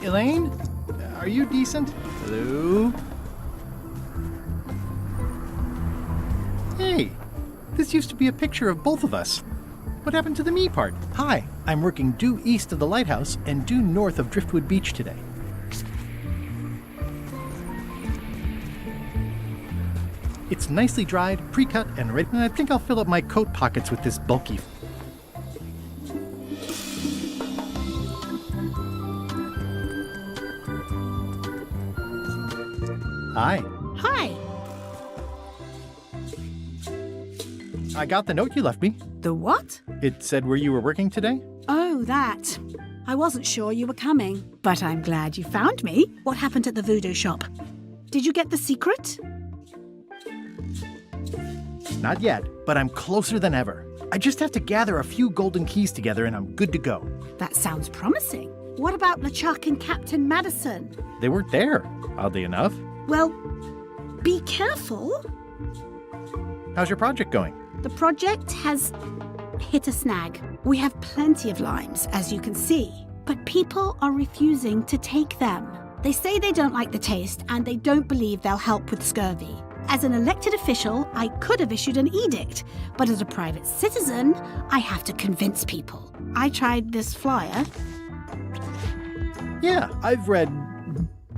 Elaine? Are you decent? Hello? Hey, this used to be a picture of both of us. What happened to the me part? Hi, I'm working due east of the lighthouse and due north of Driftwood Beach today. It's nicely dried, pre-cut, and ready. I think I'll fill up my coat pockets with this bulky... Hi. Hi. I got the note you left me. The what? It said where you were working today. Oh, that. I wasn't sure you were coming, but I'm glad you found me. What happened at the voodoo shop? Did you get the secret? Not yet, but I'm closer than ever. I just have to gather a few golden keys together and I'm good to go. That sounds promising. What about LeChuck and Captain Madison? They weren't there, oddly enough. Well, be careful. How's your project going? The project has hit a snag. We have plenty of limes, as you can see, but people are refusing to take them. They say they don't like the taste and they don't believe they'll help with scurvy. As an elected official, I could have issued an edict, but as a private citizen, I have to convince people. I tried this flyer. Yeah, I've read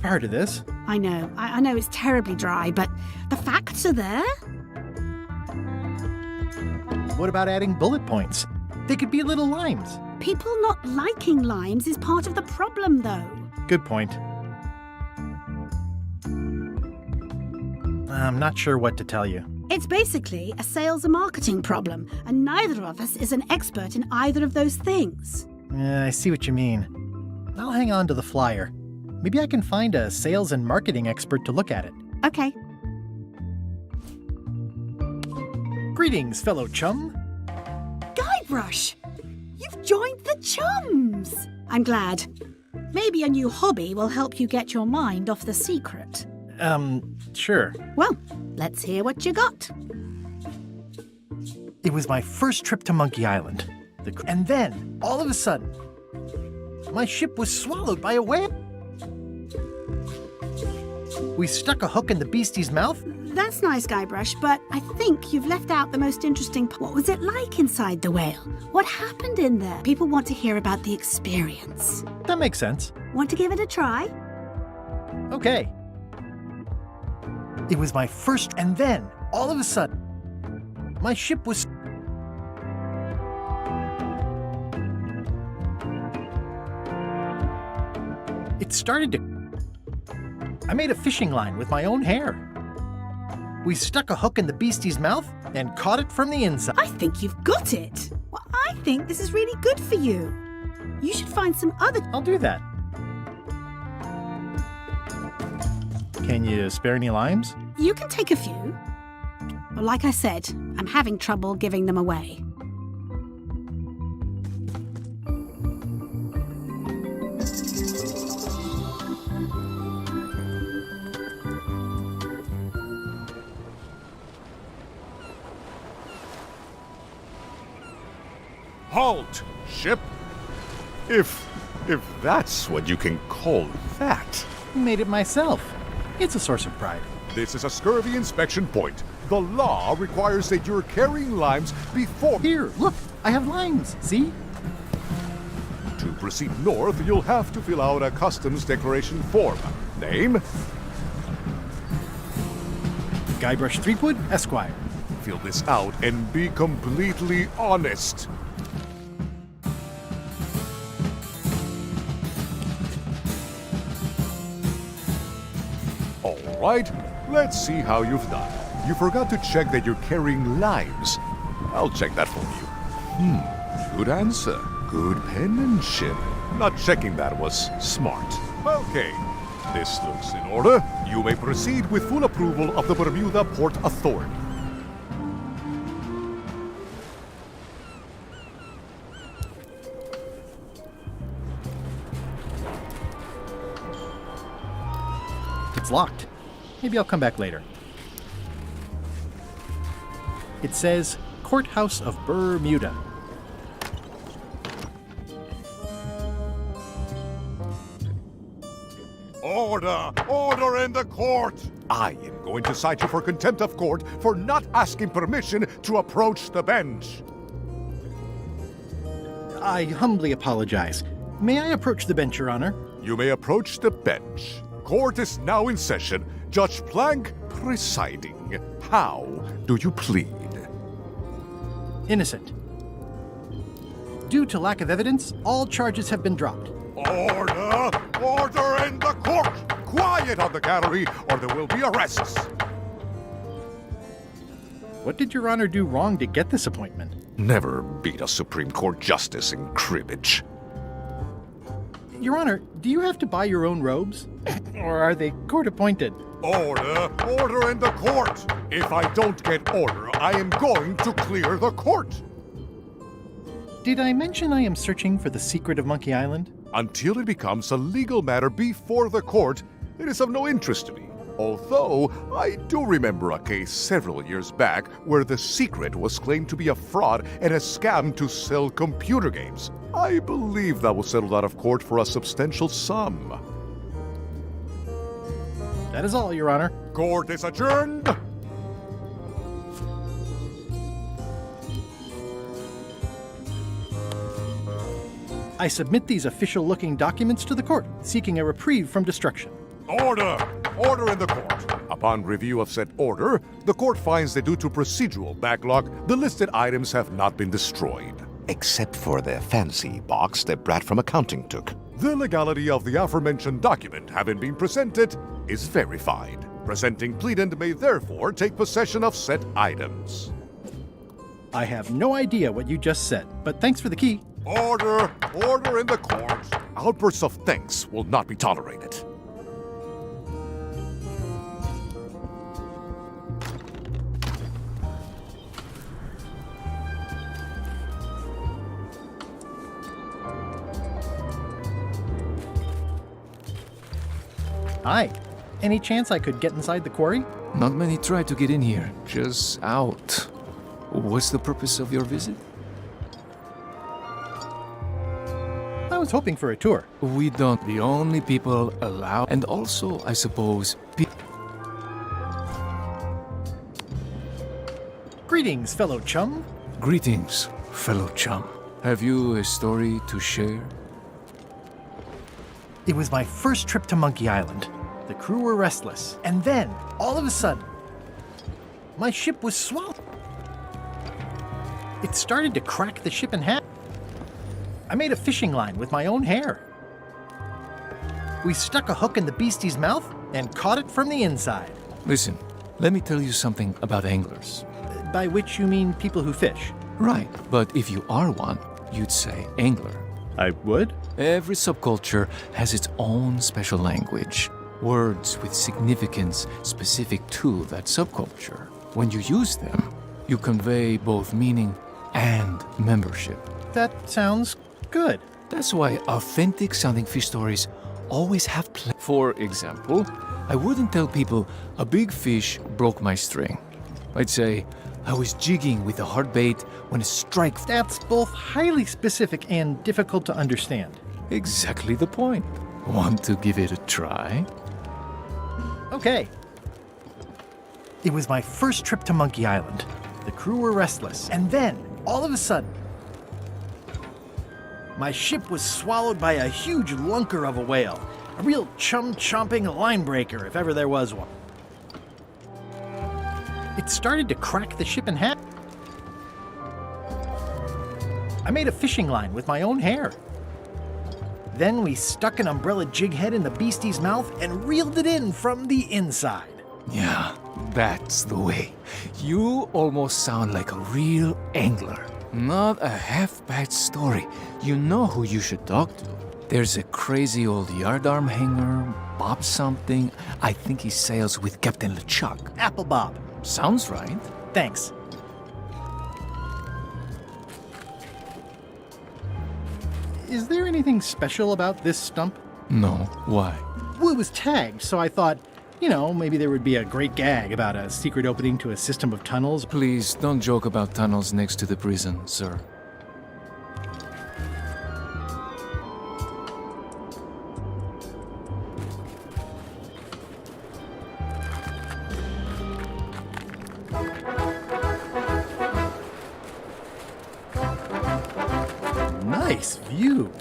part of this. I know it's terribly dry, but the facts are there. What about adding bullet points? They could be little limes. People not liking limes is part of the problem, though. Good point. I'm not sure what to tell you. It's basically a sales and marketing problem, and neither of us is an expert in either of those things. I see what you mean. I'll hang on to the flyer. Maybe I can find a sales and marketing expert to look at it. Okay. Greetings, fellow chum. Guybrush! You've joined the chums! I'm glad. Maybe a new hobby will help you get your mind off the secret. Sure. Well, let's hear what you got. It was my first trip to Monkey Island. And then, all of a sudden, my ship was swallowed by a whale. We stuck a hook in the beastie's mouth. That's nice, Guybrush, but I think you've left out the most interesting part. What was it like inside the whale? What happened in there? People want to hear about the experience. That makes sense. Want to give it a try? Okay. It was my first, and then, all of a sudden, my ship was... It started to... I made a fishing line with my own hair. We stuck a hook in the beastie's mouth and caught it from the inside. I think you've got it. Well, I think this is really good for you. You should find some other... I'll do that. Can you spare any limes? You can take a few. Well, like I said, I'm having trouble giving them away. Halt, ship! If that's what you can call that. Made it myself. It's a source of pride. This is a scurvy inspection point. The law requires that you're carrying limes before... Here, look, I have limes, see? To proceed north, you'll have to fill out a customs declaration form. Name? Guybrush Threepwood, Esquire. Fill this out and be completely honest. All right, let's see how you've done. You forgot to check that you're carrying limes. I'll check that for you. Good answer. Good penmanship. Not checking that was smart. Okay, this looks in order. You may proceed with full approval of the Bermuda Port Authority. It's locked. Maybe I'll come back later. It says Courthouse of Bermuda. Order! Order in the court! I am going to cite you for contempt of court for not asking permission to approach the bench. I humbly apologize. May I approach the bench, Your Honor? You may approach the bench. Court is now in session. Judge Plank presiding. How do you plead? Innocent. Due to lack of evidence, all charges have been dropped. Order! Order in the court! Quiet on the gallery, or there will be arrests. What did Your Honor do wrong to get this appointment? Never beat a Supreme Court justice in cribbage. Your Honor, do you have to buy your own robes? Or are they court-appointed? Order! Order in the court! If I don't get order, I am going to clear the court! Did I mention I am searching for the secret of Monkey Island? Until it becomes a legal matter before the court, it is of no interest to me. Although, I do remember a case several years back where the secret was claimed to be a fraud and a scam to sell computer games. I believe that was settled out of court for a substantial sum. That is all, Your Honor. Court is adjourned! I submit these official-looking documents to the court, seeking a reprieve from destruction. Order! Order in the court. Upon review of said order, the court finds that due to procedural backlog, the listed items have not been destroyed. Except for the fancy box that Brad from accounting took. The legality of the aforementioned document having been presented is verified. Presenting pleadant may therefore take possession of said items. I have no idea what you just said, but thanks for the key. Order! Order in the court! Outbursts of thanks will not be tolerated. Hi. Any chance I could get inside the quarry? Not many try to get in here, just out. What's the purpose of your visit? I was hoping for a tour. We don't. The only people allowed. And also, I suppose, Greetings, fellow chum. Greetings, fellow chum. Have you a story to share? It was my first trip to Monkey Island. The crew were restless. And then, all of a sudden, my ship was swallowed. It started to crack the ship in half. I made a fishing line with my own hair. We stuck a hook in the beastie's mouth and caught it from the inside. Listen, let me tell you something about anglers. By which you mean people who fish? Right, but if you are one, you'd say angler. I would? Every subculture has its own special language. Words with significance specific to that subculture. When you use them, you convey both meaning and membership. That sounds good. That's why authentic sounding fish stories always have For example, I wouldn't tell people a big fish broke my string. I'd say I was jigging with a hard bait when a strike. That's both highly specific and difficult to understand. Exactly the point. Want to give it a try? Okay. It was my first trip to Monkey Island. The crew were restless, and then, all of a sudden, my ship was swallowed by a huge lunker of a whale. A real chum-chomping line breaker, if ever there was one. It started to crack the ship in half. I made a fishing line with my own hair. Then we stuck an umbrella jig head in the beastie's mouth and reeled it in from the inside. Yeah, that's the way. You almost sound like a real angler. Not a half-bad story. You know who you should talk to. There's a crazy old yardarm hanger, Bob something. I think he sails with Captain LeChuck. Apple Bob. Sounds right. Thanks. Is there anything special about this stump? No, why? Well, it was tagged, so I thought, maybe there would be a great gag about a secret opening to a system of tunnels. Please don't joke about tunnels next to the prison, sir. Nice view.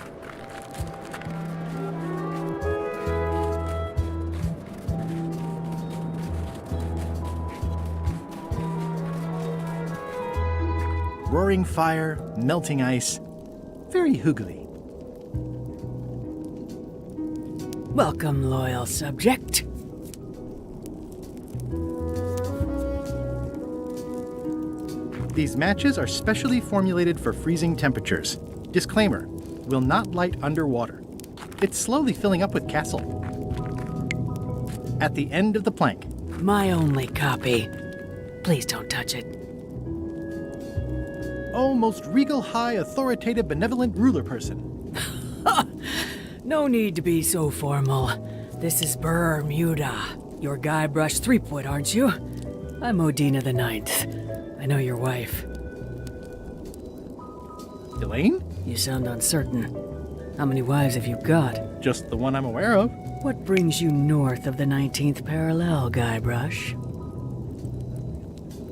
Roaring fire, melting ice, very hoogly. Welcome, loyal subject. These matches are specially formulated for freezing temperatures. Disclaimer, will not light underwater. It's slowly filling up with castle. At the end of the plank. My only copy. Please don't touch it. Oh, most regal, high, authoritative, benevolent ruler person. No need to be so formal. This is Bermuda. You're Guybrush Threepwood, aren't you? I'm Odina the Ninth. I know your wife. Elaine? You sound uncertain. How many wives have you got? Just the one I'm aware of. What brings you north of the 19th parallel, Guybrush?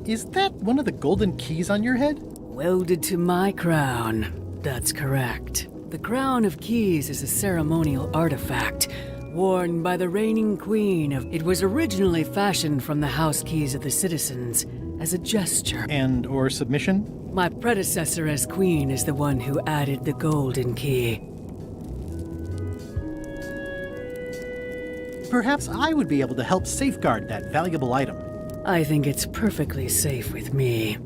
Is that one of the golden keys on your head? Welded to my crown. That's correct. The Crown of Keys is a ceremonial artifact worn by the reigning queen of... It was originally fashioned from the house keys of the citizens as a gesture. And or submission? My predecessor as queen is the one who added the golden key. Perhaps I would be able to help safeguard that valuable item. I think it's perfectly safe with me.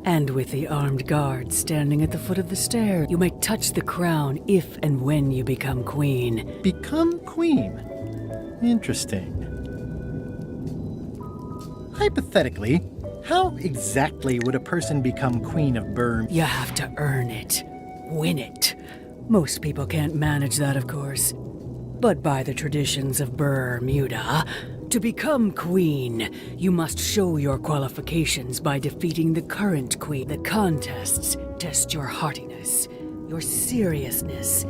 And with the armed guards standing at the foot of the stairs, you may touch the crown if and when you become queen. Become queen? Interesting. Hypothetically, how exactly would a person become queen of Bermuda? You have to earn it. Win it. Most people can't manage that, of course. But by the traditions of Bermuda, to become queen, you must show your qualifications by defeating the current queen. The contests test your heartiness, your seriousness.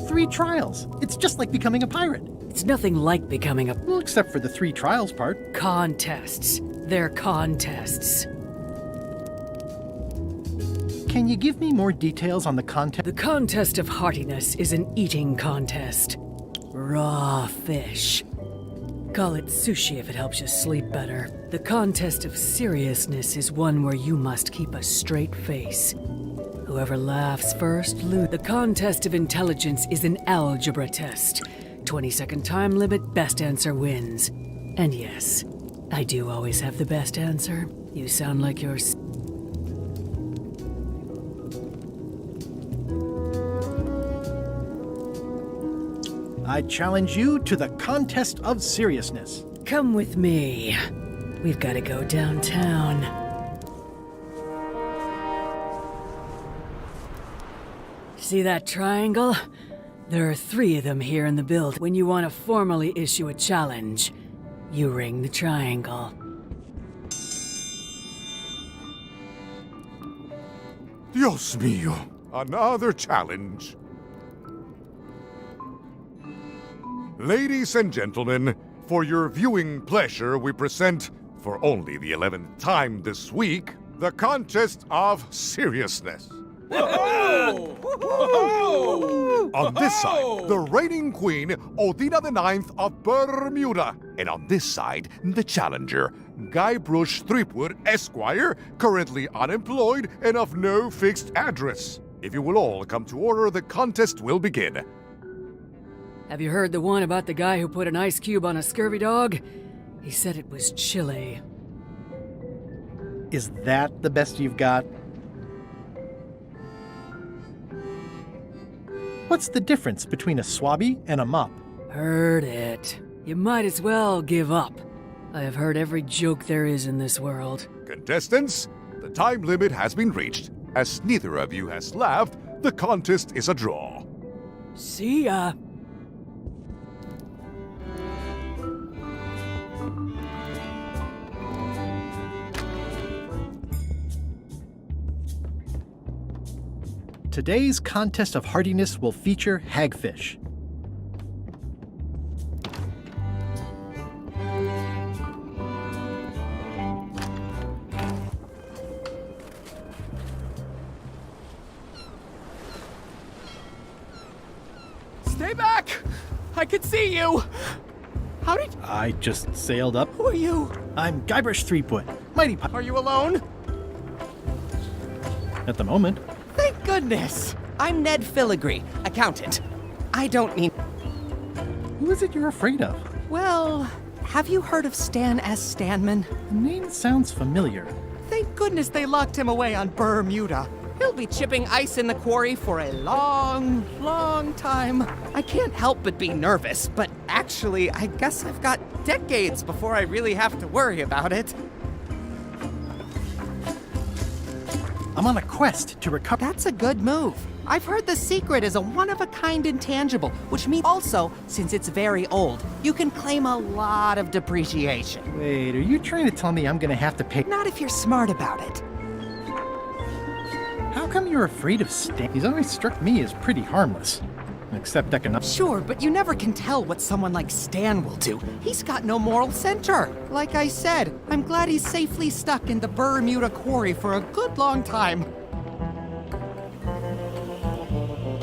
Three trials. It's just like becoming a pirate. It's nothing like becoming a... Well, except for the 3 trials part. Contests. They're contests. Can you give me more details on the contest? The contest of heartiness is an eating contest. Raw fish. Call it sushi if it helps you sleep better. The contest of seriousness is one where you must keep a straight face. Whoever laughs first loses. The contest of intelligence is an algebra test. 20-second time limit, best answer wins. And yes, I do always have the best answer. You sound like you're... I challenge you to the contest of seriousness. Come with me. We've got to go downtown. See that triangle? There are 3 of them here in the build. When you want to formally issue a challenge, you ring the triangle. Dios mío, another challenge. Ladies and gentlemen, for your viewing pleasure, we present, for only the 11th time this week, the contest of seriousness. On this side, the reigning queen, Odina IX of Bermuda. And on this side, the challenger, Guybrush Threepwood, Esquire, currently unemployed and of no fixed address. If you will all come to order, the contest will begin. Have you heard the one about the guy who put an ice cube on a scurvy dog? He said it was chilly. Is that the best you've got? What's the difference between a swabby and a mop? Heard it. You might as well give up. I have heard every joke there is in this world. Contestants, the time limit has been reached. As neither of you has laughed, the contest is a draw. See ya. Today's contest of hardiness will feature hagfish. Stay back! I can see you! How did... I just sailed up. Who are you? I'm Guybrush Threepwood, mighty pi- Are you alone? At the moment. Thank goodness! I'm Ned Filigree, accountant. I don't need... Who is it you're afraid of? Well, have you heard of Stan S. Stanman? The name sounds familiar. Thank goodness they locked him away on Bermuda. He'll be chipping ice in the quarry for a long, long time. I can't help but be nervous, but actually, I guess I've got decades before I really have to worry about it. I'm on a quest to recover... That's a good move. I've heard the secret is a one-of-a-kind intangible, which means also, since it's very old, you can claim a lot of depreciation. Wait, are you trying to tell me I'm gonna have to pay... Not if you're smart about it. How come you're afraid of Stan? He's always struck me as pretty harmless. Except economic. Sure, but you never can tell what someone like Stan will do. He's got no moral center. Like I said, I'm glad he's safely stuck in the Bermuda quarry for a good long time.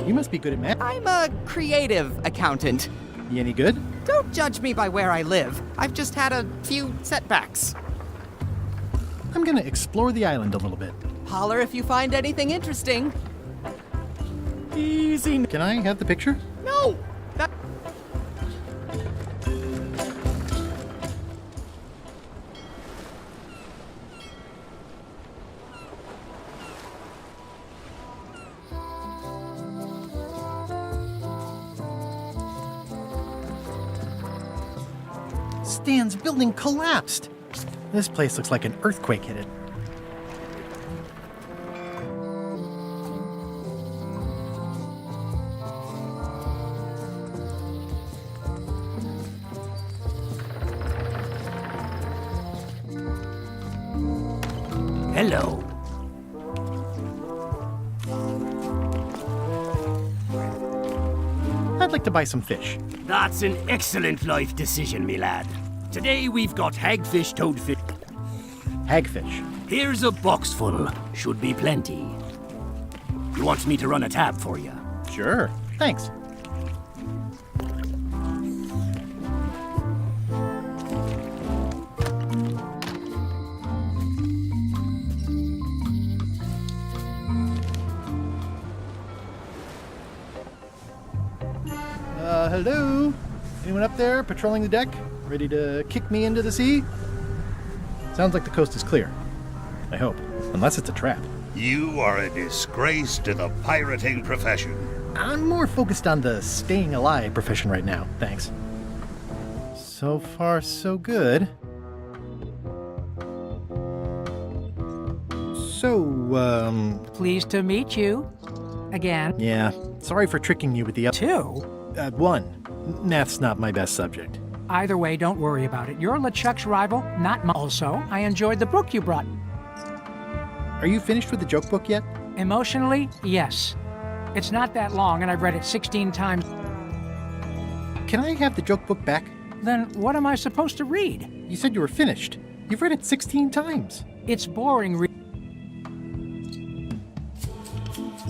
You must be good at math. I'm a creative accountant. You any good? Don't judge me by where I live. I've just had a few setbacks. I'm gonna explore the island a little bit. Holler if you find anything interesting. Easy. Can I have the picture? No! That... Stan's building collapsed. This place looks like an earthquake hit it. Hello. I'd like to buy some fish. That's an excellent life decision, me lad. Today we've got hagfish, toadfish. Hagfish. Here's a box full. Should be plenty. You want me to run a tab for you? Sure. Thanks. Hello? Anyone up there patrolling the deck? Ready to kick me into the sea? Sounds like the coast is clear. I hope. Unless it's a trap. You are a disgrace to the pirating profession. I'm more focused on the staying alive profession right now, thanks. So far, so good. So, Pleased to meet you. Again. yeah, sorry for tricking you with the Two? One. Math's not my best subject. Either way, don't worry about it. You're LeChuck's rival, not mine. Also, I enjoyed the book you brought. Are you finished with the joke book yet? Emotionally, yes. It's not that long, and I've read it 16 times. Can I have the joke book back? Then what am I supposed to read? You said you were finished. You've read it 16 times. It's boring.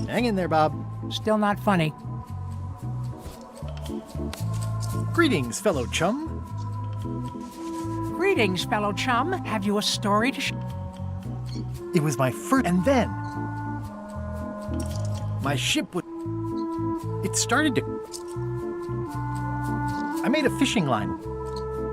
Hang in there, Bob. Still not funny. Greetings, fellow chum. Greetings, fellow chum. Have you a story to It was my first, and then my ship was. It started to. I made a fishing line.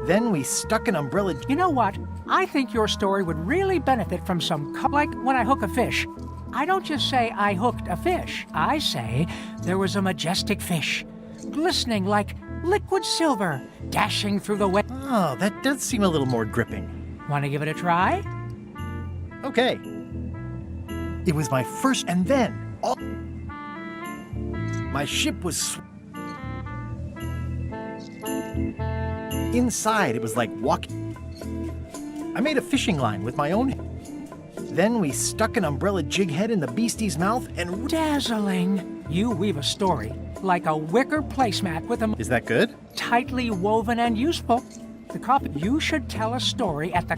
Then we stuck an umbrella. You know what? I think your story would really benefit from some like when I hook a fish. I don't just say I hooked a fish. I say there was a majestic fish, glistening like liquid silver, dashing through the wet. Oh, that does seem a little more gripping. Want to give it a try? Okay. It was my first, and then all. My ship was. Inside, it was like walking. I made a fishing line with my own. Then we stuck an umbrella jig head in the beastie's mouth and. Dazzling! You weave a story like a wicker placemat with a. Is that good? Tightly woven and useful. The copy. You should tell a story at the.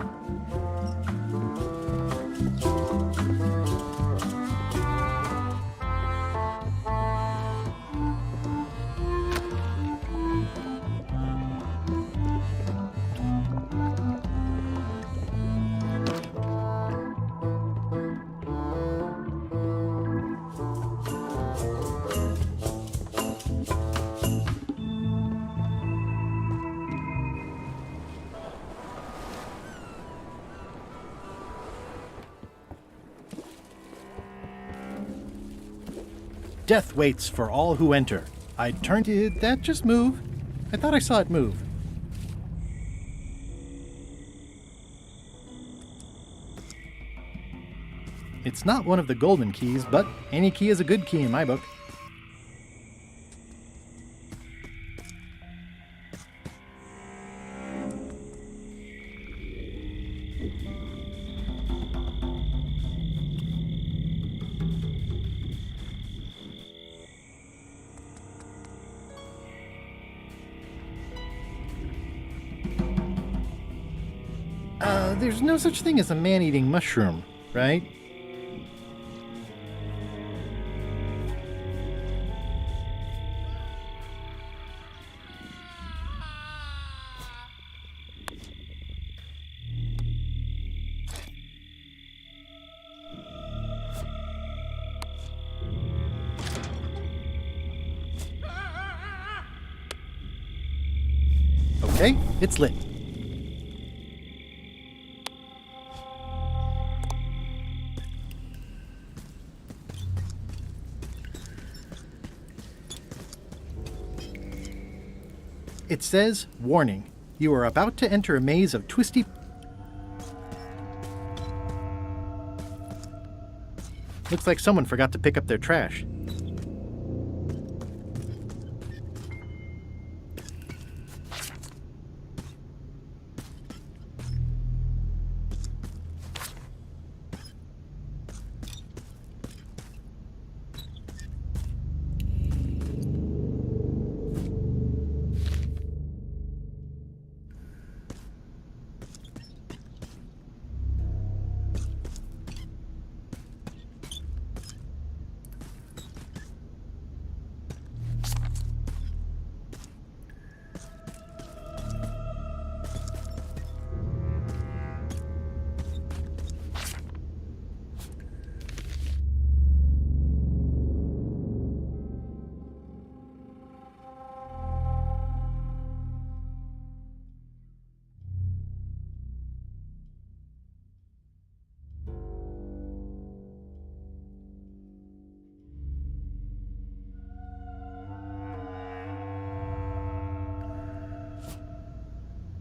Death waits for all who enter. I turned. Did that just move? I thought I saw it move. It's not one of the golden keys, but any key is a good key in my book. There's no such thing as a man-eating mushroom, right? Okay, it's lit. It says, warning, you are about to enter a maze of twisty... Looks like someone forgot to pick up their trash.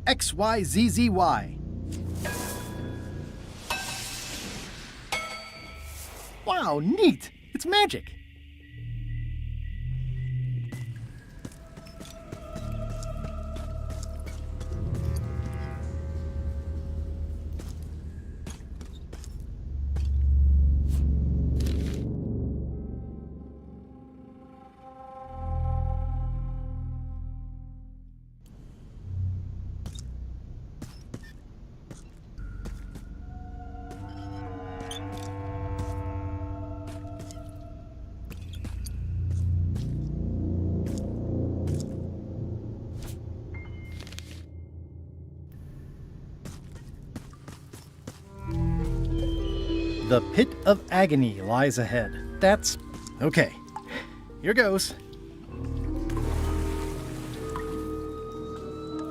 XYZZY. Wow, neat! It's magic! The pit of agony lies ahead. That's... okay. Here goes.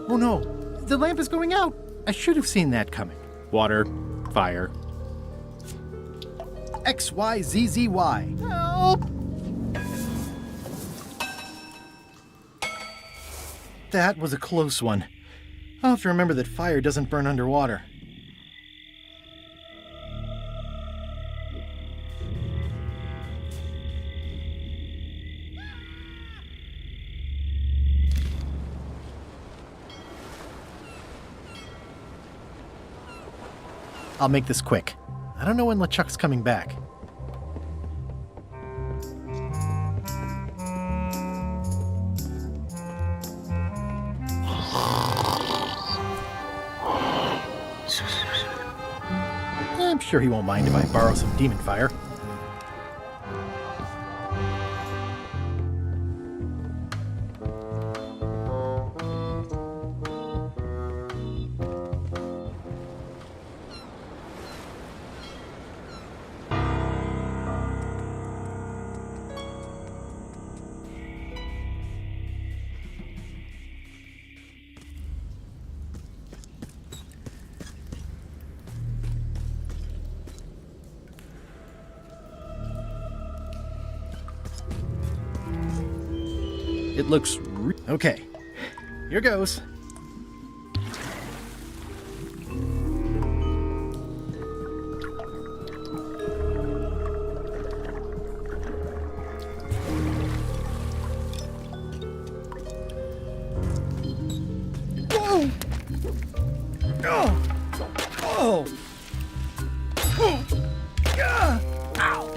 Oh no! The lamp is going out! I should have seen that coming. Water. Fire. XYZZY. Help! That was a close one. I'll have to remember that fire doesn't burn underwater. I'll make this quick. I don't know when LeChuck's coming back. I'm sure he won't mind if I borrow some demon fire. It looks okay. Here goes. Whoa! Oh! Oh! Oh! Yeah! Ow!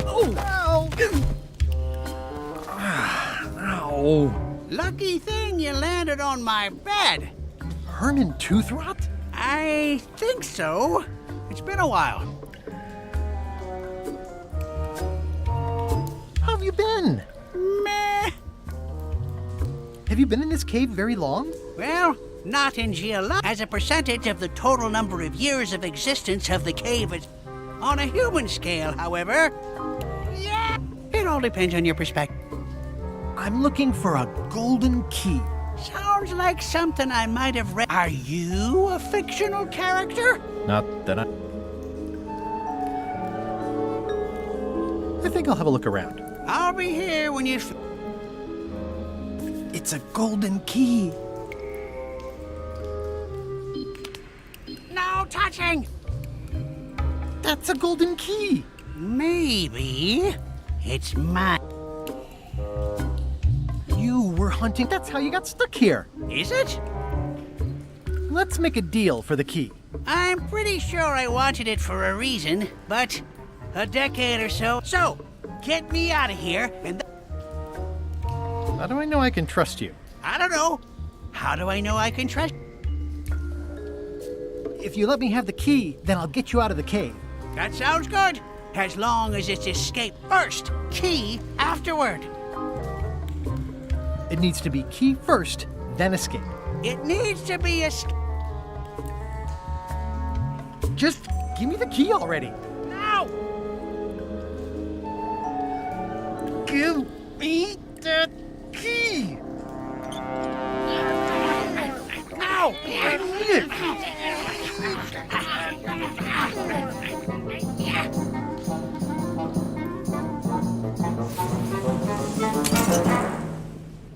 Oh! Ow! Ow! Lucky thing you landed on my bed. Herman Toothrot? I think so. It's been a while. How have you been? Meh. Have you been in this cave very long? Well, not in geology. As a percentage of the total number of years of existence of the cave, it's on a human scale, however. Yeah. It all depends on your perspective. I'm looking for a golden key. Sounds like something I might have read. Are you a fictional character? Not that I think I'll have a look around. I'll be here when you... It's a golden key. No touching! That's a golden key. Maybe it's mine. You were hunting. That's how you got stuck here. Is it? Let's make a deal for the key. I'm pretty sure I wanted it for a reason, but a decade or so. So, get me out of here and... How do I know I can trust you? I don't know. How do I know I can trust... If you let me have the key, then I'll get you out of the cave. That sounds good. As long as it's escape first, key afterward. It needs to be key first, then escape. It needs to be escape. Just give me the key already. No! Give me that key! No!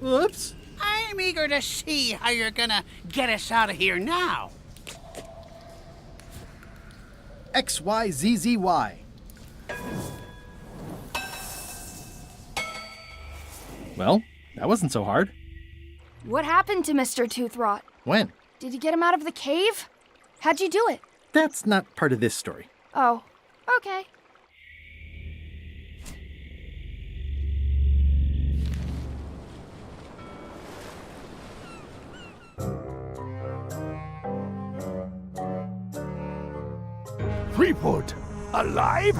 Whoops. I'm eager eager to see how you're gonna get us out of here now. XYZZY. Well, that wasn't so hard. What happened to Mr. Toothrot? When? Did you get him out of the cave? How'd you do it? That's not part of this story. Oh, okay. Threepwood? Alive?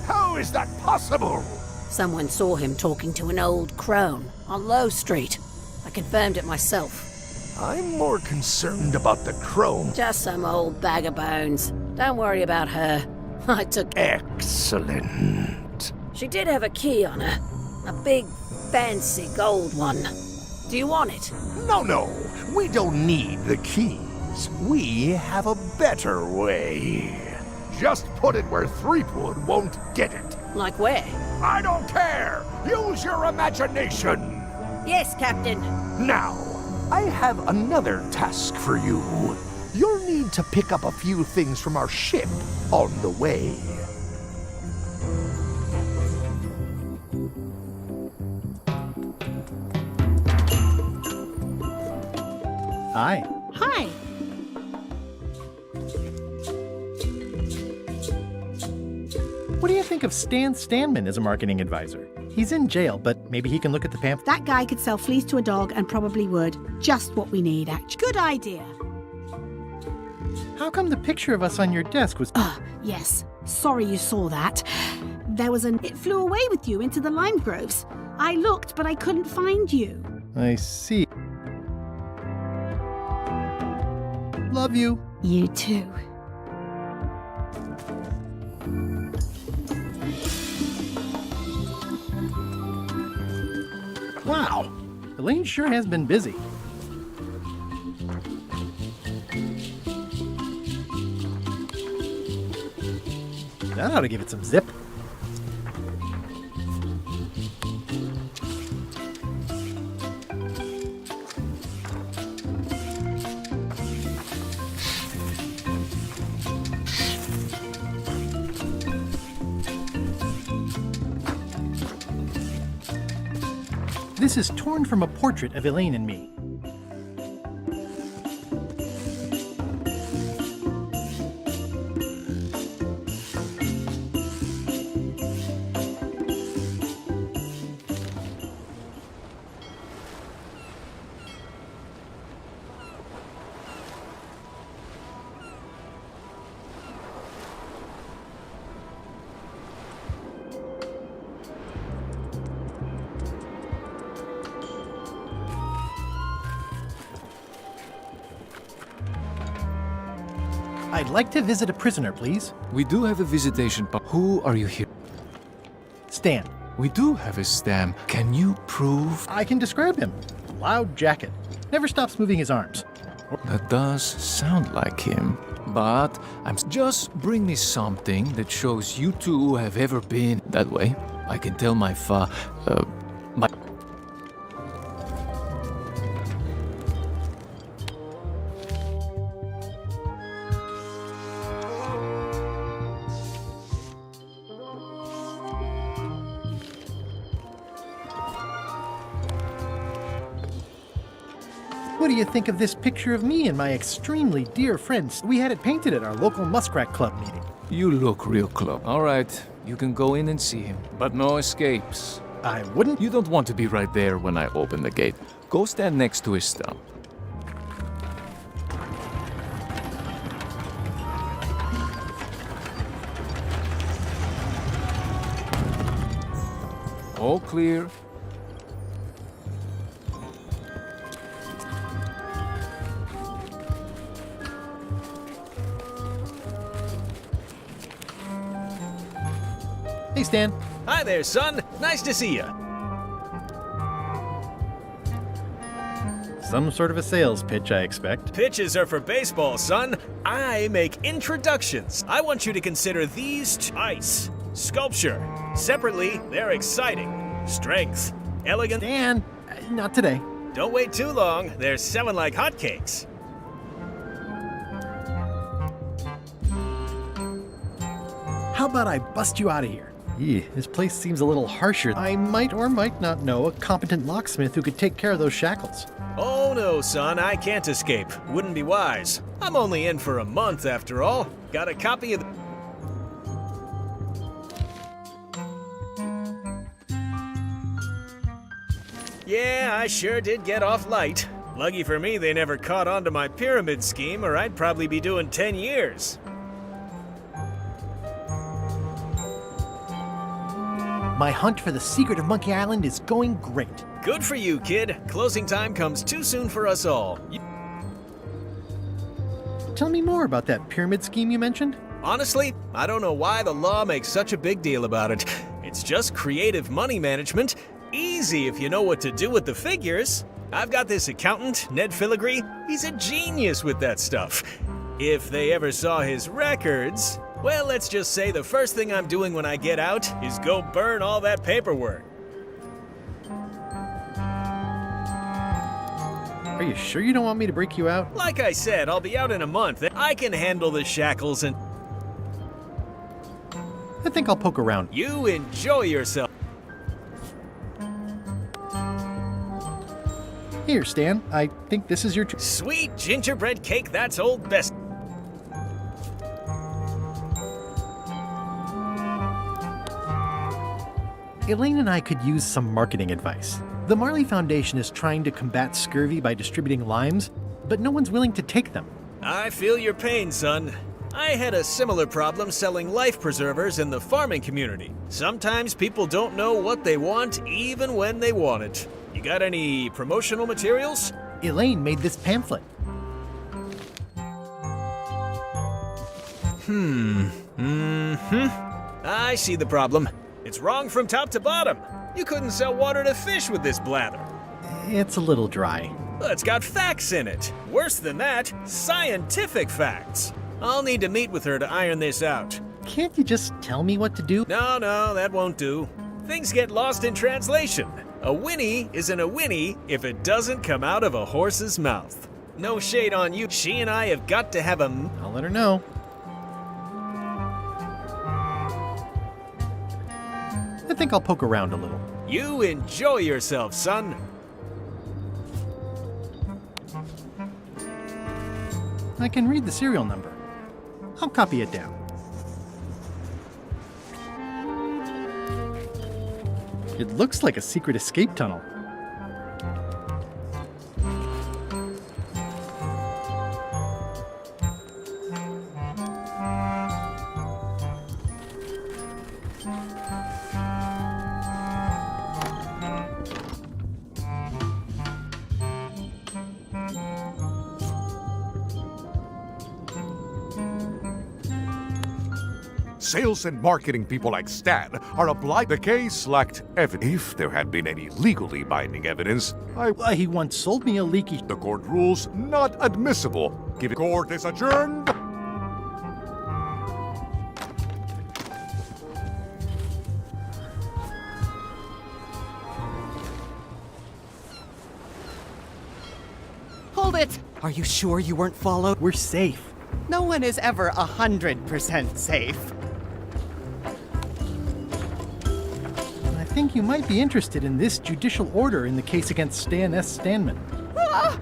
How is that possible? Someone saw him talking to an old crone on Low Street. I confirmed it myself. I'm more concerned about the crone. Just some old bag of bones. Don't worry about her. I took... Excellent. She did have a key on her. A big, fancy gold one. Do you want it? No. We don't need the keys. We have a better way. Just put it where Threepwood won't get it. Like where? I don't care. Use your imagination. Yes, Captain. Now, I have another task for you. You'll need to pick up a few things from our ship on the way. Hi. Hi. What do you think of Stan Stanman as a marketing advisor? He's in jail, but maybe he can look at the pamphlet. That guy could sell fleece to a dog and probably would. Just what we need, actually. Good idea. How come the picture of us on your desk was... Yes. Sorry you saw that. There was an... It flew away with you into the lime groves. I looked, but I couldn't find you. I see. Love you. You too. Wow. Elaine sure has been busy. That ought to give it some zip. This is torn from a portrait of Elaine and me. I'd like to visit a prisoner, please. We do have a visitation, but who are you here? Stan. We do have a stamp. Can you prove? I can describe him. Loud jacket. Never stops moving his arms. That does sound like him. But just bring me something that shows you two have ever been that way. I can tell my What do you think of this picture of me and my extremely dear friends? We had it painted at our local Muskrat Club meeting. You look real close. All right, you can go in and see him, but no escapes. I wouldn't. You don't want to be right there when I open the gate. Go stand next to his stump. All clear. Hey, Stan. Hi there, son. Nice to see you. Some sort of a sales pitch, I expect. Pitches are for baseball, son. I make introductions. I want you to consider these ice. Sculpture. Separately, they're exciting. Strength. Elegant. Stan, not today. Don't wait too long. They're selling like hotcakes. How about I bust you out of here? This place seems a little harsher. I might or might not know a competent locksmith who could take care of those shackles. Oh no, son, I can't escape. Wouldn't be wise. I'm only in for a month after all. Got a copy of the... Yeah, I sure did get off light. Lucky for me, they never caught on to my pyramid scheme, or I'd probably be doing 10 years. My hunt for the secret of Monkey Island is going great. Good for you, kid. Closing time comes too soon for us all. Tell me more about that pyramid scheme you mentioned. Honestly, I don't know why the law makes such a big deal about it. It's just creative money management. Easy if you know what to do with the figures. I've got this accountant, Ned Filigree. He's a genius with that stuff. If they ever saw his records, well, let's just say the first thing I'm doing when I get out is go burn all that paperwork. Are you sure you don't want me to break you out? Like I said, I'll be out in a month. I can handle the shackles and... I think I'll poke around. You enjoy yourself. Here, Stan. I think this is your... Sweet gingerbread cake, that's old best. Elaine and I could use some marketing advice. The Marley Foundation is trying to combat scurvy by distributing limes, but no one's willing to take them. I feel your pain, son. I had a similar problem selling life preservers in the farming community. Sometimes people don't know what they want, even when they want it. You got any promotional materials? Elaine made this pamphlet. I see the problem. It's wrong from top to bottom. You couldn't sell water to fish with this blather. It's a little dry. Well, it's got facts in it. Worse than that, scientific facts. I'll need to meet with her to iron this out. Can't you just tell me what to do? No, that won't do. Things get lost in translation. A whinny isn't a whinny if it doesn't come out of a horse's mouth. No shade on you. She and I have got to have a... I'll let her know. I think I'll poke around a little. You enjoy yourself, son. I can read the serial number. I'll copy it down. It looks like a secret escape tunnel. Sales and marketing people like Stan are obliged. The case lacked evidence. If there had been any legally binding evidence, he once sold me a leaky... The court rules not admissible. Give it. Court is adjourned. Hold it! Are you sure you weren't followed? We're safe. No one is ever 100% safe. I think you might be interested in this judicial order in the case against Stan S. Stanman. Ah!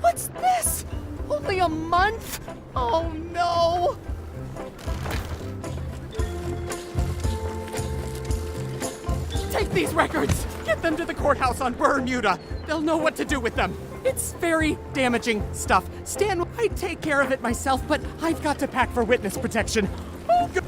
What's this? Only a month? Oh no! Take these records! Get them to the courthouse on Bermuda! They'll know what to do with them! It's very damaging stuff. Stan, I'd take care of it myself, but I've got to pack for witness protection. Oh, God.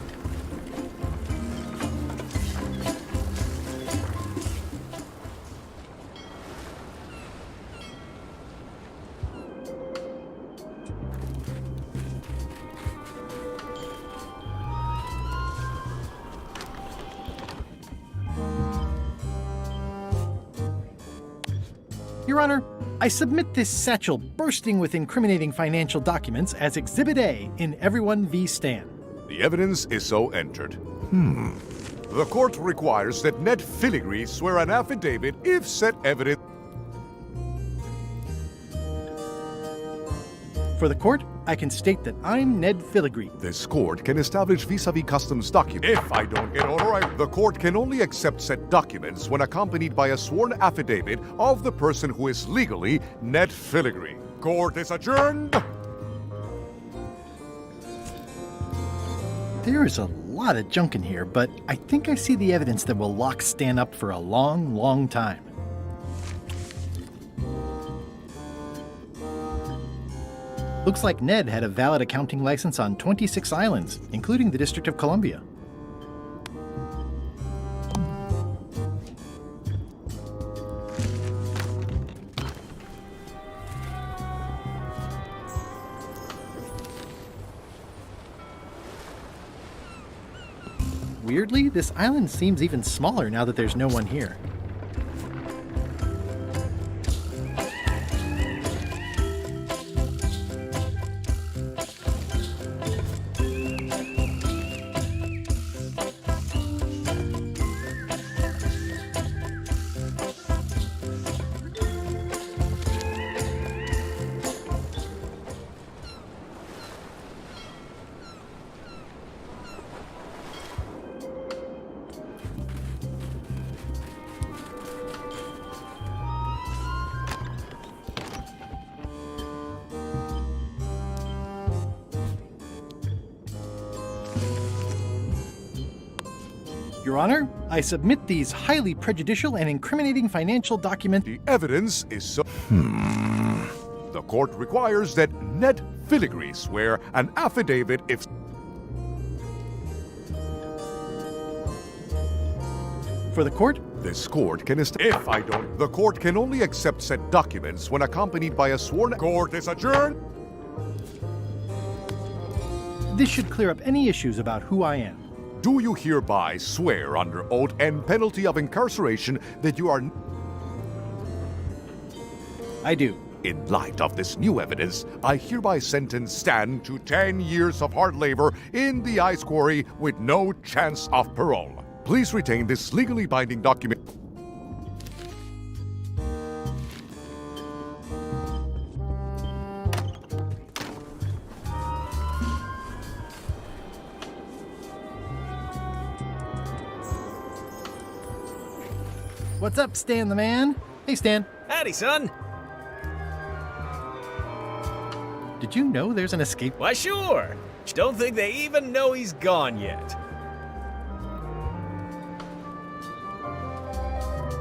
Your Honor, I submit this satchel bursting with incriminating financial documents as Exhibit A in Everyone v. Stan. The evidence is so entered. The court requires that Ned Filigree swear an affidavit if said evidence. For the court, I can state that I'm Ned Filigree. This court can establish vis-a-vis customs documents. If I don't get order, the court can only accept said documents when accompanied by a sworn affidavit of the person who is legally Ned Filigree. Court is adjourned. There is a lot of junk in here, but I think I see the evidence that will lock Stan up for a long, long time. Looks like Ned had a valid accounting license on 26 islands, including the District of Columbia. Weirdly, this island seems even smaller now that there's no one here. Your Honor, I submit these highly prejudicial and incriminating financial documents. The evidence is so... The court requires that Ned Filigree swear an affidavit if... For the court? This court can If I don't... The court can only accept said documents when accompanied by a sworn... Court is adjourned. This should clear up any issues about who I am. Do you hereby swear under oath and penalty of incarceration that you are... I do. In light of this new evidence, I hereby sentence Stan to 10 years of hard labor in the ice quarry with no chance of parole. Please retain this legally binding document. What's up, Stan the man? Hey, Stan. Howdy, son. Did you know there's an escape? Why, sure. Don't think they even know he's gone yet.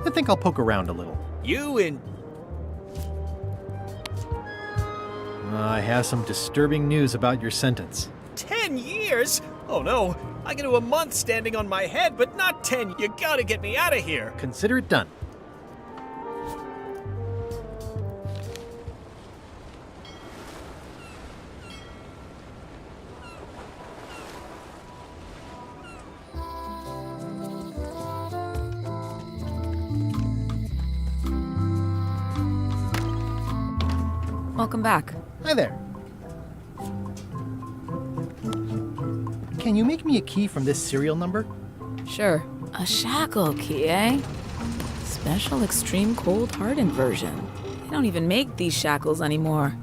I think I'll poke around a little. I have some disturbing news about your sentence. 10 years? Oh no, I can do a month standing on my head, but not 10. You gotta get me out of here. Consider it done. Welcome back. Hi there. Can you make me a key from this serial number? Sure. A shackle key, eh? Special extreme cold hardened version. They don't even make these shackles anymore.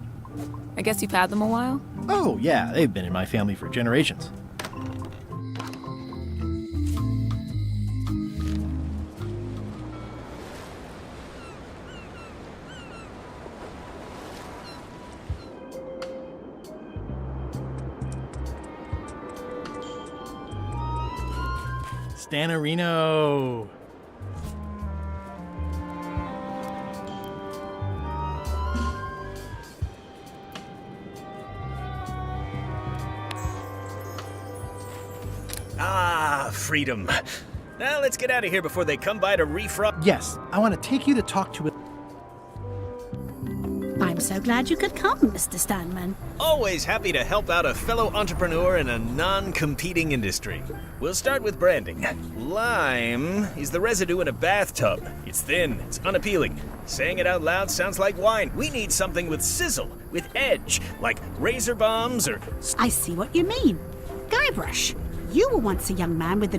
I guess you've had them a while? Oh, yeah, they've been in my family for generations. Stanarino. Ah, freedom. Now let's get out of here before they come by to refruct. Yes, I want to take you to talk to a... I'm so glad you could come, Mr. Stanman. Always happy to help out a fellow entrepreneur in a non-competing industry. We'll start with branding. Lime is the residue in a bathtub. It's thin, it's unappealing. Saying it out loud sounds like wine. We need something with sizzle, with edge, like razor bombs or... I see what you mean. Guybrush, you were once a young man with the...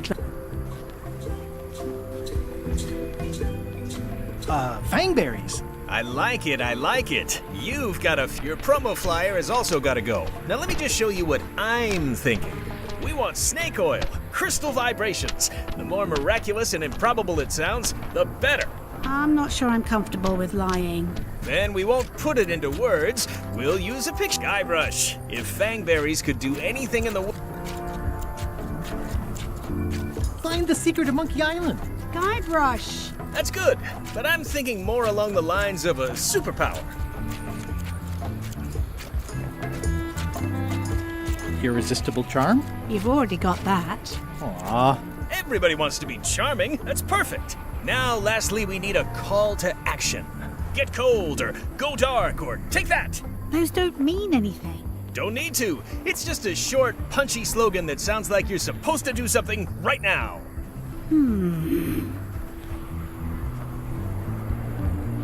Fangberries. I like it, I like it. You've got your promo flyer has also got to go. Now let me just show you what I'm thinking. We want snake oil, crystal vibrations. The more miraculous and improbable it sounds, the better. I'm not sure I'm comfortable with lying. Then we won't put it into words. We'll use a picture. Guybrush. If Fangberries could do anything in the world. Find the secret of Monkey Island. Guybrush. That's good, but I'm thinking more along the lines of a superpower. Irresistible charm? You've already got that. Aw. Everybody wants to be charming. That's perfect. Now, lastly, we need a call to action. Get cold, or go dark, or take that. Those don't mean anything. Don't need to. It's just a short, punchy slogan that sounds like you're supposed to do something right now.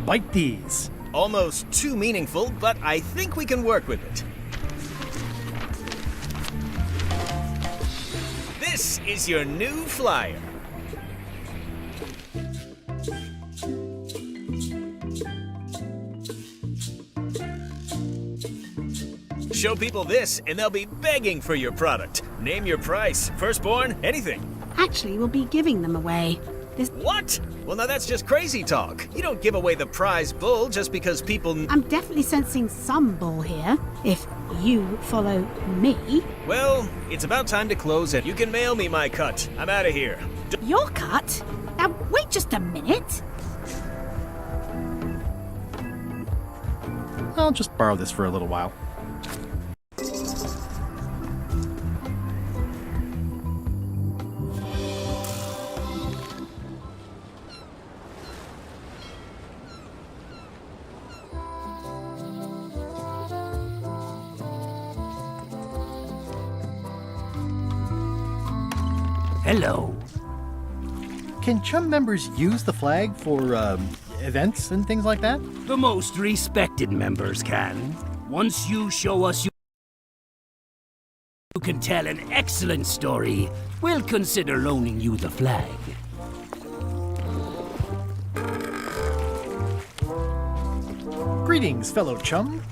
Bite these. Almost too meaningful, but I think we can work with it. This is your new flyer. Show people this, and they'll be begging for your product. Name your price, firstborn, anything. Actually, we'll be giving them away. What? Well, now that's just crazy talk. You don't give away the prize bull just because people... I'm definitely sensing some bull here, if you follow me. Well, it's about time to close it. You can mail me my cut. I'm out of here. Your cut? Now, wait just a minute. I'll just borrow this for a little while. Hello. Can Chum members use the flag for, events and things like that? The most respected members can. Once you show us you can tell an excellent story, we'll consider loaning you the flag. Greetings, fellow chum.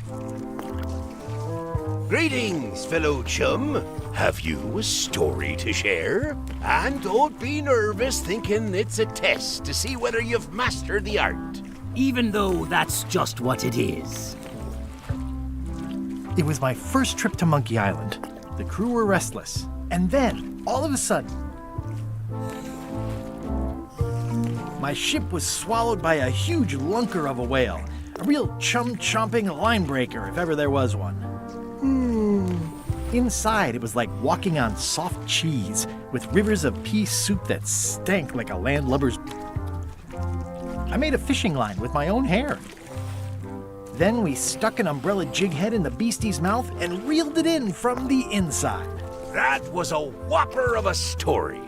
Greetings, fellow chum. Have you a story to share? And don't be nervous thinking it's a test to see whether you've mastered the art. Even though that's just what it is. It was my first trip to Monkey Island. The crew were restless. And then, all of a sudden, my ship was swallowed by a huge lunker of a whale. A real chum-chomping line breaker, if ever there was one. Inside, it was like walking on soft cheese, with rivers of pea soup that stank like a landlubber's... I made a fishing line with my own hair. Then we stuck an umbrella jig head in the beastie's mouth and reeled it in from the inside. That was a whopper of a story.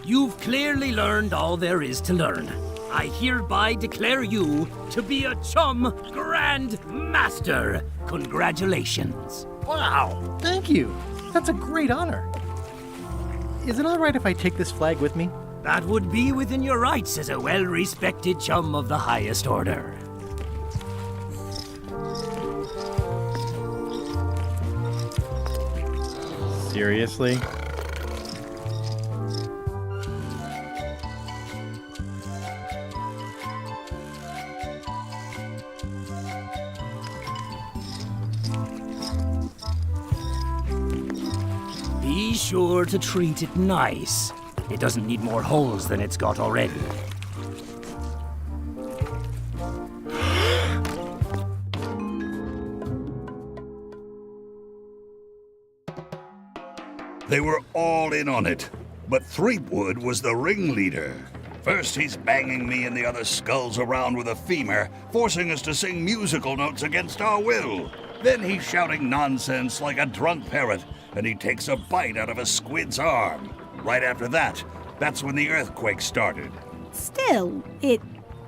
You've clearly learned all there is to learn. I hereby declare you to be a Chum Grand Master. Congratulations. Wow, thank you. That's a great honor. Is it all right if I take this flag with me? That would be within your rights as a well-respected chum of the highest order. Seriously? Be sure to treat it nice. It doesn't need more holes than it's got already. They were all in on it, but Threepwood was the ringleader. First, he's banging me and the other skulls around with a femur, forcing us to sing musical notes against our will. Then he's shouting nonsense like a drunk parrot, and he takes a bite out of a squid's arm. Right after that, that's when the earthquake started. Still, it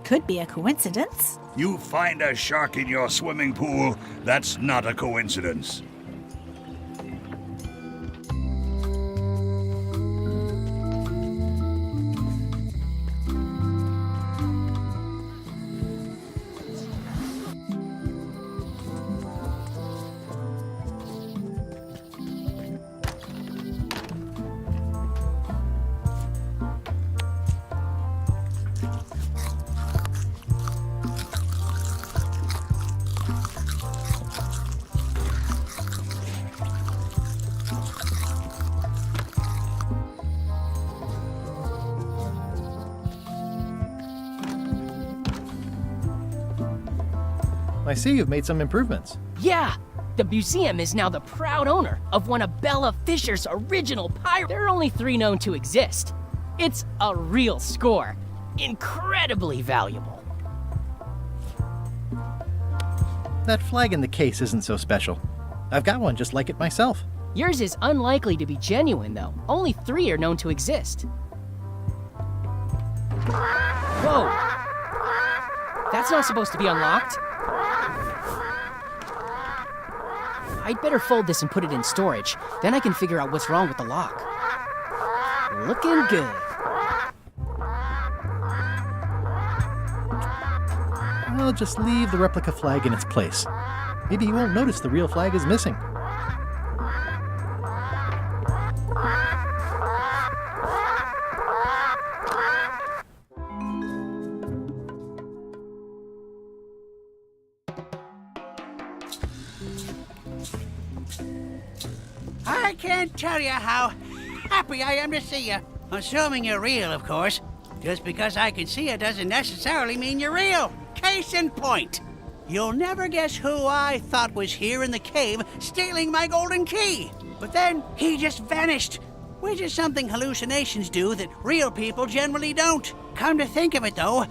could be a coincidence. You find a shark in your swimming pool, that's not a coincidence. I see you've made some improvements. Yeah! The museum is now the proud owner of one of Bella Fisher's original pirates. There are only 3 known to exist. It's a real score. Incredibly valuable. That flag in the case isn't so special. I've got one just like it myself. Yours is unlikely to be genuine, though. Only 3 are known to exist. Whoa! That's not supposed to be unlocked. I'd better fold this and put it in storage. Then I can figure out what's wrong with the lock. Looking good. I'll just leave the replica flag in its place. Maybe you won't notice the real flag is missing. I can't tell you how happy I am to see you. Assuming you're real, of course. Just because I can see you doesn't necessarily mean you're real. Case in point. You'll never guess who I thought was here in the cave stealing my golden key. But then he just vanished, which is something hallucinations do that real people generally don't. Come to think of it, though,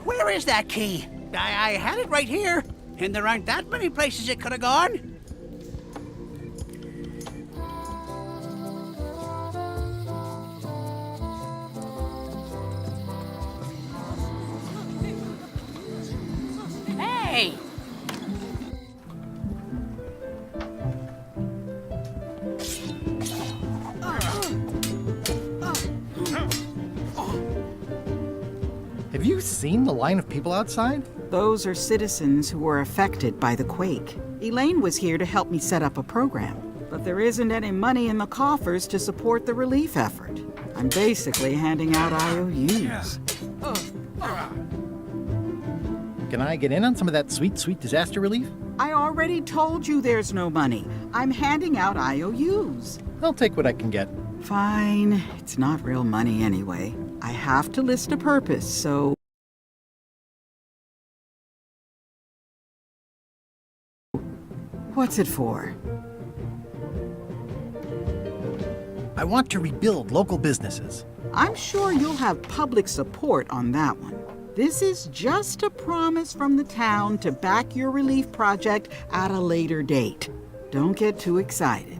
where is that key? I had it right here, and there aren't that many places it could have gone. Hey! Have you seen the line of people outside? Those are citizens who were affected by the quake. Elaine was here to help me set up a program, but there isn't any money in the coffers to support the relief effort. I'm basically handing out IOUs. Can I get in on some of that sweet, sweet disaster relief? I already told you there's no money. I'm handing out IOUs. I'll take what I can get. Fine. It's not real money anyway. I have to list a purpose, so... What's it for? I want to rebuild local businesses. I'm sure you'll have public support on that one. This is just a promise from the town to back your relief project at a later date. Don't get too excited.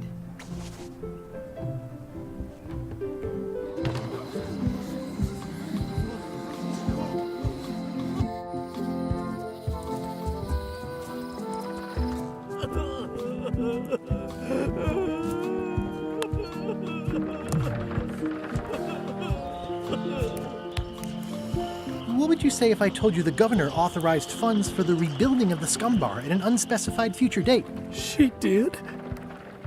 What would you say if I told you the governor authorized funds for the rebuilding of the scum bar at an unspecified future date? She did?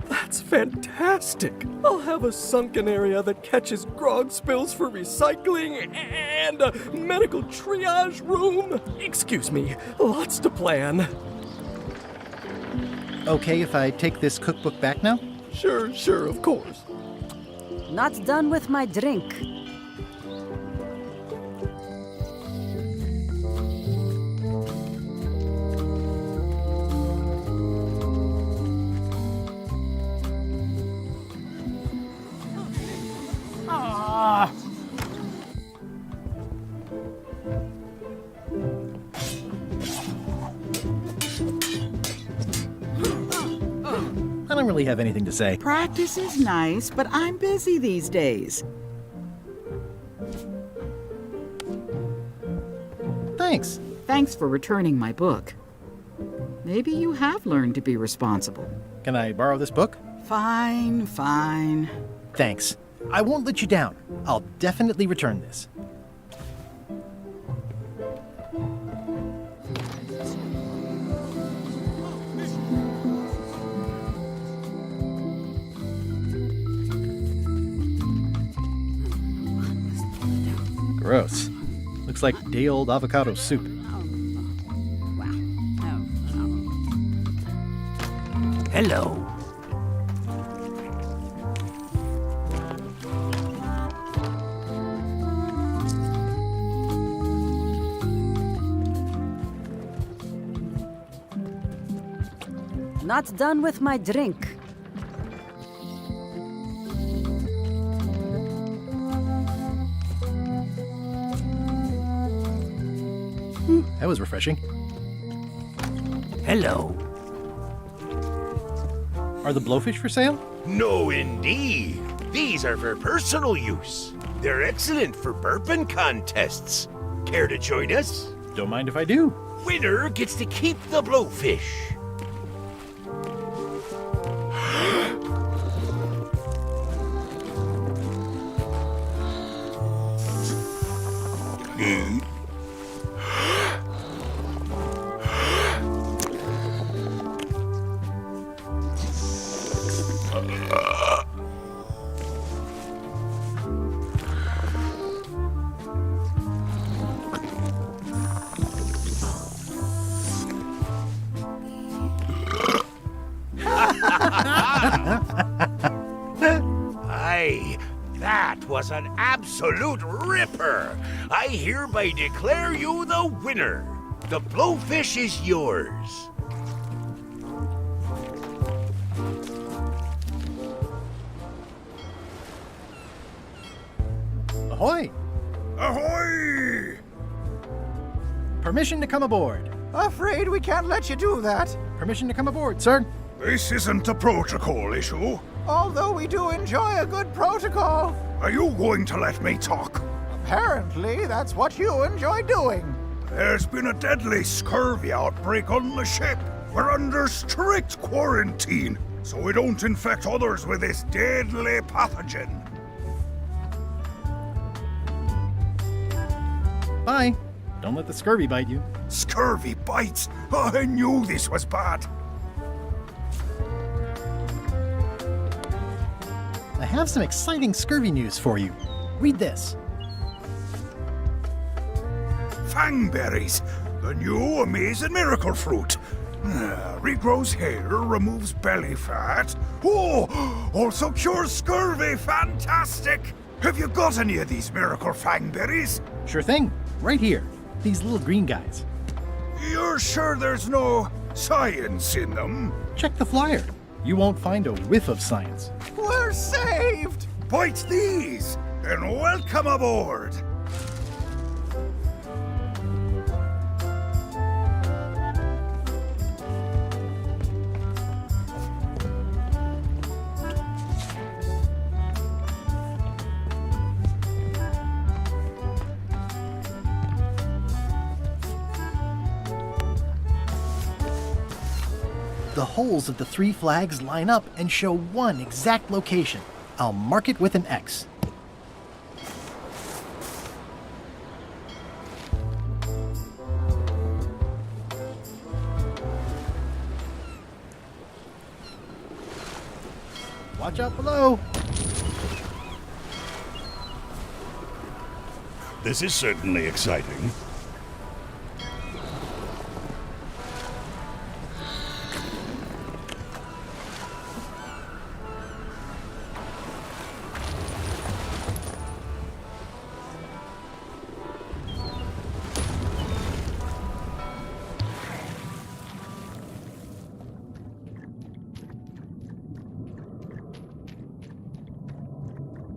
That's fantastic! I'll have a sunken area that catches grog spills for recycling and a medical triage room. Excuse me, lots to plan. Okay if I take this cookbook back now? Sure, of course. Not done with my drink. I don't really have anything to say. Practice is nice, but I'm busy these days. Thanks. Thanks for returning my book. Maybe you have learned to be responsible. Can I borrow this book? Fine. Thanks. I won't let you down. I'll definitely return this. Gross. Looks like day-old avocado soup. Hello. Not done with my drink. That was refreshing. Hello. Are the blowfish for sale? No, indeed. These are for personal use. They're excellent for burping contests. Care to join us? Don't mind if I do. Winner gets to keep the blowfish. Aye, that was an absolute ripper. I hereby declare you the winner. The blowfish is yours. Ahoy! Ahoy! Permission to come aboard. Afraid we can't let you do that. Permission to come aboard, sir. This isn't a protocol issue. Although we do enjoy a good protocol. Are you going to let me talk? Apparently, that's what you enjoy doing. There's been a deadly scurvy outbreak on the ship. We're under strict quarantine, so we don't infect others with this deadly pathogen. Bye. Don't let the scurvy bite you. Scurvy bites? I knew this was bad. I have some exciting scurvy news for you. Read this. Fangberries, the new amazing miracle fruit. Regrows hair, removes belly fat. Oh, also cures scurvy. Fantastic! Have you got any of these miracle fangberries? Sure thing. Right here. These little green guys. You're sure there's no science in them? Check the flyer. You won't find a whiff of science. We're saved! Bite these, and welcome aboard. The holes of the 3 flags line up and show one exact location. I'll mark it with an X. Watch out below. This is certainly exciting.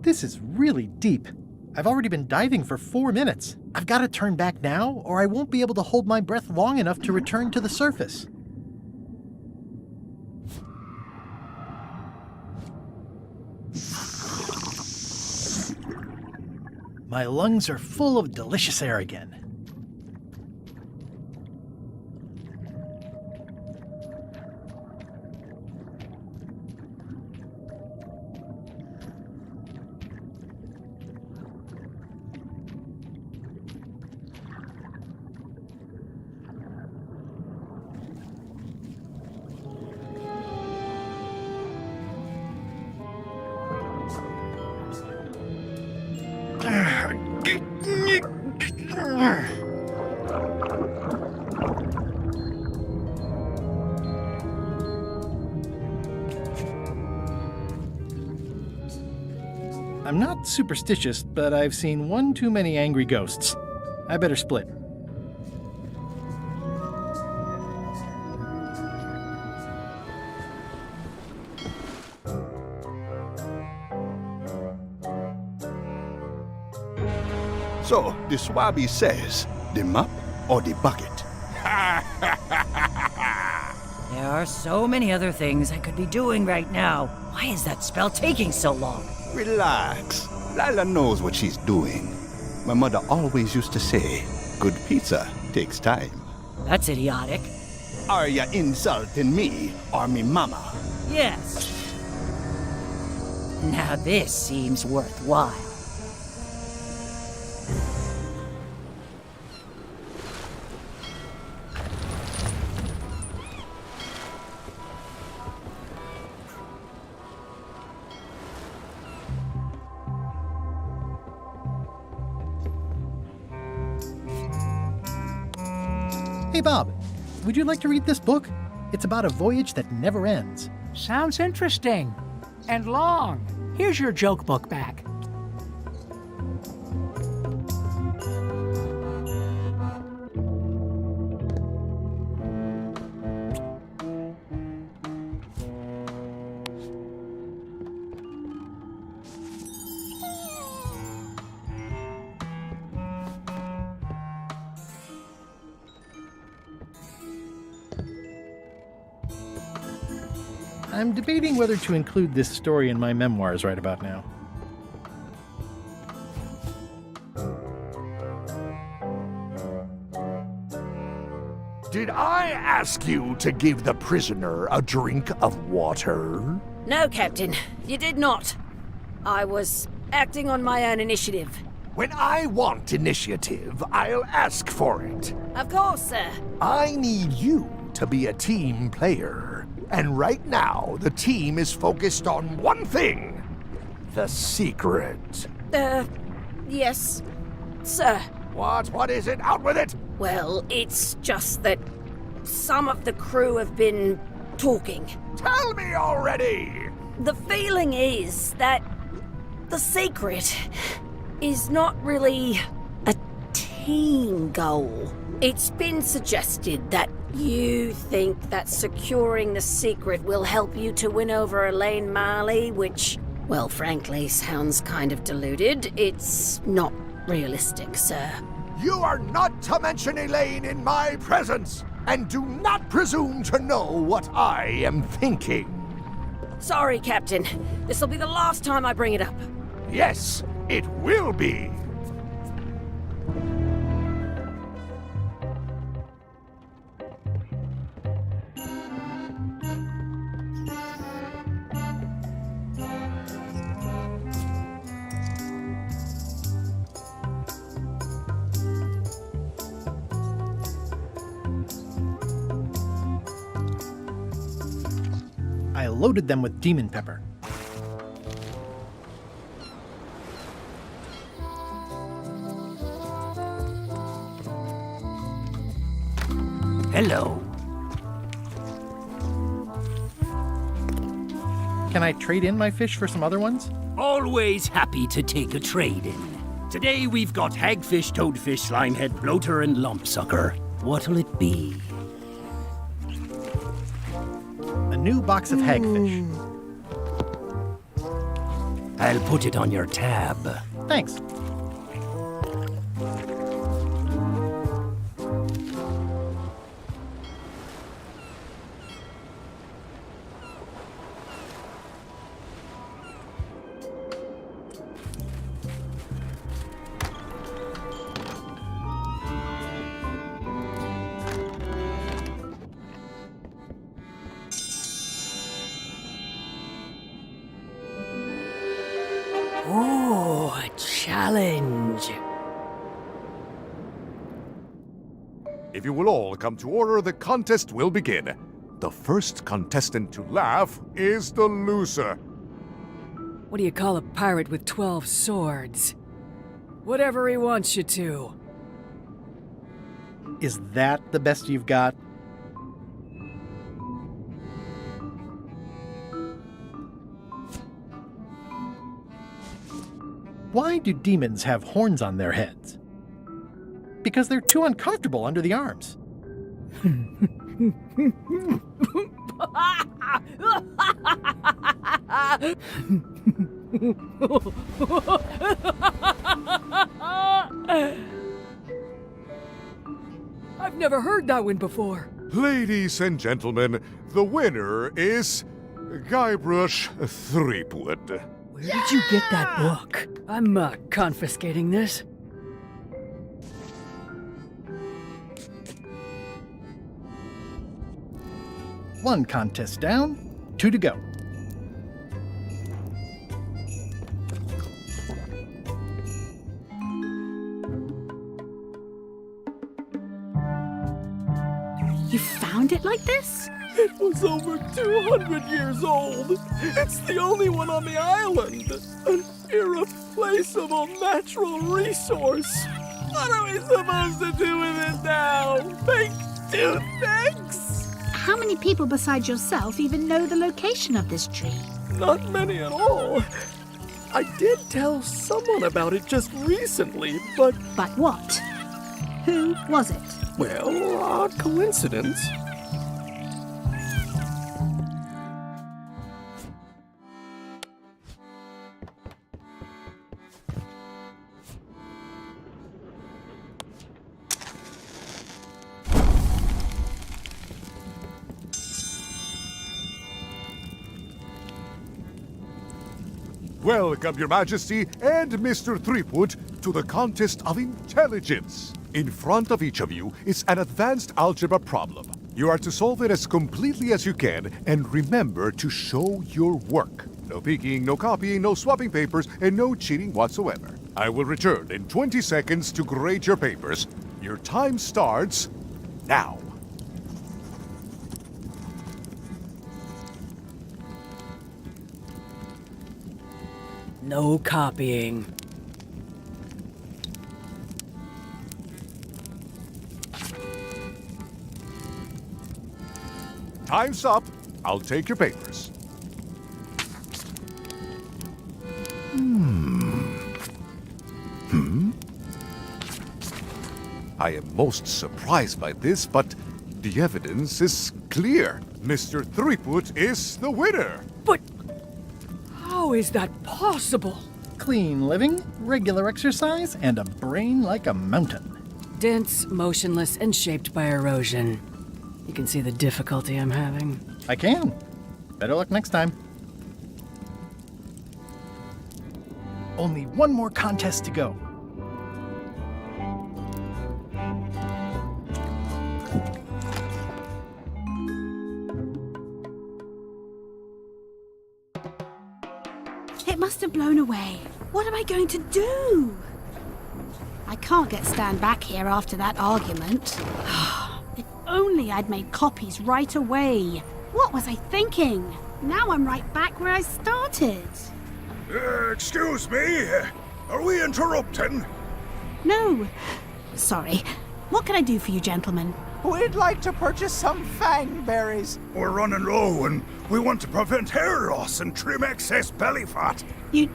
This is really deep. I've already been diving for 4 minutes. I've got to turn back now, or I won't be able to hold my breath long enough to return to the surface. My lungs are full of delicious air again. I'm not superstitious, but I've seen one too many angry ghosts. I better split. So, the Swabby says, the mop or the bucket? There are so many other things I could be doing right now. Why is that spell taking so long? Relax. Lila knows what she's doing. My mother always used to say, good pizza takes time. That's idiotic. Are ya insulting me or me mama? Yes. Now this seems worthwhile. Hey, Bob, would you like to read this book? It's about a voyage that never ends. Sounds interesting. And long. Here's your joke book back. I'm debating whether to include this story in my memoirs right about now. Did I ask you to give the prisoner a drink of water? No, Captain, you did not. I was acting on my own initiative. When I want initiative, I'll ask for it. Of course, sir. I need you to be a team player. And right now, the team is focused on one thing. The secret. Yes, sir. What is it? Out with it! Well, it's just that some of the crew have been talking. Tell me already! The feeling is that the secret is not really a team goal. It's been suggested that you think that securing the secret will help you to win over Elaine Marley, which, well, frankly, sounds kind of deluded. It's not realistic, sir. You are not to mention Elaine in my presence, and do not presume to know what I am thinking. Sorry, Captain. This'll be the last time I bring it up. Yes, it will be. I loaded them with demon pepper. Hello. Can I trade in my fish for some other ones? Always happy to take a trade-in. Today we've got hagfish, toadfish, linehead, bloater, and lumpsucker. What'll it be? A new box of hagfish. I'll put it on your tab. Thanks. Ooh, a challenge. If you will all come to order, the contest will begin. The first contestant to laugh is the loser. What do you call a pirate with 12 swords? Whatever he wants you to. Is that the best you've got? Why do demons have horns on their heads? Because they're too uncomfortable under the arms. I've never heard that one before. Ladies and gentlemen, the winner is Guybrush Threepwood. Where did you get that book? I'm confiscating this. One contest down, 2 to go. You found it like this? It was over 200 years old. It's the only one on the island. An irreplaceable natural resource. What are we supposed to do with it now? Make toothpicks? How many people besides yourself even know the location of this tree? Not many at all. I did tell someone about it just recently, but... But what? Who was it? Well, odd coincidence. Welcome, Your Majesty and Mr. Threepwood, to the contest of intelligence. In front of each of you is an advanced algebra problem. You are to solve it as completely as you can, and remember to show your work. No peeking, no copying, no swapping papers, and no cheating whatsoever. I will return in 20 seconds to grade your papers. Your time starts now. No copying. Time's up. I'll take your papers. I am most surprised by this, but the evidence is clear. Mr. Threepwood is the winner. But how is that possible? Clean living, regular exercise, and a brain like a mountain. Dense, motionless, and shaped by erosion. You can see the difficulty I'm having. I can. Better luck next time. Only one more contest to go. It must have blown away. What am I going to do? I can't get Stan back here after that argument. If only I'd made copies right away. What was I thinking? Now I'm right back where I started. Excuse me? Are we interrupting? No. Sorry. What can I do for you, gentlemen? We'd like to purchase some fang berries. We're running low and we want to prevent hair loss and trim excess belly fat. You...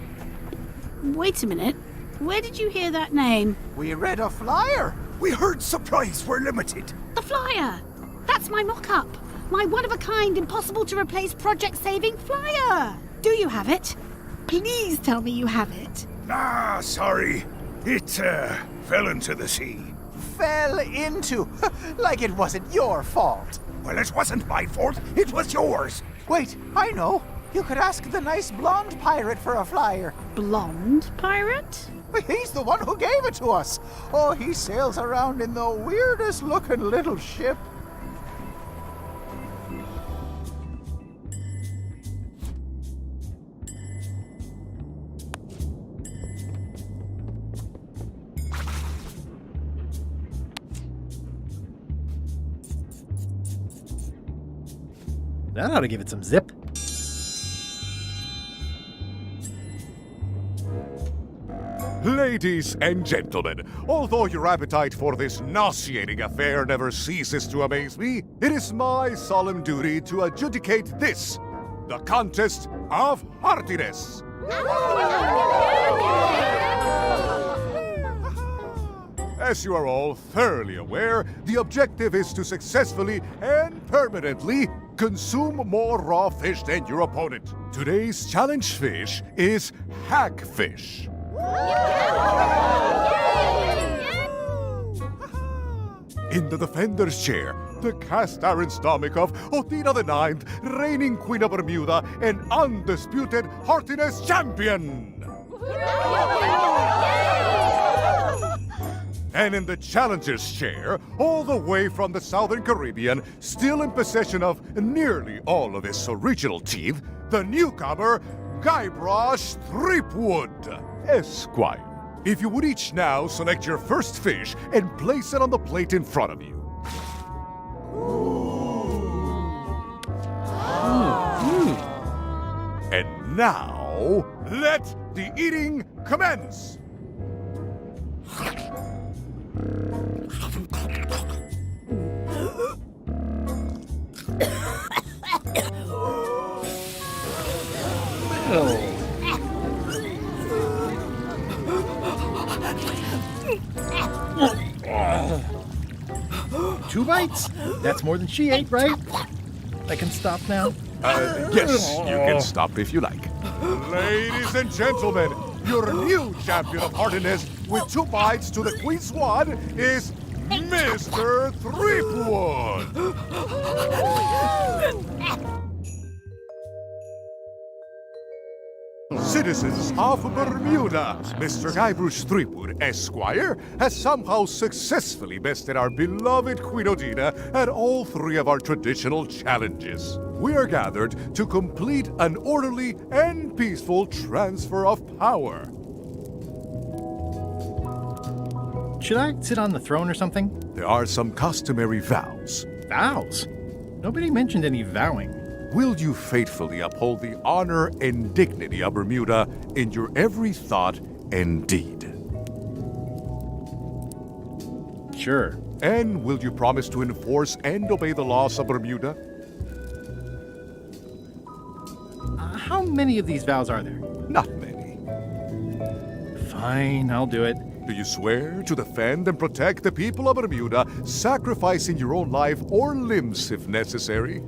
Wait a minute. Where did you hear that name? We read a flyer. We heard supplies were limited. The flyer! That's my mock-up. My one-of-a-kind, impossible-to-replace project-saving flyer. Do you have it? Please tell me you have it. Ah, sorry. It, fell into the sea. Fell into? Like it wasn't your fault. Well, it wasn't my fault. It was yours. Wait, I know. You could ask the nice blonde pirate for a flyer. Blonde pirate? He's the one who gave it to us. Oh, he sails around in the weirdest looking little ship. That ought to give it some zip. Ladies and gentlemen, although your appetite for this nauseating affair never ceases to amaze me, it is my solemn duty to adjudicate this, the contest of heartiness. As you are all thoroughly aware, the objective is to successfully and permanently consume more raw fish than your opponent. Today's challenge fish is hagfish. In the defender's chair, the cast iron stomach of Othina the Ninth, reigning Queen of Bermuda and undisputed Heartiness champion! And in the challenger's chair, all the way from the Southern Caribbean, still in possession of nearly all of his original teeth, the newcomer, Guybrush Threepwood, Esquire. If you would each now select your first fish and place it on the plate in front of you. And now, let the eating commence! Two bites? That's more than she ate, right? I can stop now? Yes, you can stop if you like. Ladies and gentlemen, your new champion of heartiness with 2 bites to the Queen Swan is Mr. Threepwood! Citizens of Bermuda, Mr. Guybrush Threepwood, Esquire, has somehow successfully bested our beloved Queen Othina at all 3 of our traditional challenges. We are gathered to complete an orderly and peaceful transfer of power. Should I sit on the throne or something? There are some customary vows. Vows? Nobody mentioned any vowing. Will you faithfully uphold the honor and dignity of Bermuda in your every thought and deed? Sure. And will you promise to enforce and obey the laws of Bermuda? How many of these vows are there? Not many. Fine, I'll do it. Do you swear to defend and protect the people of Bermuda, sacrificing your own life or limbs if necessary?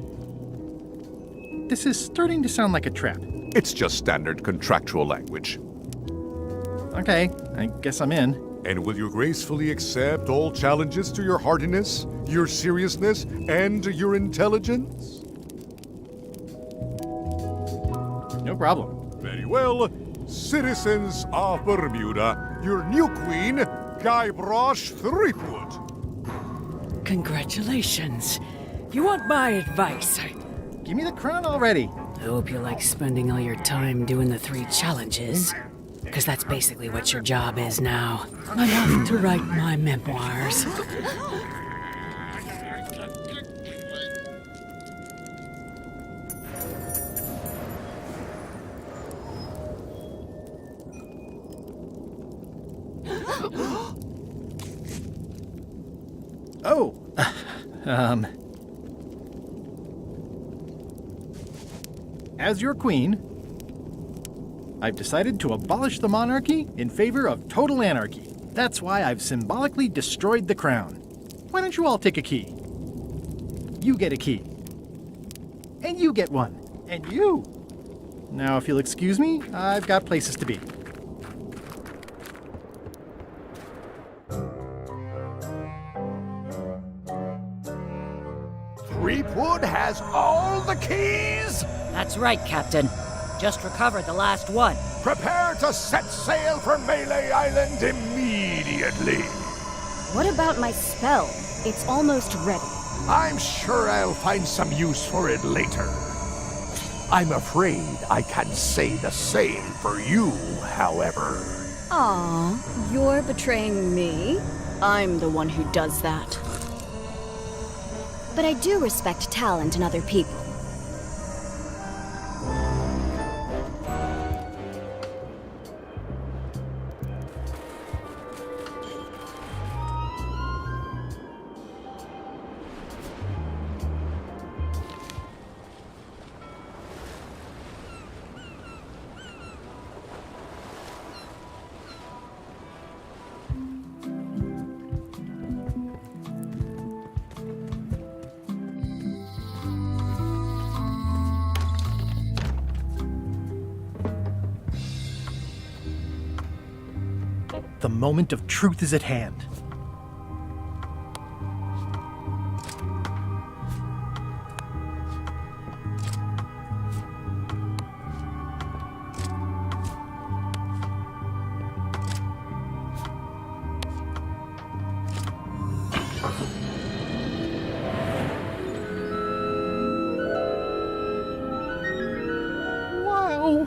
This is starting to sound like a trap. It's just standard contractual language. Okay, I guess I'm in. And will you gracefully accept all challenges to your heartiness, your seriousness, and your intelligence? No problem. Very well. Citizens of Bermuda, your new queen, Guybrush Threepwood. Congratulations. You want my advice? Give me the crown already. I hope you like spending all your time doing the 3 challenges. Because that's basically what your job is now. I'm off to write my memoirs. Oh, As your queen, I've decided to abolish the monarchy in favor of total anarchy. That's why I've symbolically destroyed the crown. Why don't you all take a key? You get a key. And you get one. And you. Now, if you'll excuse me, I've got places to be. Threepwood has all the keys? That's right, Captain. Just recovered the last one. Prepare to set sail for Melee Island immediately. What about my spell? It's almost ready. I'm sure I'll find some use for it later. I'm afraid I can't say the same for you, however. Aw, you're betraying me? I'm the one who does that. But I do respect talent in other people. moment of truth is at hand. Wow.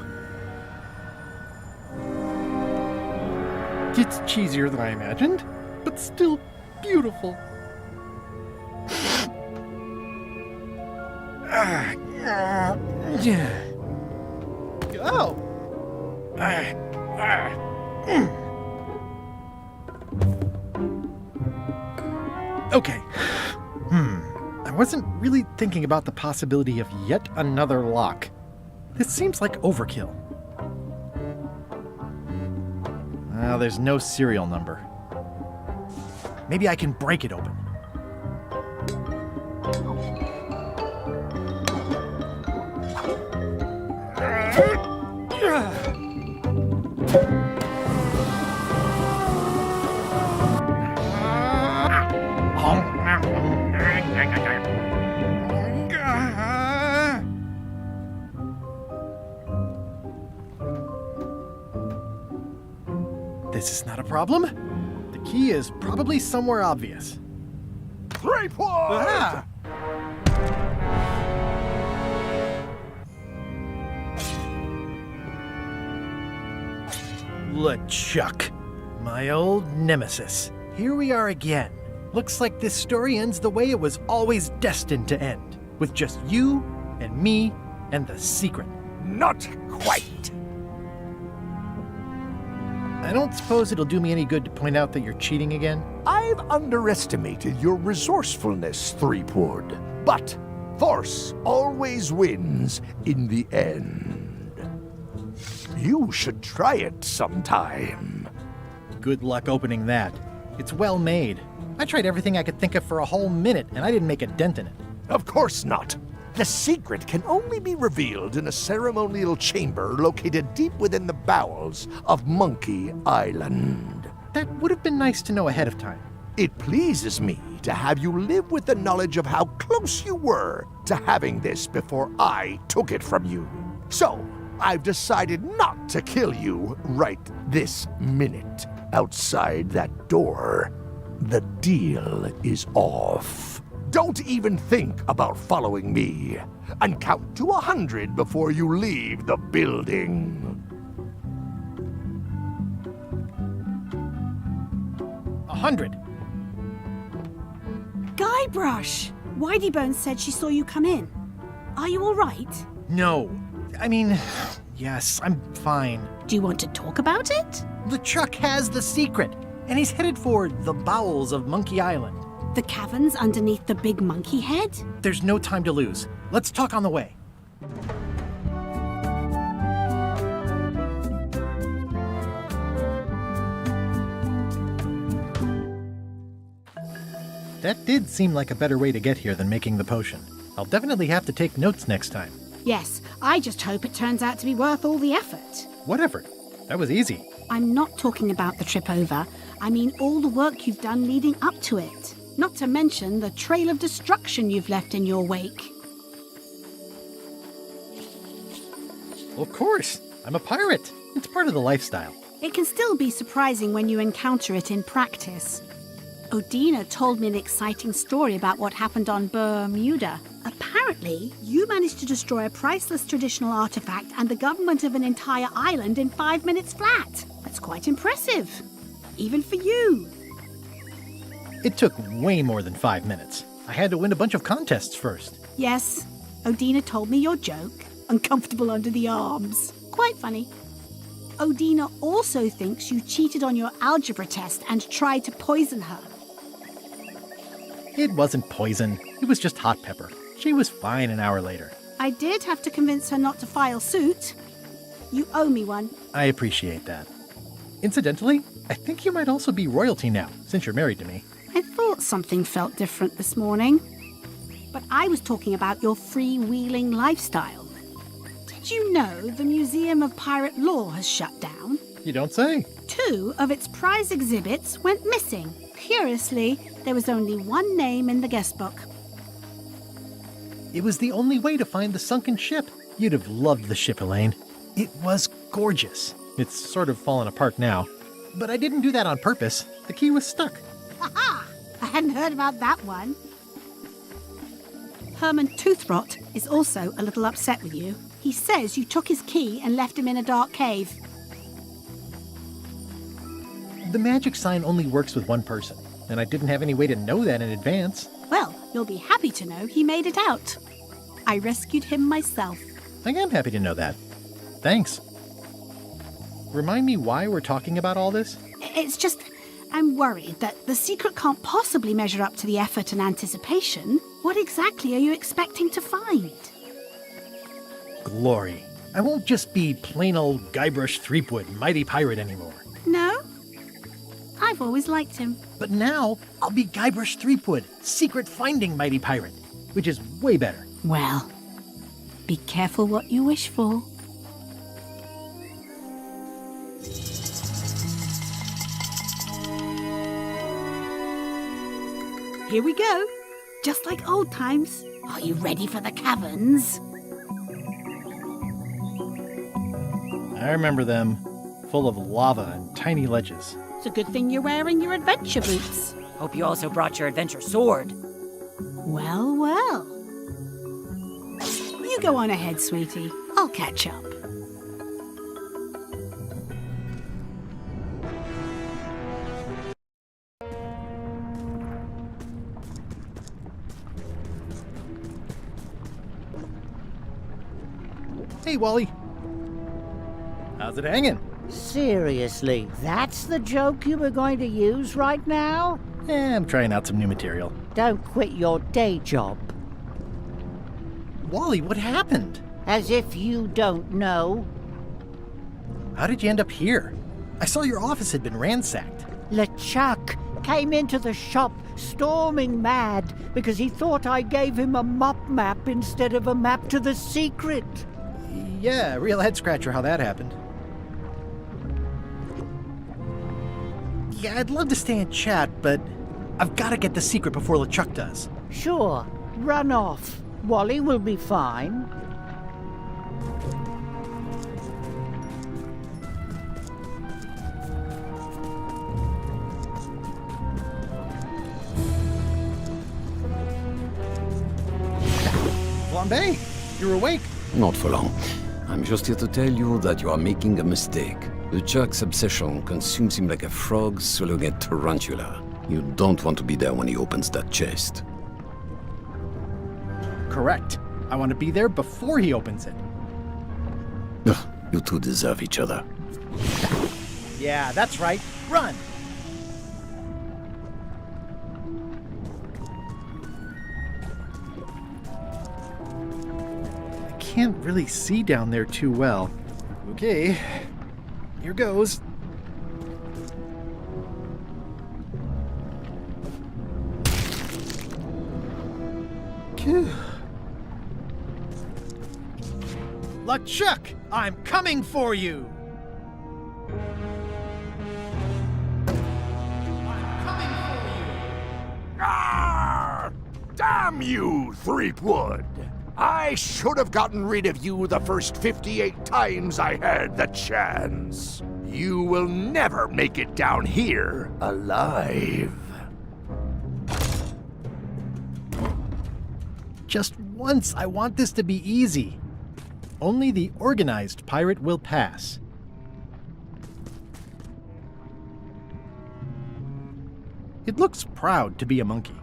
It's cheesier than I imagined, but still beautiful. Oh. Okay. I wasn't really thinking about the possibility of yet another lock. This seems like overkill. There's no serial number. Maybe I can break it open. This is not a problem. The key is probably somewhere obvious. 3 points! LeChuck, my old nemesis. Here we are again. Looks like this story ends the way it was always destined to end, with just you and me and the secret. Not quite. I don't suppose it'll do me any good to point out that you're cheating again? I've underestimated your resourcefulness, Threepwood. But force always wins in the end. You should try it sometime. Good luck opening that. It's well made. I tried everything I could think of for a whole minute, and I didn't make a dent in it. Of course not. The secret can only be revealed in a ceremonial chamber located deep within the bowels of Monkey Island. That would have been nice to know ahead of time. It pleases me to have you live with the knowledge of how close you were to having this before I took it from you. So, I've decided not to kill you right this minute. Outside that door, the deal is off. Don't even think about following me, and count to 100 before you leave the building. 100. Guybrush! Whiteybones said she saw you come in. Are you all right? No. I mean, yes, I'm fine. Do you want to talk about it? LeChuck has the secret, and he's headed for the bowels of Monkey Island. The caverns underneath the big monkey head? There's no time to lose. Let's talk on the way. That did seem like a better way to get here than making the potion. I'll definitely have to take notes next time. Yes, I just hope it turns out to be worth all the effort. What effort? That was easy. I'm not talking about the trip over. I mean all the work you've done leading up to it. Not to mention the trail of destruction you've left in your wake. Of course. I'm a pirate. It's part of the lifestyle. It can still be surprising when you encounter it in practice. Odina told me an exciting story about what happened on Bermuda. Apparently, you managed to destroy a priceless traditional artifact and the government of an entire island in 5 minutes flat. That's quite impressive. Even for you. It took way more than 5 minutes. I had to win a bunch of contests first. Yes, Odina told me your joke. Uncomfortable under the arms. Quite funny. Odina also thinks you cheated on your algebra test and tried to poison her. It wasn't poison. It was just hot pepper. She was fine an hour later. I did have to convince her not to file suit. You owe me one. I appreciate that. Incidentally, I think you might also be royalty now, since you're married to me. I thought something felt different this morning. But I was talking about your freewheeling lifestyle. Did you know the Museum of Pirate Lore has shut down? You don't say. 2 of its prize exhibits went missing. Curiously, there was only one name in the guest book. It was the only way to find the sunken ship. You'd have loved the ship, Elaine. It was gorgeous. It's sort of fallen apart now. But I didn't do that on purpose. The key was stuck. Aha! I hadn't heard about that one. Herman Toothrot is also a little upset with you. He says you took his key and left him in a dark cave. The magic sign only works with one person, and I didn't have any way to know that in advance. Well, you'll be happy to know he made it out. I rescued him myself. I am happy to know that. Thanks. Remind me why we're talking about all this? It's just, I'm worried that the secret can't possibly measure up to the effort and anticipation. What exactly are you expecting to find? Glory. I won't just be plain old Guybrush Threepwood, mighty pirate anymore. No? I've always liked him. But now, I'll be Guybrush Threepwood, secret finding mighty pirate, which is way better. Well, be careful what you wish for. Here we go. Just like old times. Are you ready for the caverns? I remember them, full of lava and tiny ledges. It's a good thing you're wearing your adventure boots. Hope you also brought your adventure sword. Well, well. You go on ahead, sweetie. I'll catch up. Hey, Wally. How's it hanging? Seriously, that's the joke you were going to use right now? I'm trying out some new material. Don't quit your day job. Wally, what happened? As if you don't know. How did you end up here? I saw your office had been ransacked. LeChuck came into the shop storming mad because he thought I gave him a mop map instead of a map to the secret. Yeah, real head-scratcher how that happened. Yeah, I'd love to stay and chat, but I've got to get the secret before LeChuck does. Sure, run off. Wally will be fine. Flambe, you're awake. Not for long. I'm just here to tell you that you are making a mistake. LeChuck's obsession consumes him like a frog swallowing a tarantula. You don't want to be there when he opens that chest. Correct. I want to be there before he opens it. Ugh, you two deserve each other. Yeah, that's right. Run! I can't really see down there too well. Okay, here goes. LeChuck, I'm coming for you! Ah! Damn you, Threepwood! I should have gotten rid of you the first 58 times I had the chance. You will never make it down here alive. Just once, I want this to be easy. Only the organized pirate will pass. It looks proud to be a monkey.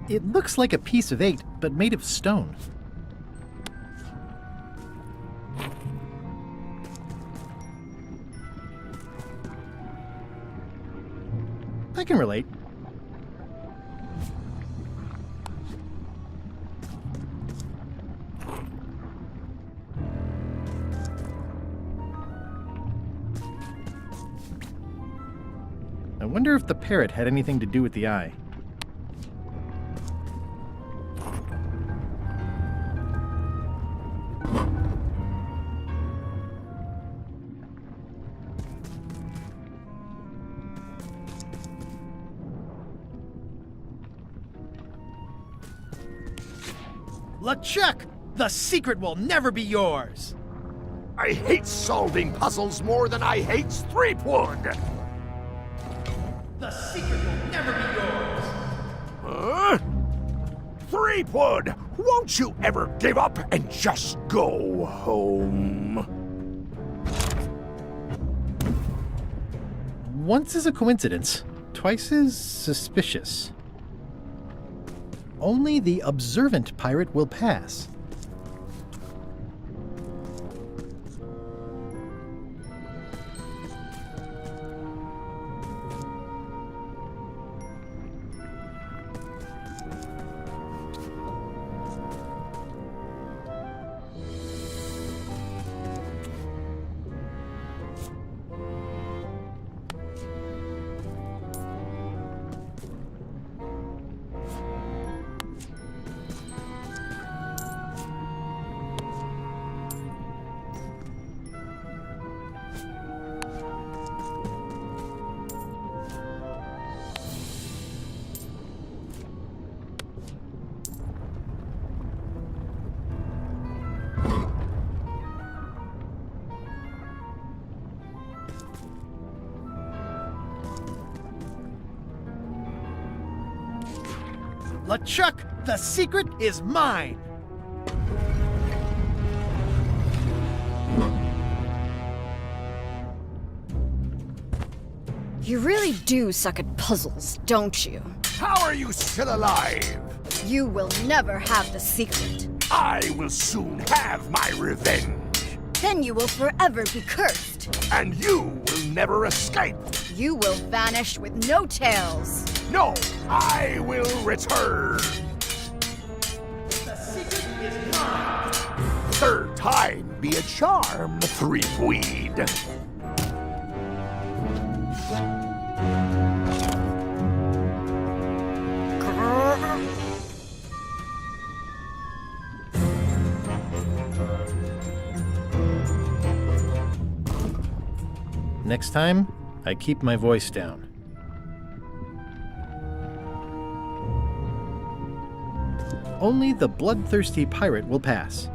It looks like a piece of 8, but made of stone. I can relate. I wonder if the parrot had anything to do with the eye. LeChuck! The secret will never be yours! I hate solving puzzles more than I hate Threepwood! The secret will never be yours! Huh? Threepwood, won't you ever give up and just go home? Once is a coincidence, twice is suspicious. Only the observant pirate will pass. LeChuck, the secret is mine! You really do suck at puzzles, don't you? How are you still alive? You will never have the secret. I will soon have my revenge. Then you will forever be cursed. And you will never escape. You will vanish with no tails. No, I will return. The secret is mine! Third time be a charm, Threepweed. Next time, I keep my voice down. Only the bloodthirsty pirate will pass.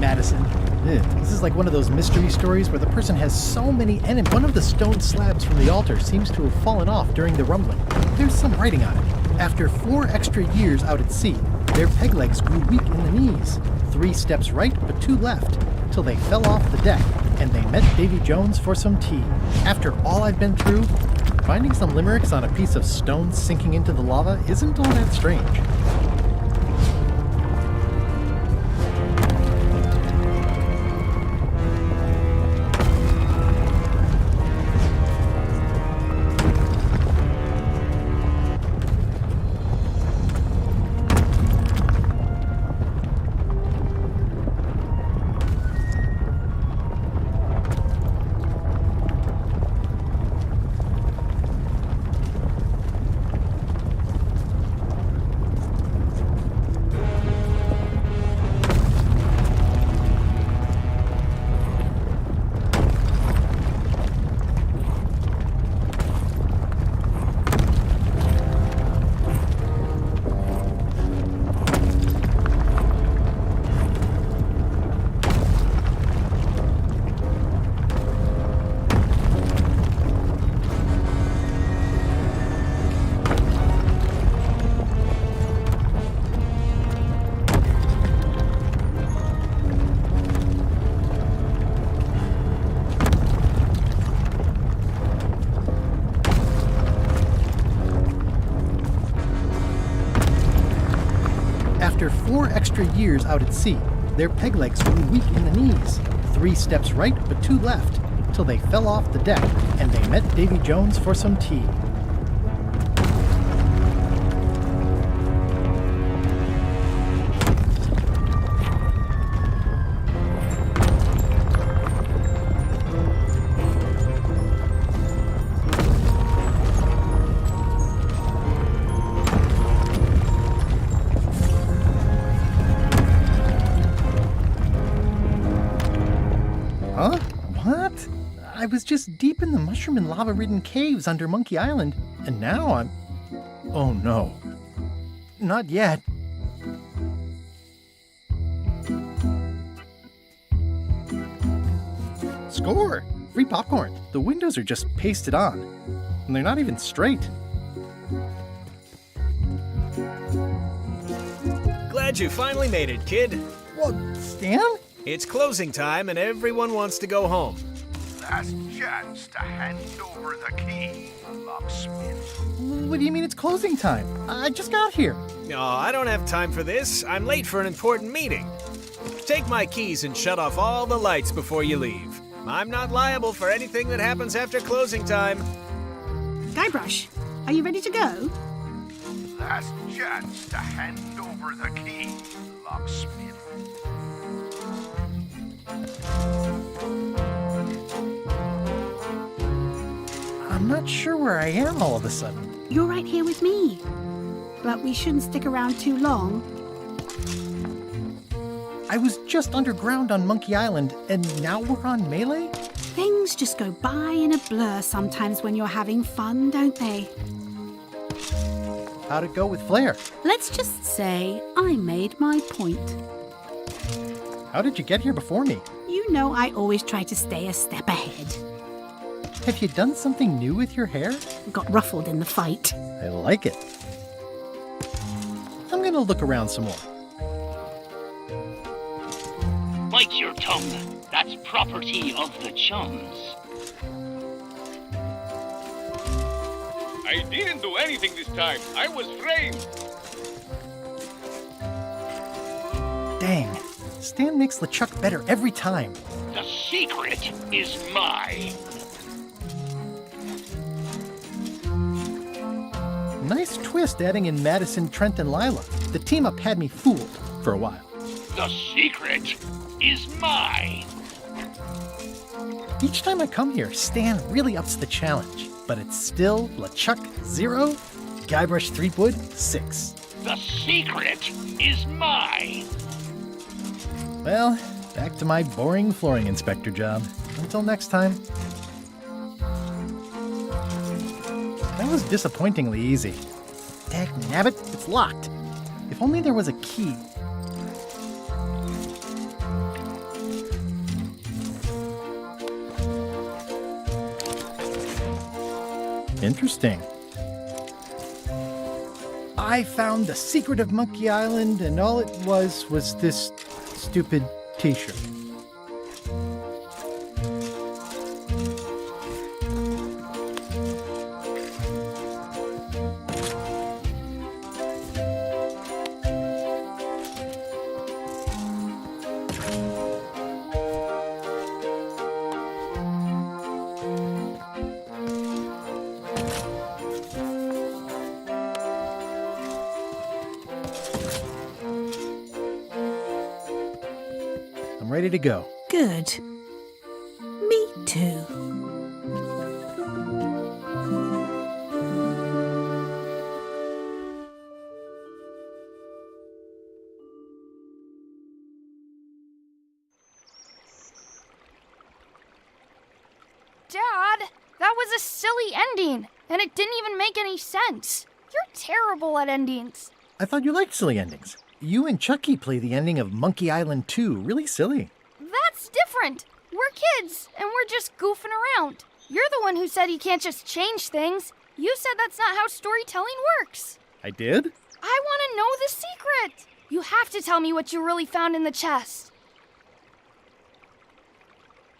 Madison. Ugh, this is like one of those mystery stories where the person has so many enemies. One of the stone slabs from the altar seems to have fallen off during the rumbling. There's some writing on it. After 4 extra years out at sea, their peg legs grew weak in the knees. 3 steps right, but 2 left, till they fell off the deck, and they met Davy Jones for some tea. After all I've been through, finding some limericks on a piece of stone sinking into the lava isn't all that strange. After 4 extra years out at sea, their peg legs grew weak in the knees. 3 steps right, but 2 left, till they fell off the deck, and they met Davy Jones for some tea. Huh? What? I was just deep in the mushroom and lava-ridden caves under Monkey Island, and now I'm... Oh no. Not yet. Score! Free popcorn. The windows are just pasted on, and they're not even straight. Glad you finally made it, kid. What, Stan? It's closing time and everyone wants to go home. Last chance to hand over the key, locksmith. What do you mean it's closing time? I just got here. No, I don't have time for this. I'm late for an important meeting. Take my keys and shut off all the lights before you leave. I'm not liable for anything that happens after closing time. Guybrush, are you ready to go? Last chance to hand over the key, locksmith. I'm not sure where I am all of a sudden. You're right here with me. But we shouldn't stick around too long. I was just underground on Monkey Island, and now we're on Melee? Things just go by in a blur sometimes when you're having fun, don't they? How'd it go with Flair? Let's just say I made my point. How did you get here before me? You know I always try to stay a step ahead. Have you done something new with your hair? Got ruffled in the fight. I like it. I'm gonna look around some more. Bite your tongue. That's property of the chums. I didn't do anything this time. I was framed. Dang. Stan makes LeChuck better every time. The secret is mine. Nice twist adding in Madison, Trent, and Lila. The team-up had me fooled for a while. The secret is mine. Each time I come here, Stan really ups the challenge. But it's still LeChuck 0, Guybrush Threepwood 6. The secret is mine. Well, back to my boring flooring inspector job. Until next time. That was disappointingly easy. Dagnabbit, it's locked. If only there was a key. Interesting. I found the secret of Monkey Island, and all it was this stupid t-shirt. I'm ready to go. Good. Me too. Dad, that was a silly ending, and it didn't even make any sense. You're terrible at endings. I thought you liked silly endings. You and Chucky play the ending of Monkey Island 2. Really silly. That's different. We're kids, and we're just goofing around. You're the one who said you can't just change things. You said that's not how storytelling works. I did? I want to know the secret. You have to tell me what you really found in the chest.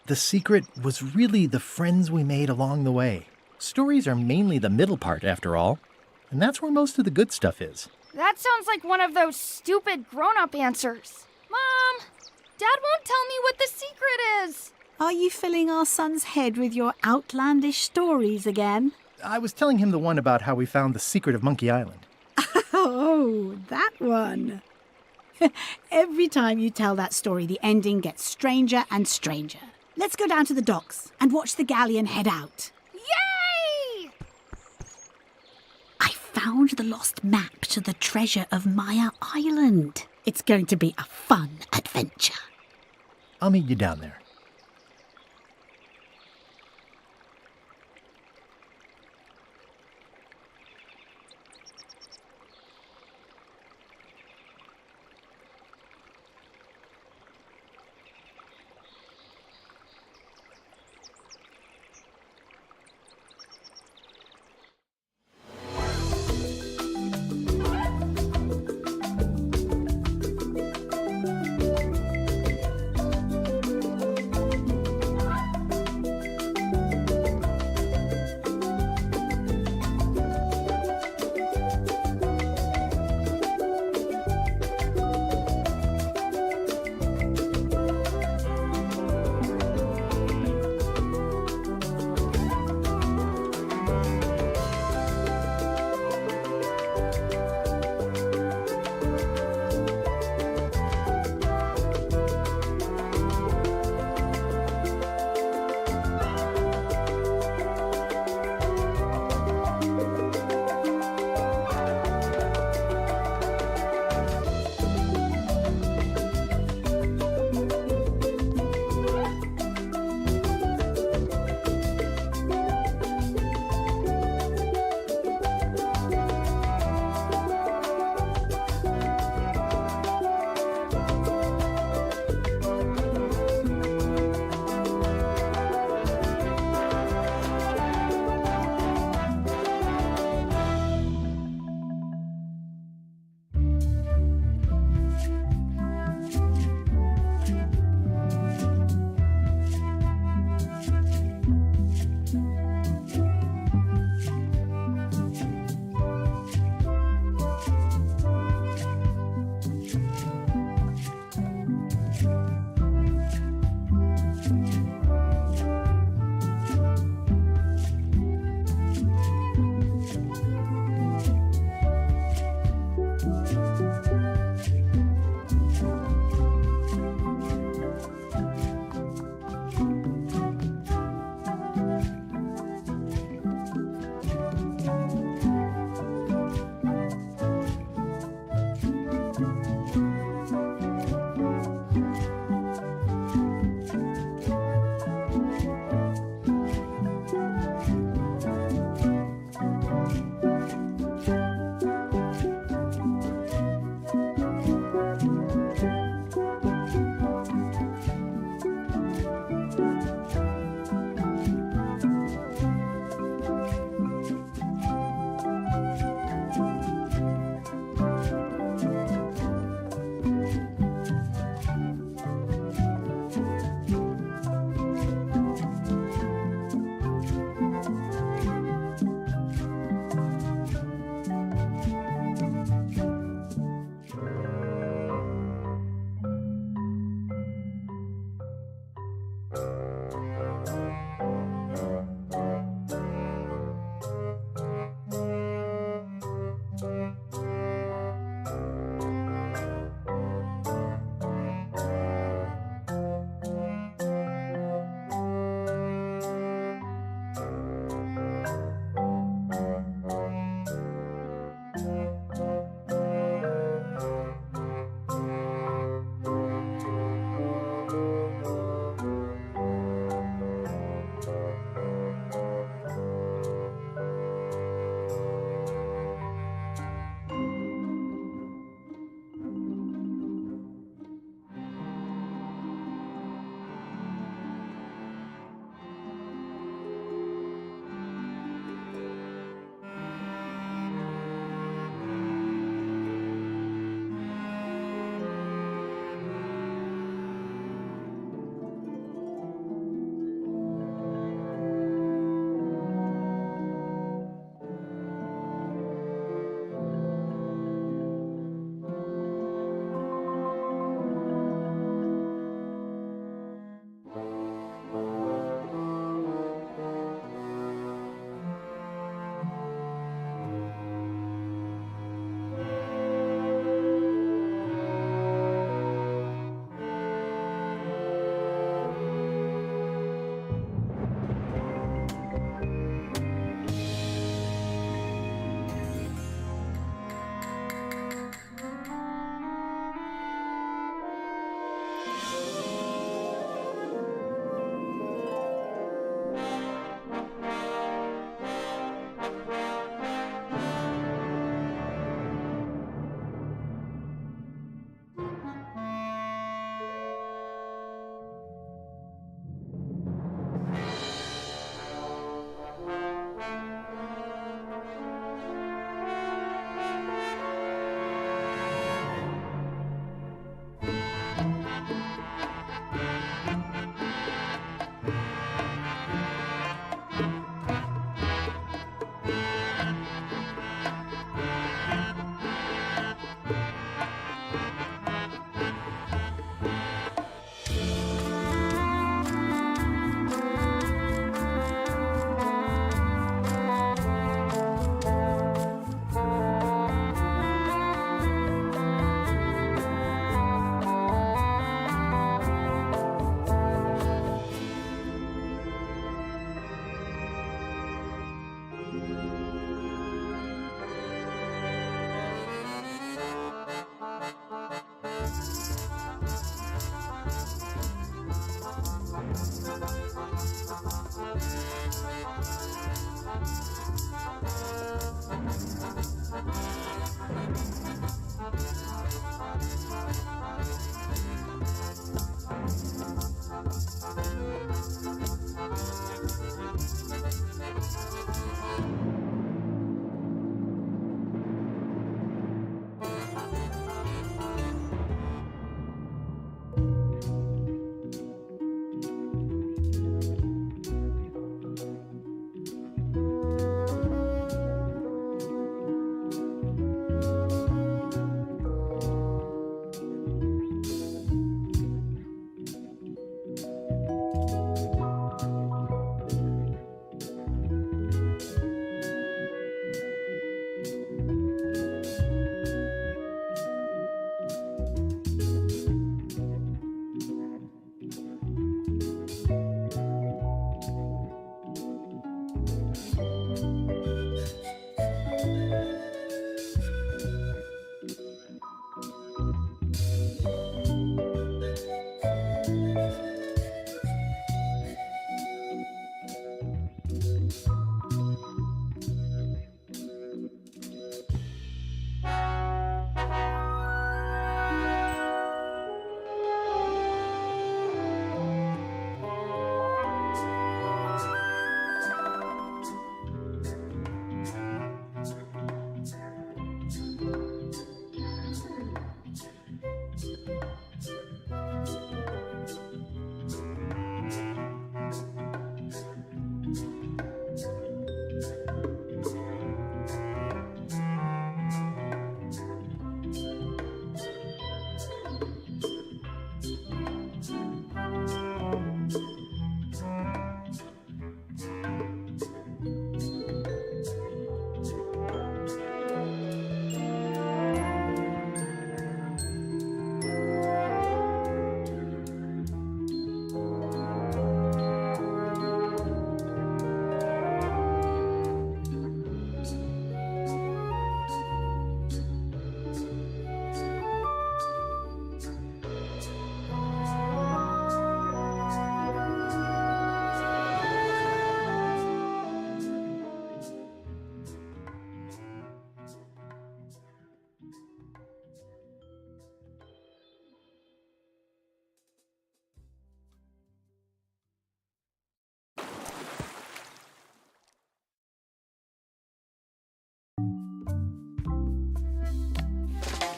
The secret was really the friends we made along the way. Stories are mainly the middle part, after all. And that's where most of the good stuff is. That sounds like one of those stupid grown-up answers. Mom, Dad won't tell me what the secret is. Are you filling our son's head with your outlandish stories again? I was telling him the one about how we found the secret of Monkey Island. Oh, that one. Every time you tell that story, the ending gets stranger and stranger. Let's go down to the docks and watch the galleon head out. Yay! I found the lost map to the treasure of Maya Island. It's going to be a fun adventure. I'll meet you down there.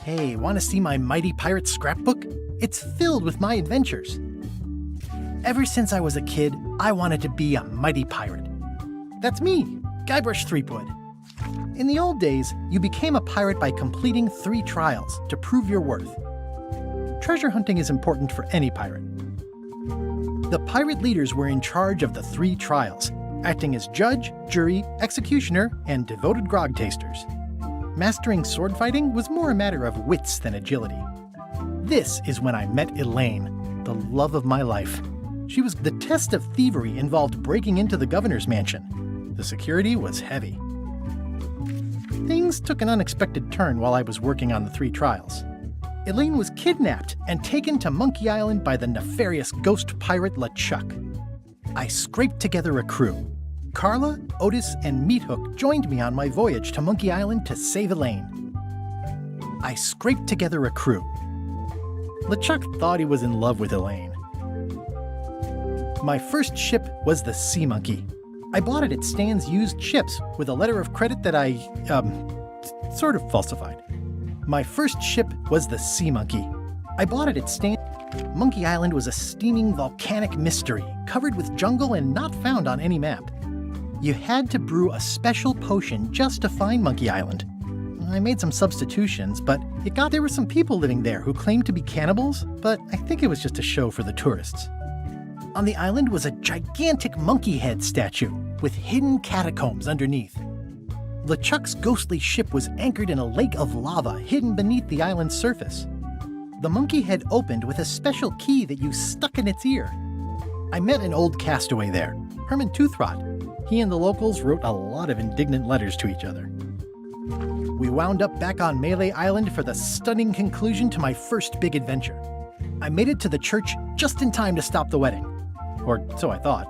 Hey, want to see my Mighty Pirate scrapbook? It's filled with my adventures. Ever since I was a kid, I wanted to be a mighty pirate. That's me, Guybrush Threepwood. In the old days, you became a pirate by completing 3 trials to prove your worth. Treasure hunting is important for any pirate. The pirate leaders were in charge of the 3 trials, acting as judge, jury, executioner, and devoted grog tasters. Mastering sword fighting was more a matter of wits than agility. This is when I met Elaine, the love of my life. She was the test of thievery involved breaking into the governor's mansion. The security was heavy. Things took an unexpected turn while I was working on the 3 trials. Elaine was kidnapped and taken to Monkey Island by the nefarious ghost pirate LeChuck. I scraped together a crew. Carla, Otis, and Meathook joined me on my voyage to Monkey Island to save Elaine. I scraped together a crew. LeChuck thought he was in love with Elaine. My first ship was the Sea Monkey. I bought it at Stan's used ships with a letter of credit that I, sort of falsified. My first ship was the Sea Monkey. I bought it at Stan. Monkey Island was a steaming volcanic mystery, covered with jungle and not found on any map. You had to brew a special potion just to find Monkey Island. I made some substitutions, but there were some people living there who claimed to be cannibals, but I think it was just a show for the tourists. On the island was a gigantic monkey head statue with hidden catacombs underneath. LeChuck's ghostly ship was anchored in a lake of lava hidden beneath the island's surface. The monkey head opened with a special key that you stuck in its ear. I met an old castaway there, Herman Toothrot. He and the locals wrote a lot of indignant letters to each other. We wound up back on Melee Island for the stunning conclusion to my first big adventure. I made it to the church just in time to stop the wedding. Or so I thought.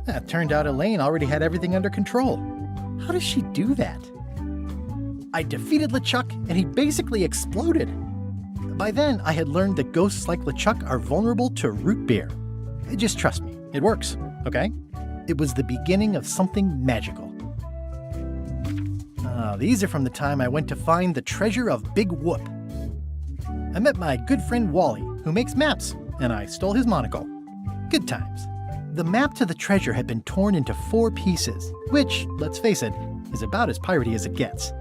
It turned out Elaine already had everything under control. How does she do that? I defeated LeChuck, and he basically exploded. By then, I had learned that ghosts like LeChuck are vulnerable to root beer. Just trust me, it works, okay? It was the beginning of something magical. These are from the time I went to find the treasure of Big Whoop. I met my good friend Wally, who makes maps, and I stole his monocle. Good times. The map to the treasure had been torn into 4 pieces, which, let's face it, is about as piratey as it gets.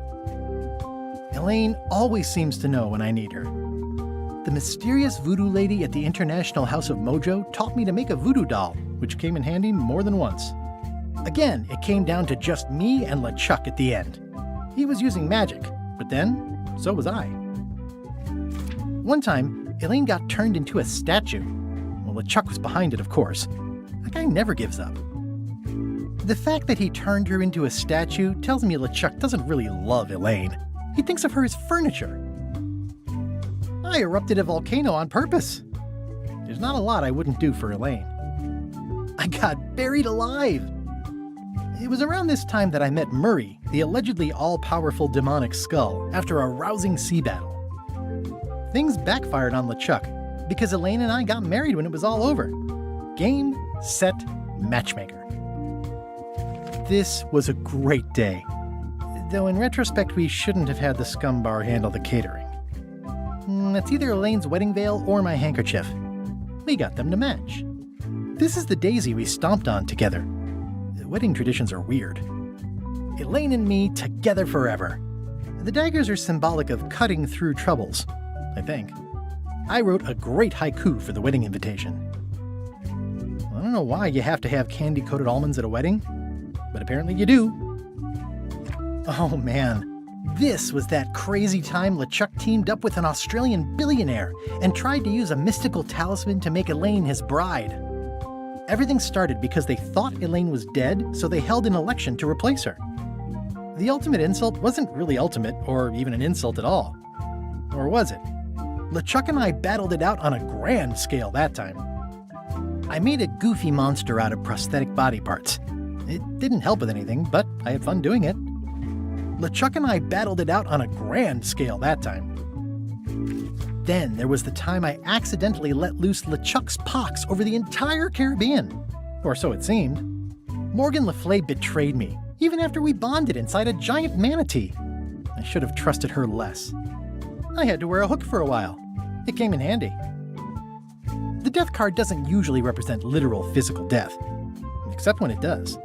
Elaine always seems to know when I need her. The mysterious voodoo lady at the International House of Mojo taught me to make a voodoo doll, which came in handy more than once. Again, it came down to just me and LeChuck at the end. He was using magic, but then, so was I. One time, Elaine got turned into a statue. Well, LeChuck was behind it, of course. That guy never gives up. The fact that he turned her into a statue tells me LeChuck doesn't really love Elaine. He thinks of her as furniture. I erupted a volcano on purpose. There's not a lot I wouldn't do for Elaine. I got buried alive. It was around this time that I met Murray, the allegedly all-powerful demonic skull, after a rousing sea battle. Things backfired on LeChuck, because Elaine and I got married when it was all over. Game, set, matchmaker. This was a great day. Though in retrospect, we shouldn't have had the scum bar handle the catering. It's either Elaine's wedding veil or my handkerchief. We got them to match. This is the daisy we stomped on together. Wedding traditions are weird. Elaine and me together forever. The daggers are symbolic of cutting through troubles, I think. I wrote a great haiku for the wedding invitation. I don't know why you have to have candy-coated almonds at a wedding, but apparently you do. Oh man, this was that crazy time LeChuck teamed up with an Australian billionaire and tried to use a mystical talisman to make Elaine his bride. Everything started because they thought Elaine was dead, so they held an election to replace her. The ultimate insult wasn't really ultimate, or even an insult at all. Or was it? LeChuck and I battled it out on a grand scale that time. I made a goofy monster out of prosthetic body parts. It didn't help with anything, but I had fun doing it. LeChuck and I battled it out on a grand scale that time. Then there was the time I accidentally let loose LeChuck's pox over the entire Caribbean. Or so it seemed. Morgan Le Fay betrayed me, even after we bonded inside a giant manatee. I should have trusted her less. I had to wear a hook for a while. It came in handy. The death card doesn't usually represent literal physical death, except when it does.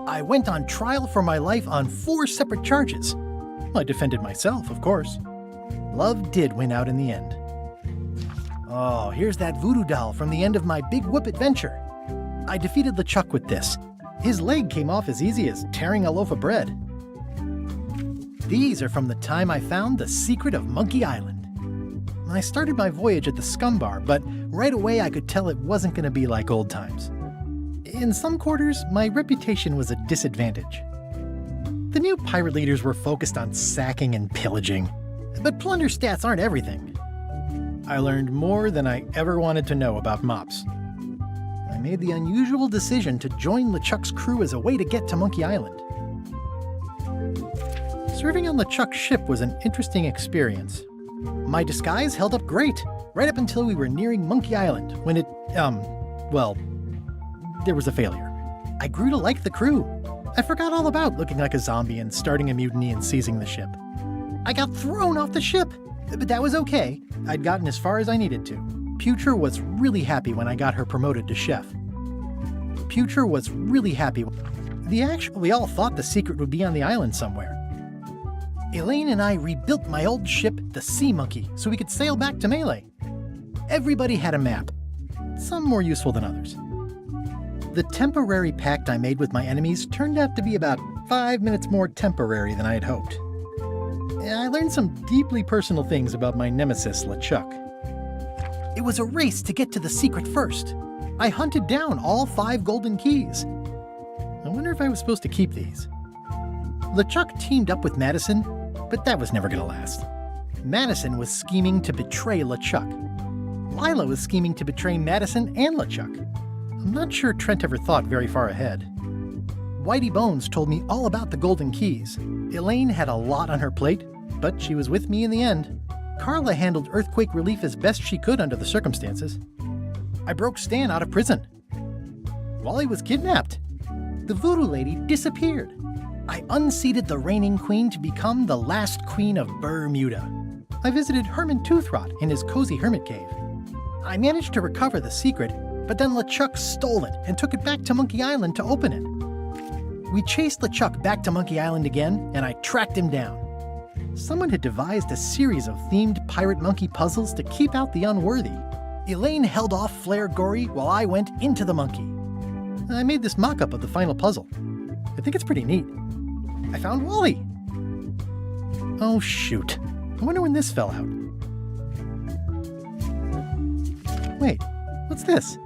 I went on trial for my life on 4 separate charges. I defended myself, of course. Love did win out in the end. Oh, here's that voodoo doll from the end of my Big Whoop adventure. I defeated LeChuck with this. His leg came off as easy as tearing a loaf of bread. These are from the time I found the secret of Monkey Island. I started my voyage at the scum bar, but right away I could tell it wasn't going to be like old times. In some quarters, my reputation was a disadvantage. The new pirate leaders were focused on sacking and pillaging, but plunder stats aren't everything. I learned more than I ever wanted to know about mops. I made the unusual decision to join LeChuck's crew as a way to get to Monkey Island. Serving on LeChuck's ship was an interesting experience. My disguise held up great, right up until we were nearing Monkey Island, when it, there was a failure. I grew to like the crew. I forgot all about looking like a zombie and starting a mutiny and seizing the ship. I got thrown off the ship, but that was okay. I'd gotten as far as I needed to. Pucher was really happy when I got her promoted to chef. Pucher was really happy. We all thought the secret would be on the island somewhere. Elaine and I rebuilt my old ship, the Sea Monkey, so we could sail back to Melee. Everybody had a map, some more useful than others. The temporary pact I made with my enemies turned out to be about 5 minutes more temporary than I had hoped. I learned some deeply personal things about my nemesis, LeChuck. It was a race to get to the secret first. I hunted down all 5 golden keys. I wonder if I was supposed to keep these. LeChuck teamed up with Madison, but that was never going to last. Madison was scheming to betray LeChuck. Lila was scheming to betray Madison and LeChuck. I'm not sure Trent ever thought very far ahead. Whitey Bones told me all about the Golden Keys. Elaine had a lot on her plate, but she was with me in the end. Carla handled earthquake relief as best she could under the circumstances. I broke Stan out of prison. Wally was kidnapped. The voodoo lady disappeared. I unseated the reigning queen to become the last queen of Bermuda. I visited Herman Toothrot in his cozy hermit cave. I managed to recover the secret, but then LeChuck stole it and took it back to Monkey Island to open it. We chased LeChuck back to Monkey Island again, and I tracked him down. Someone had devised a series of themed pirate monkey puzzles to keep out the unworthy. Elaine held off Flair Gory while I went into the monkey. I made this mock-up of the final puzzle. I think it's pretty neat. I found Wally. Oh, shoot. I wonder when this fell out. Wait, what's this?